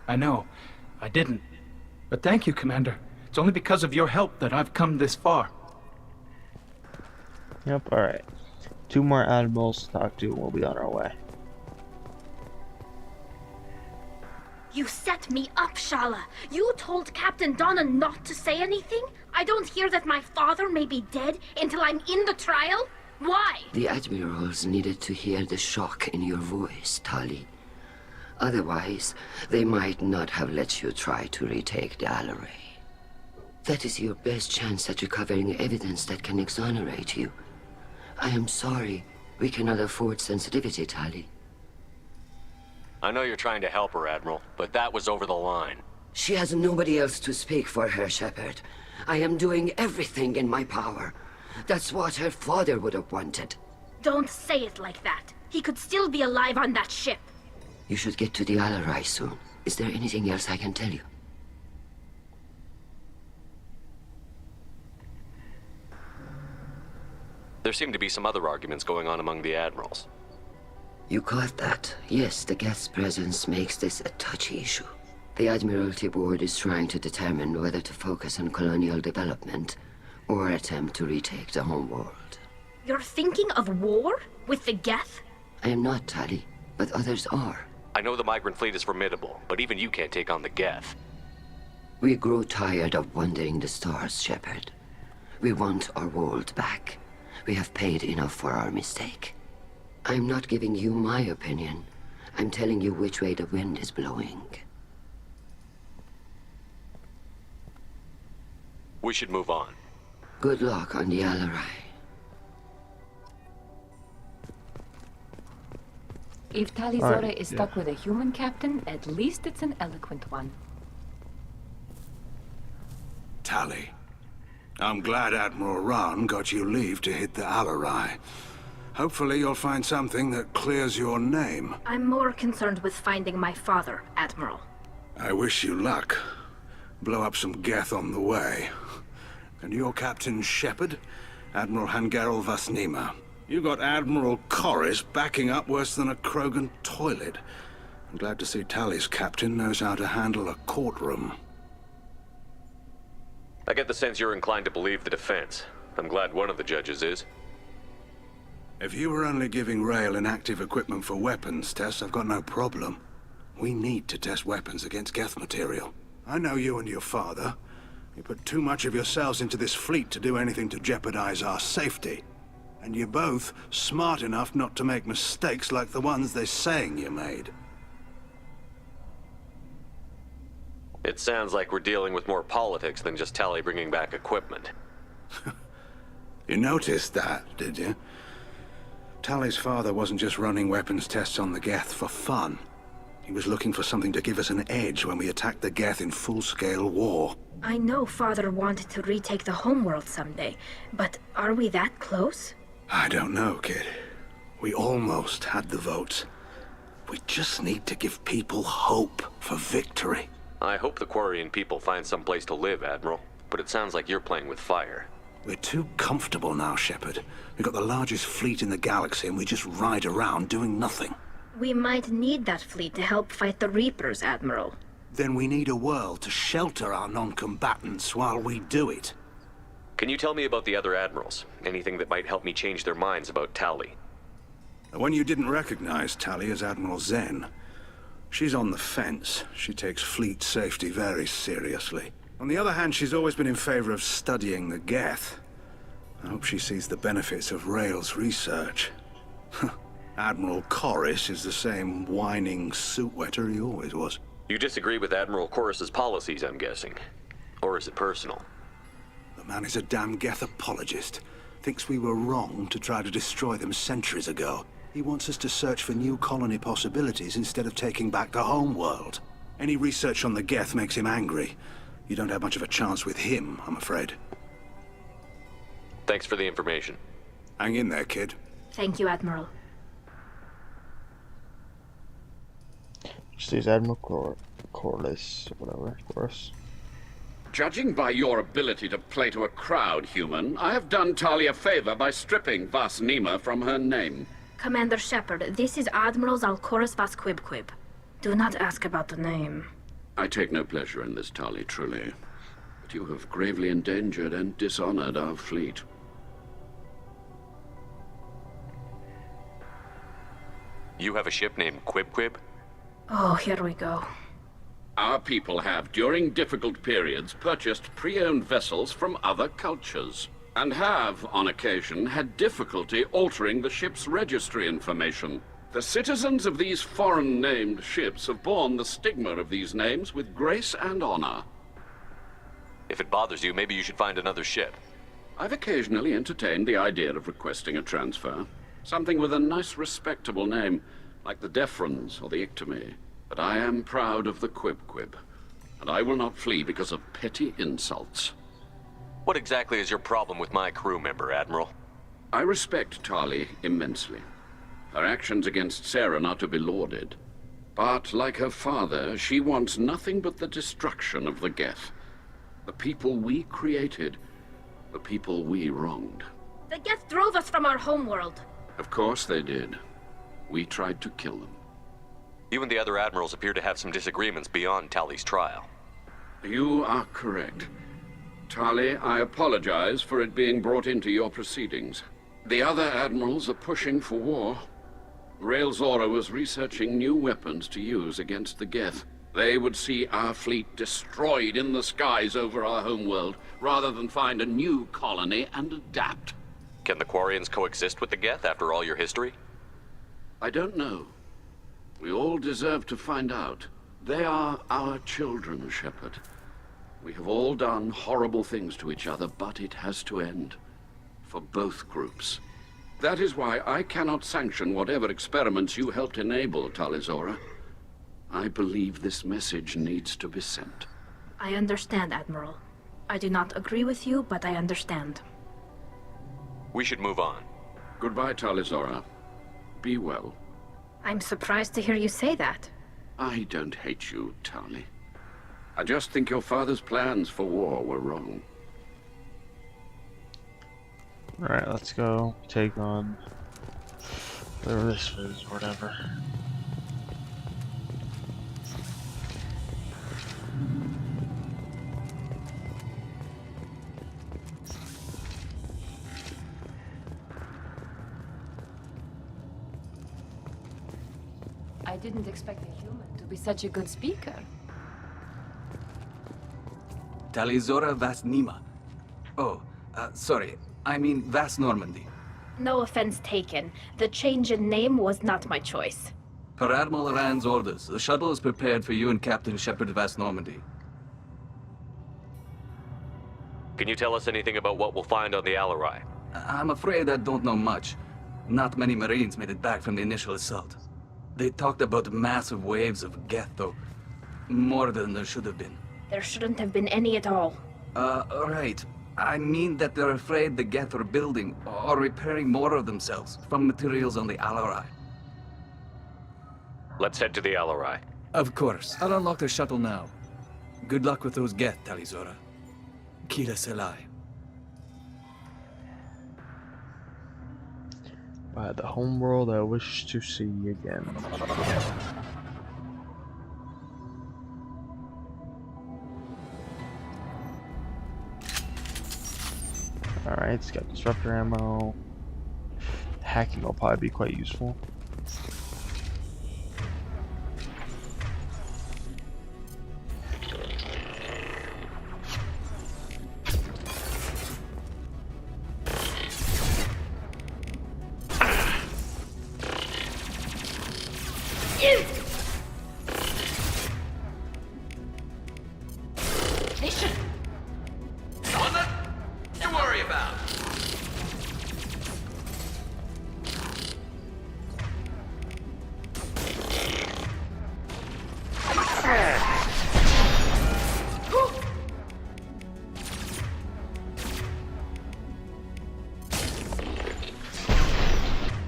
I know. I didn't. But thank you, Commander. It's only because of your help that I've come this far. Yep, alright. 2 more admirals to talk to and we'll be on our way. You set me up, Shala. You told Captain Donna not to say anything? I don't hear that my father may be dead until I'm in the trial? Why? The admirals needed to hear the shock in your voice, Tali. Otherwise, they might not have let you try to retake the Alarai. That is your best chance at recovering evidence that can exonerate you. I am sorry. We cannot afford sensitivity, Tali. I know you're trying to help her, Admiral, but that was over the line. She has nobody else to speak for her, Shepard. I am doing everything in my power. That's what her father would have wanted. Don't say it like that. He could still be alive on that ship. You should get to the Alarai soon. Is there anything else I can tell you? There seem to be some other arguments going on among the admirals. You caught that. Yes, the guest's presence makes this a touchy issue. The Admiralty Board is trying to determine whether to focus on colonial development or attempt to retake the homeworld. You're thinking of war? With the Geth? I am not, Tali, but others are. I know the migrant fleet is formidable, but even you can't take on the Geth. We grow tired of wandering the stars, Shepard. We want our world back. We have paid enough for our mistake. I'm not giving you my opinion. I'm telling you which way the wind is blowing. We should move on. Good luck on the Alarai. If Talizora is stuck with a human captain, at least it's an eloquent one. Tali, I'm glad Admiral Rahn got you leave to hit the Alarai. Hopefully you'll find something that clears your name. I'm more concerned with finding my father, Admiral. I wish you luck. Blow up some Geth on the way. And your Captain Shepard? Admiral Hangarel Vasnima. You got Admiral Corris backing up worse than a Krogan toilet. I'm glad to see Tali's captain knows how to handle a courtroom. I get the sense you're inclined to believe the defense. I'm glad one of the judges is. If you were only giving Rail inactive equipment for weapons tests, I've got no problem. We need to test weapons against Geth material. I know you and your father. You put too much of yourselves into this fleet to do anything to jeopardize our safety. And you're both smart enough not to make mistakes like the ones they're saying you made. It sounds like we're dealing with more politics than just Tali bringing back equipment. You noticed that, did you? Tali's father wasn't just running weapons tests on the Geth for fun. He was looking for something to give us an edge when we attacked the Geth in full-scale war. I know Father wanted to retake the homeworld someday, but are we that close? I don't know, kid. We almost had the votes. We just need to give people hope for victory. I hope the Quarian people find some place to live, Admiral. But it sounds like you're playing with fire. We're too comfortable now, Shepard. We've got the largest fleet in the galaxy and we just ride around doing nothing. We might need that fleet to help fight the Reapers, Admiral. Then we need a world to shelter our non-combatants while we do it. Can you tell me about the other admirals? Anything that might help me change their minds about Tali? The one you didn't recognize, Tali, is Admiral Zen. She's on the fence. She takes fleet safety very seriously. On the other hand, she's always been in favor of studying the Geth. I hope she sees the benefits of Rael's research. Admiral Corris is the same whining suit-wetter he always was. You disagree with Admiral Corris's policies, I'm guessing. Or is it personal? The man is a damn Geth apologist. Thinks we were wrong to try to destroy them centuries ago. He wants us to search for new colony possibilities instead of taking back the home world. Any research on the Geth makes him angry. You don't have much of a chance with him, I'm afraid. Thanks for the information. Hang in there, kid. Thank you, Admiral. Just use Admiral Corliss, whatever, Corus. Judging by your ability to play to a crowd, human, I have done Tali a favor by stripping Vas Nima from her name. Commander Shepard, this is Admiral Zalcorus Vas Quibquib. Do not ask about the name. I take no pleasure in this, Tali, truly. But you have gravely endangered and dishonored our fleet. You have a ship named Quib? Oh, here we go. Our people have, during difficult periods, purchased pre-owned vessels from other cultures, and have, on occasion, had difficulty altering the ship's registry information. The citizens of these foreign-named ships have borne the stigma of these names with grace and honor. If it bothers you, maybe you should find another ship. I've occasionally entertained the idea of requesting a transfer. Something with a nice, respectable name, like the Defrons or the Ictomy. But I am proud of the Quib, and I will not flee because of petty insults. What exactly is your problem with my crew member, Admiral? I respect Tali immensely. Her actions against Saren are to be lauded. But, like her father, she wants nothing but the destruction of the Geth. The people we created, the people we wronged. The Geth drove us from our homeworld. Of course they did. We tried to kill them. You and the other admirals appear to have some disagreements beyond Tali's trial. You are correct. Tali, I apologize for it being brought into your proceedings. The other admirals are pushing for war. Rael Zora was researching new weapons to use against the Geth. They would see our fleet destroyed in the skies over our homeworld, rather than find a new colony and adapt. Can the Quarians coexist with the Geth after all your history? I don't know. We all deserve to find out. They are our children, Shepard. We have all done horrible things to each other, but it has to end. For both groups. That is why I cannot sanction whatever experiments you helped enable, Tali Zora. I believe this message needs to be sent. I understand, Admiral. I do not agree with you, but I understand. We should move on. Goodbye, Tali Zora. Be well. I'm surprised to hear you say that. I don't hate you, Tali. I just think your father's plans for war were wrong. Alright, let's go take on whatever this is, whatever. I didn't expect a human to be such a good speaker. Tali Zora Vas Nima. Oh, sorry. I mean Vas Normandy. No offense taken. The change in name was not my choice. Per Admiral Rand's orders, the shuttle is prepared for you and Captain Shepard Vas Normandy. Can you tell us anything about what we'll find on the Alarai? I'm afraid I don't know much. Not many Marines made it back from the initial assault. They talked about massive waves of Geth, though. More than there should have been. There shouldn't have been any at all. Right. I mean that they're afraid the Geth are building or repairing more of themselves from materials on the Alarai. Let's head to the Alarai. Of course. I'll unlock the shuttle now. Good luck with those Geth, Tali Zora. Kila Selai. By the homeworld I wish to see again. Alright, it's got disruptor ammo. Hacking will probably be quite useful.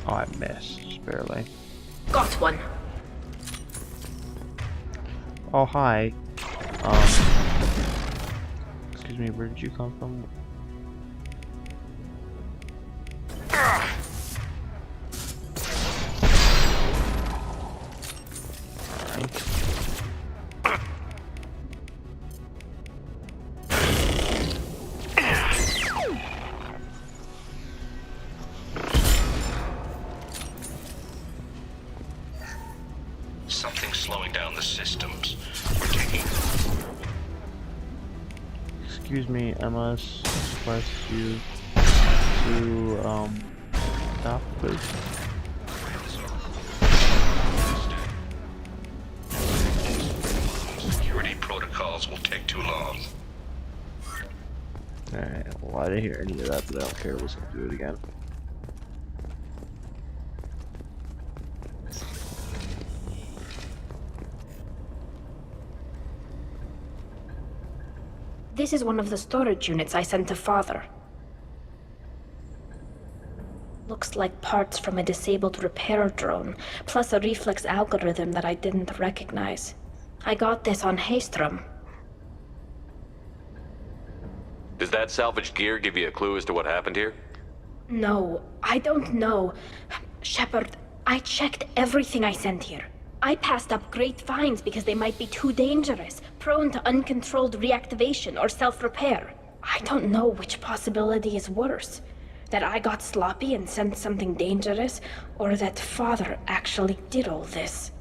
Oh, I missed, just barely. Got one. Oh, hi. Excuse me, where did you come from? Something's slowing down the systems. We're taking... Excuse me, I must request you to, stop, please. Security protocols will take too long. Alright, well, I didn't hear any of that, but I don't care. We're just gonna do it again. This is one of the storage units I sent to Father. Looks like parts from a disabled repair drone, plus a reflex algorithm that I didn't recognize. I got this on Haystrom. Does that salvaged gear give you a clue as to what happened here? No, I don't know. Shepard, I checked everything I sent here. I passed up great finds because they might be too dangerous, prone to uncontrolled reactivation or self-repair. I don't know which possibility is worse. That I got sloppy and sent something dangerous, or that Father actually did all this.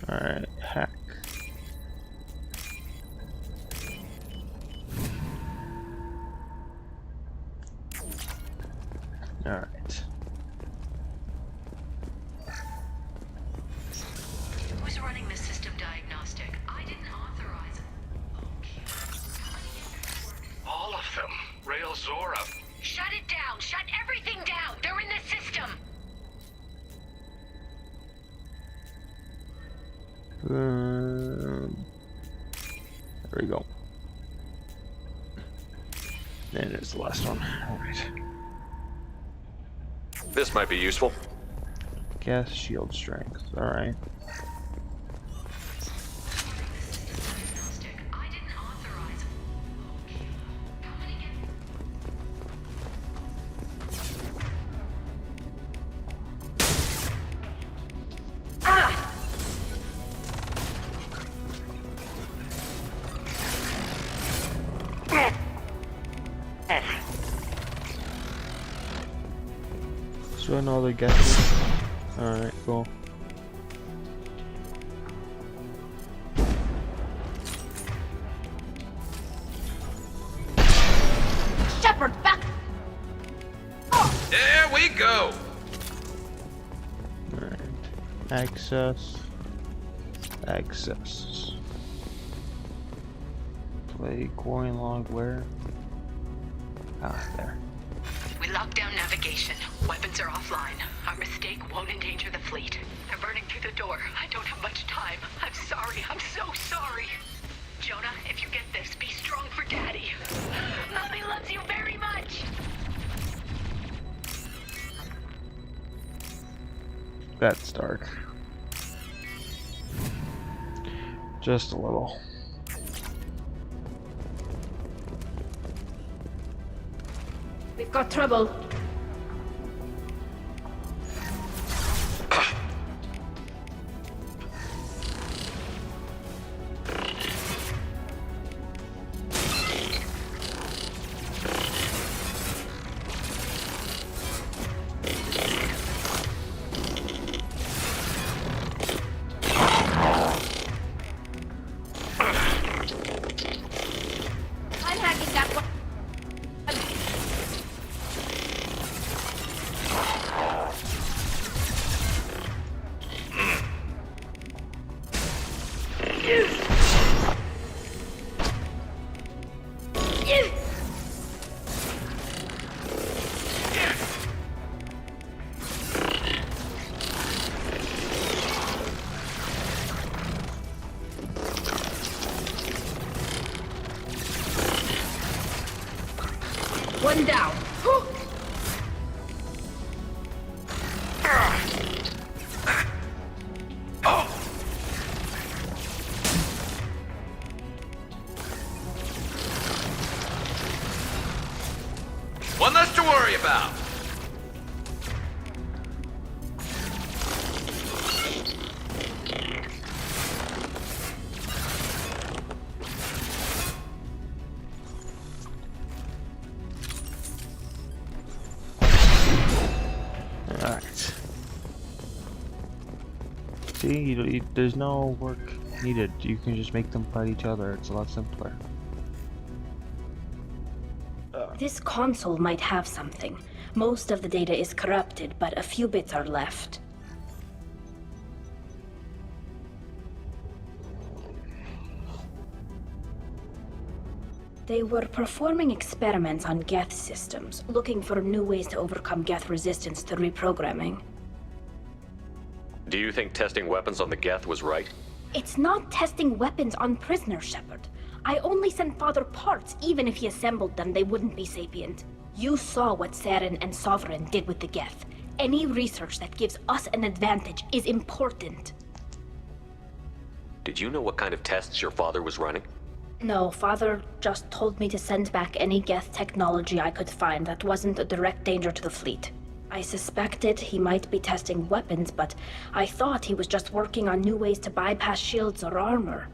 Alright, hack. Alright. Who's running the system diagnostic? I didn't authorize it. All of them. Rail Zora. Shut it down! Shut everything down! They're in the system! There we go. And it's the last one. Alright. This might be useful. Gas shield strength. Alright. So I know the guesses. Alright, cool. Shepard, back! There we go! Alright. Access. Access. Play coin log where? Ah, there. We locked down navigation. Weapons are offline. Our mistake won't endanger the fleet. They're burning through the door. I don't have much time. I'm sorry. I'm so sorry. Jonah, if you get this, be strong for Daddy. Mommy loves you very much. That's dark. Just a little. We've got trouble. One down. One less to worry about. Alright. See, there's no work needed. You can just make them fight each other. It's a lot simpler. This console might have something. Most of the data is corrupted, but a few bits are left. They were performing experiments on Geth systems, looking for new ways to overcome Geth resistance to reprogramming. Do you think testing weapons on the Geth was right? It's not testing weapons on prisoners, Shepard. I only sent Father parts. Even if he assembled them, they wouldn't be sapient. You saw what Saren and Sovereign did with the Geth. Any research that gives us an advantage is important. Did you know what kind of tests your father was running? No, Father just told me to send back any Geth technology I could find that wasn't a direct danger to the fleet. I suspected he might be testing weapons, but I thought he was just working on new ways to bypass shields or armor.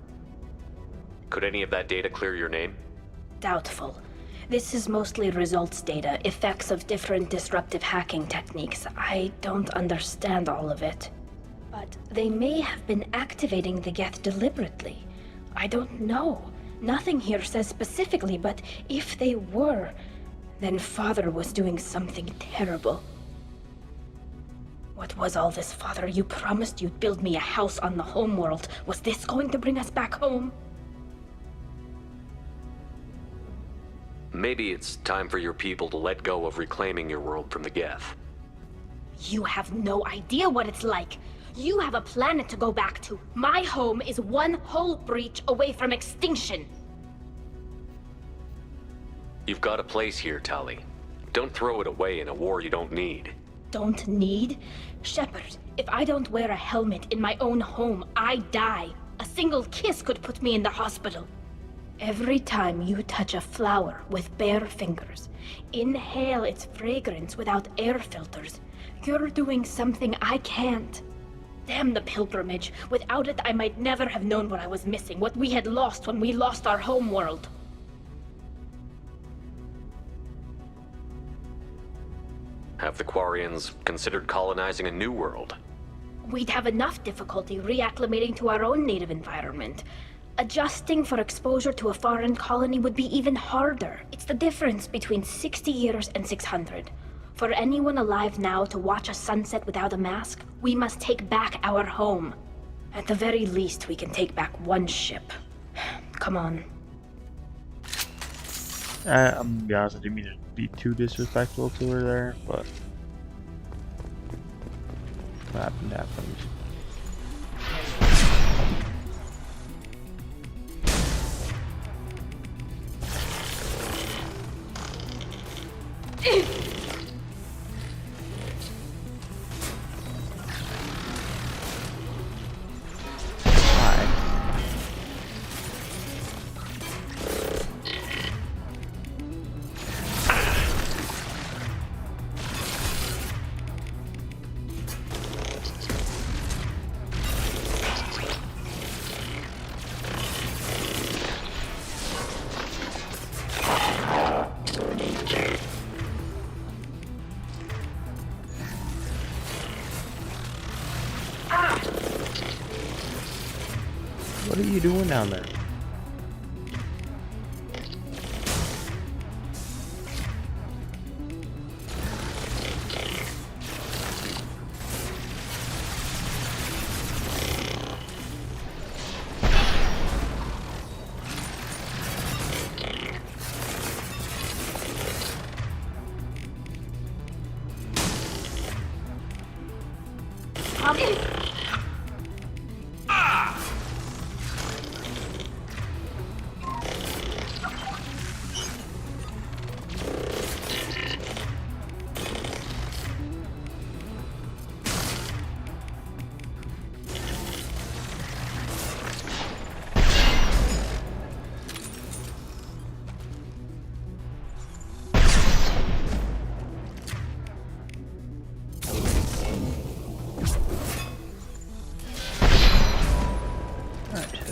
Could any of that data clear your name? Doubtful. This is mostly results data, effects of different disruptive hacking techniques. I don't understand all of it. But they may have been activating the Geth deliberately. I don't know. Nothing here says specifically, but if they were, then Father was doing something terrible. What was all this, Father? You promised you'd build me a house on the homeworld. Was this going to bring us back home? Maybe it's time for your people to let go of reclaiming your world from the Geth. You have no idea what it's like. You have a planet to go back to. My home is one hull breach away from extinction. You've got a place here, Tali. Don't throw it away in a war you don't need. Don't need? Shepard, if I don't wear a helmet in my own home, I die. A single kiss could put me in the hospital. Every time you touch a flower with bare fingers, inhale its fragrance without air filters, you're doing something I can't. Damn the pilgrimage. Without it, I might never have known what I was missing, what we had lost when we lost our home world. Have the Quarians considered colonizing a new world? We'd have enough difficulty reacclimating to our own native environment. Adjusting for exposure to a foreign colony would be even harder. It's the difference between 60 years and 600. For anyone alive now to watch a sunset without a mask, we must take back our home. At the very least, we can take back one ship. Come on. I'm gonna be honest, I didn't mean to be too disrespectful to her there, but what happened happened. What are you doing down there?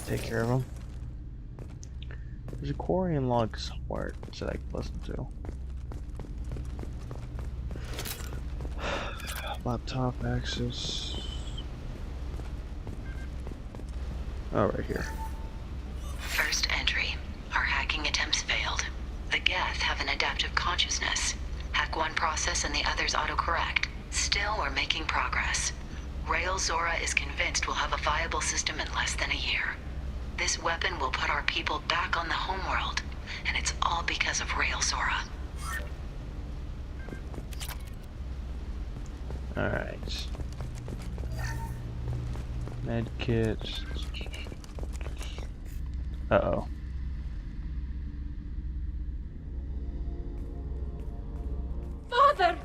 Take care of him. There's a Quarian log somewhere that I can listen to. Laptop access. Oh, right here. First entry. Our hacking attempts failed. The Geth have an adaptive consciousness. Hack one process and the others autocorrect. Still, we're making progress. Rail Zora is convinced we'll have a viable system in less than a year. This weapon will put our people back on the homeworld, and it's all because of Rail Zora. Alright. Medkit. Uh-oh. Father!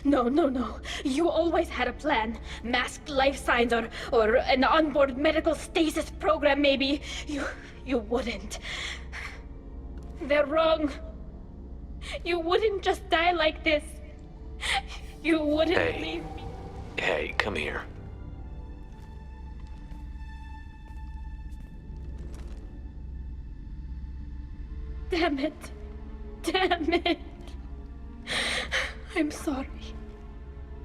No. You always had a plan. Masked life signs or an onboard medical stasis program, maybe. You wouldn't. They're wrong. You wouldn't just die like this. You wouldn't leave me. Hey, come here. Damn it. I'm sorry.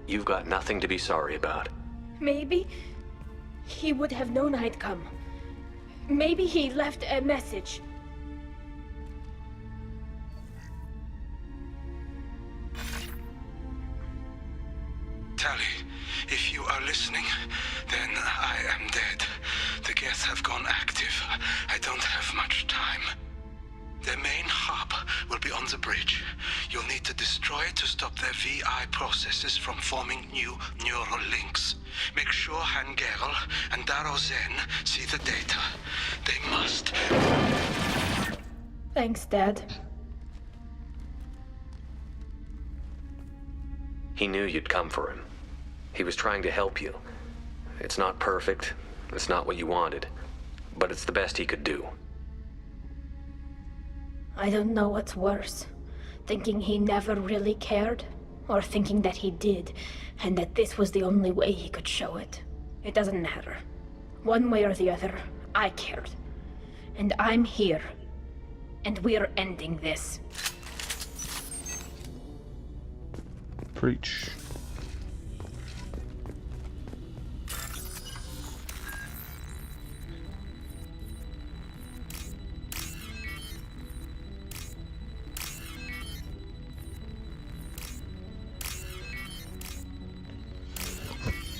You've got nothing to be sorry about. Maybe he would have known I'd come. Maybe he left a message. Tally, if you are listening, then I am dead. The Geth have gone active. I don't have much time. Their main hub will be on the bridge. You'll need to destroy it to stop their VI processes from forming new neural links. Make sure Hangerl and Daro Zen see the data. They must. Thanks, Dad. He knew you'd come for him. He was trying to help you. It's not perfect. It's not what you wanted. But it's the best he could do. I don't know what's worse. Thinking he never really cared, or thinking that he did, and that this was the only way he could show it. It doesn't matter. One way or the other, I cared. And I'm here. And we're ending this. Preach.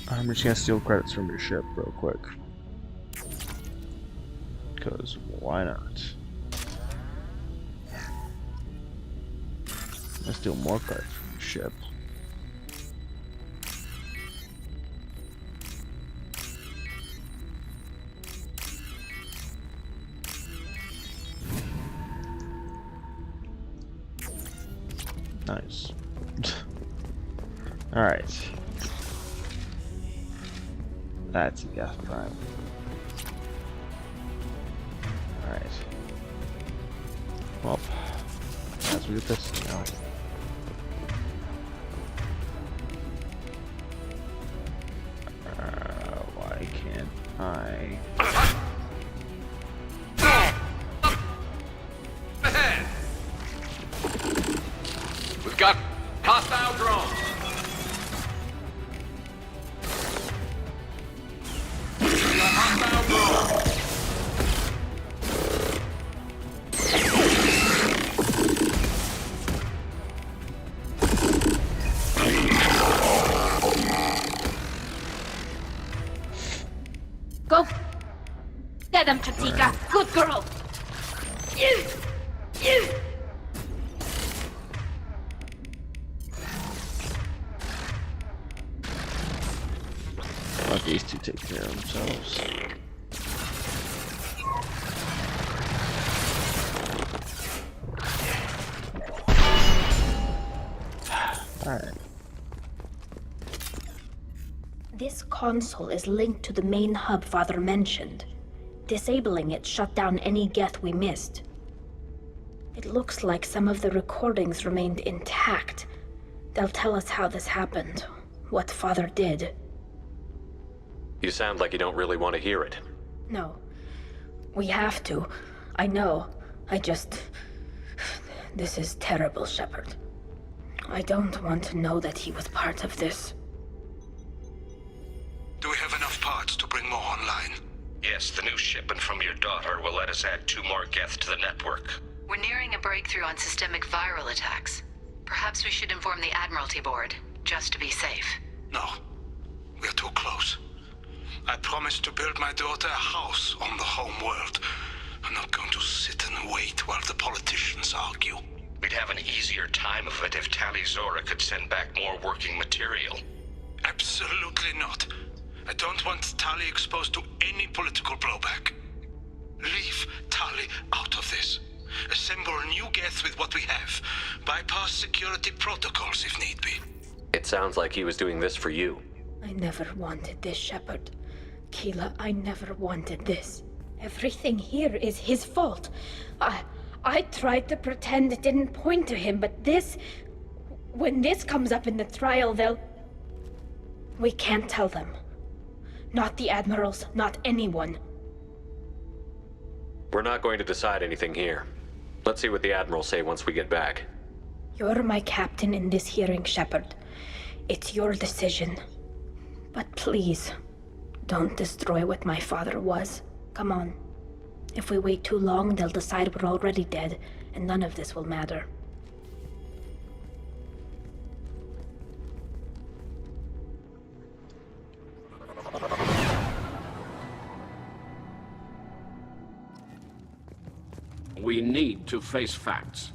I'm just gonna steal credits from your ship real quick. Because why not? Let's steal more credits from your ship. Nice. Alright. That's a gas prime. Alright. Well, as we get this now. Why can't I? We've got hostile drones. Go! Get him, Chatika! Good girl! these two take care of themselves. Alright. This console is linked to the main hub Father mentioned. Disabling it shut down any Geth we missed. It looks like some of the recordings remained intact. They'll tell us how this happened, what Father did. You sound like you don't really want to hear it. No. We have to. I know. This is terrible, Shepard. I don't want to know that he was part of this. Do we have enough parts to bring more online? Yes, the new shipment from your daughter will let us add 2 more Geth to the network. We're nearing a breakthrough on systemic viral attacks. Perhaps we should inform the Admiralty Board, just to be safe. No. We're too close. I promised to build my daughter a house on the home world. I'm not going to sit and wait while the politicians argue. We'd have an easier time of it if Tali Zora could send back more working material. Absolutely not. I don't want Tali exposed to any political blowback. Leave Tali out of this. Assemble new Geth with what we have. Bypass security protocols if need be. It sounds like he was doing this for you. I never wanted this, Shepard. Keela, I never wanted this. Everything here is his fault. I tried to pretend it didn't point to him, but this... When this comes up in the trial, they'll... We can't tell them. Not the admirals, not anyone. We're not going to decide anything here. Let's see what the Admirals say once we get back. You're my captain in this hearing, Shepard. It's your decision. But please, don't destroy what my father was. Come on. If we wait too long, they'll decide we're already dead, and none of this will matter. We need to face facts.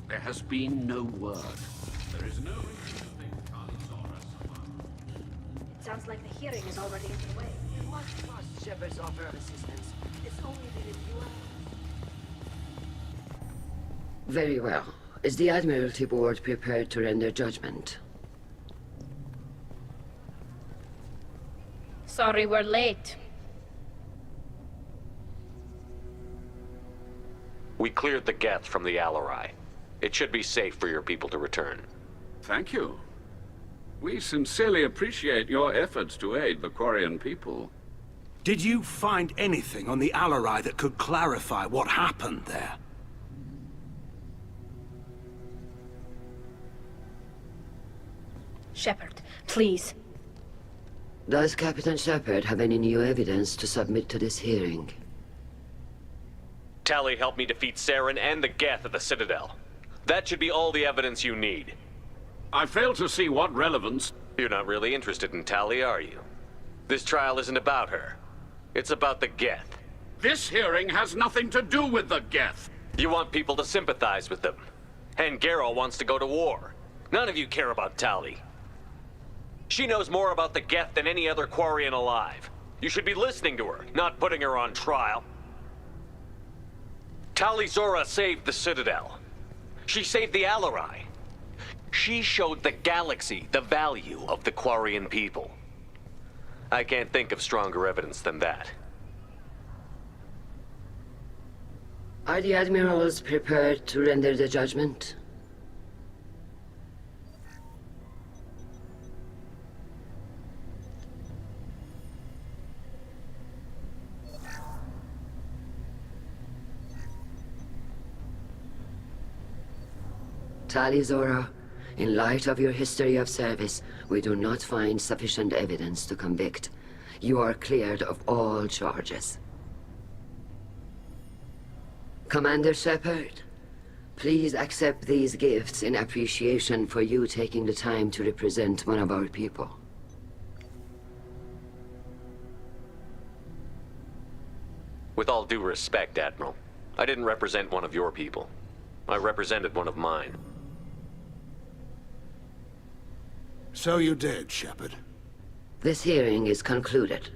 There has been no word. There is no... Sounds like the hearing is already underway. You must trust Shepard's offer of assistance. It's only been a few hours. Very well. Is the Admiralty Board prepared to render judgment? Sorry we're late. We cleared the Geth from the Alarai. It should be safe for your people to return. Thank you. We sincerely appreciate your efforts to aid the Quarian people. Did you find anything on the Alarai that could clarify what happened there? Shepard, please. Does Captain Shepard have any new evidence to submit to this hearing? Tali helped me defeat Saren and the Geth at the Citadel. That should be all the evidence you need. I fail to see what relevance... You're not really interested in Tali, are you? This trial isn't about her. It's about the Geth. This hearing has nothing to do with the Geth. You want people to sympathize with them. And Garrow wants to go to war. None of you care about Tali. She knows more about the Geth than any other Quarian alive. You should be listening to her, not putting her on trial. Tali Zora saved the Citadel. She saved the Alarai. She showed the galaxy the value of the Quarian people. I can't think of stronger evidence than that. Are the Admirals prepared to render the judgment? Tali Zora, in light of your history of service, we do not find sufficient evidence to convict. You are cleared of all charges. Commander Shepard, please accept these gifts in appreciation for you taking the time to represent one of our people. With all due respect, Admiral, I didn't represent one of your people. I represented one of mine. So you did, Shepard. This hearing is concluded.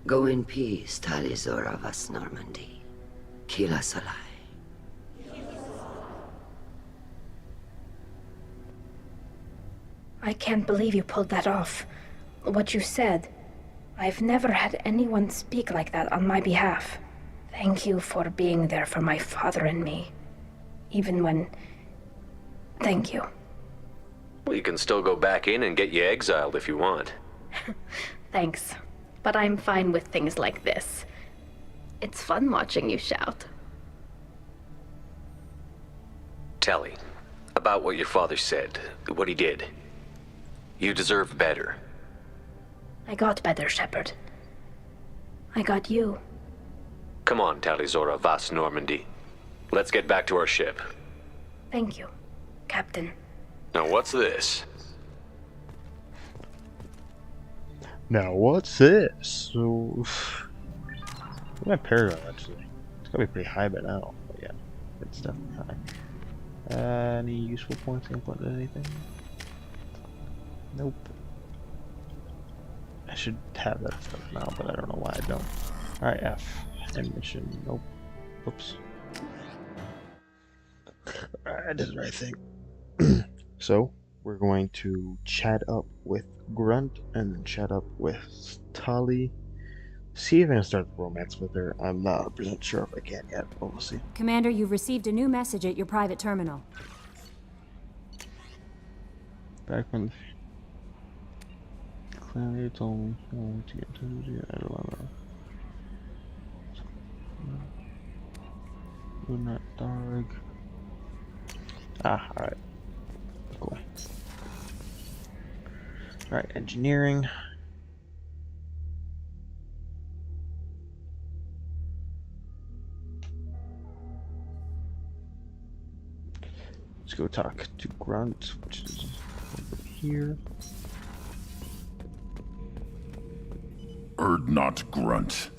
Go in peace, Talizora Vas Normandy. Kila Salai. I can't believe you pulled that off. What you said. I've never had anyone speak like that on my behalf. Thank you for being there for my father and me. Even when... Thank you. Well, you can still go back in and get you exiled if you want. Thanks. But I'm fine with things like this. It's fun watching you shout. Tally, about what your father said, what he did. You deserve better. I got better, Shepard. I got you. Come on, Talizora Vas Normandy. Let's get back to our ship. Thank you, Captain. Now what's this? Now what's this? So, my paragon actually. It's gotta be pretty high by now. But yeah, it's definitely high. Any useful points I can put in anything? Nope. I should have that stuff now, but I don't know why I don't. Alright, F. Emission. Nope. Oops. Alright, I did the right thing. So, we're going to chat up with Grunt and then chat up with Tali. See if I can start the romance with her. I'm not 100% sure if I can yet, but we'll see. Commander, you've received a new message at your private terminal. Back when Clanny told me to get to the dilemma. Good night, dog. Ah, alright. Cool. Alright, engineering. Let's go talk to Grunt, which is over here. Not Grunt.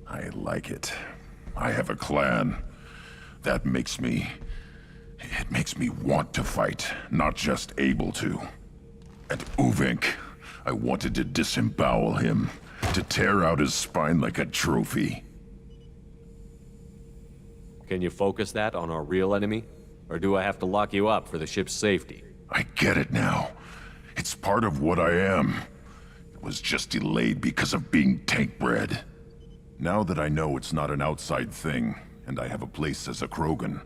I like it. I have a clan. That makes me... It makes me want to fight, not just able to. And Uvink, I wanted to disembowel him, to tear out his spine like a trophy. Can you focus that on our real enemy? Or do I have to lock you up for the ship's safety? I get it now. It's part of what I am. It was just delayed because of being tank-bred. Now that I know it's not an outside thing, and I have a place as a Krogan,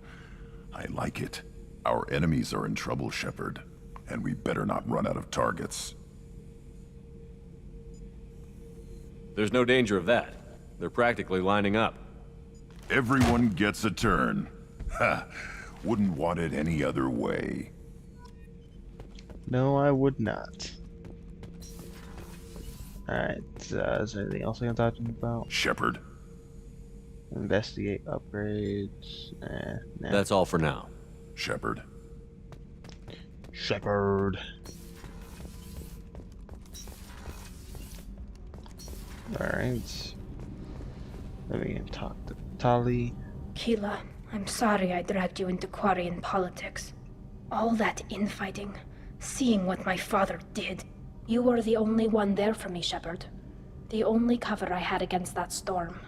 I like it. Our enemies are in trouble, Shepard, and we better not run out of targets. There's no danger of that. They're practically lining up. Everyone gets a turn. Ha! Wouldn't want it any other way. No, I would not. Alright, is there anything else I can talk to you about? Shepard. Investigate upgrades. Nah. That's all for now. Shepard. Shepard. Alright. Then we can talk to Tali. Keela, I'm sorry I dragged you into Quarian politics. All that infighting, seeing what my father did. You were the only one there for me, Shepard. The only cover I had against that storm.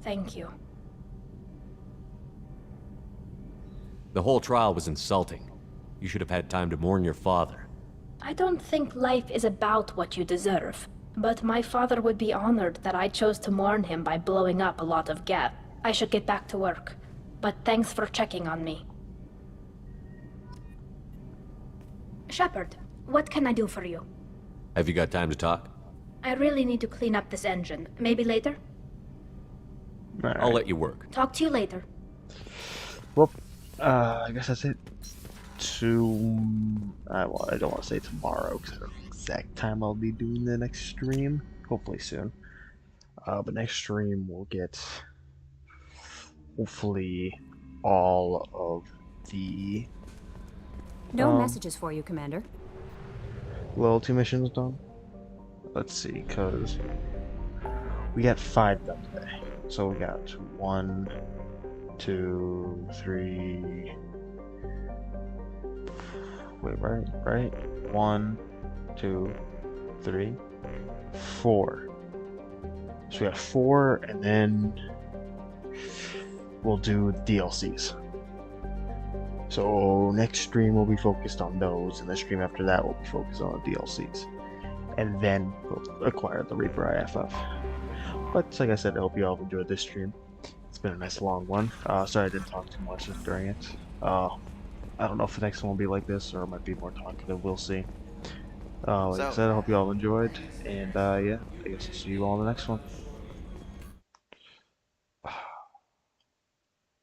Thank you. The whole trial was insulting. You should have had time to mourn your father. I don't think life is about what you deserve, but my father would be honored that I chose to mourn him by blowing up a lot of Geth. I should get back to work, but thanks for checking on me. Shepard, what can I do for you? Have you got time to talk? I really need to clean up this engine. Maybe later? Right. I'll let you work. Talk to you later. Well, I guess that's it. I don't want to say tomorrow because I don't know the exact time I'll be doing the next stream. Hopefully soon. But next stream we'll get hopefully all of the No messages for you, Commander. loyalty missions done. Let's see, because we got 5 done today. So we got 1, 2, 3. Wait, right? 1, 2, 3. 4. So we have 4, and then we'll do DLCs. So next stream will be focused on those, and the stream after that will be focused on the DLCs. And then we'll acquire the Reaper IFF. But like I said, I hope you all enjoyed this stream. It's been a nice long one. Sorry I didn't talk too much during it. I don't know if the next one will be like this, or it might be more talkative. We'll see. Like I said, I hope you all enjoyed, and yeah, I guess I'll see you all in the next one.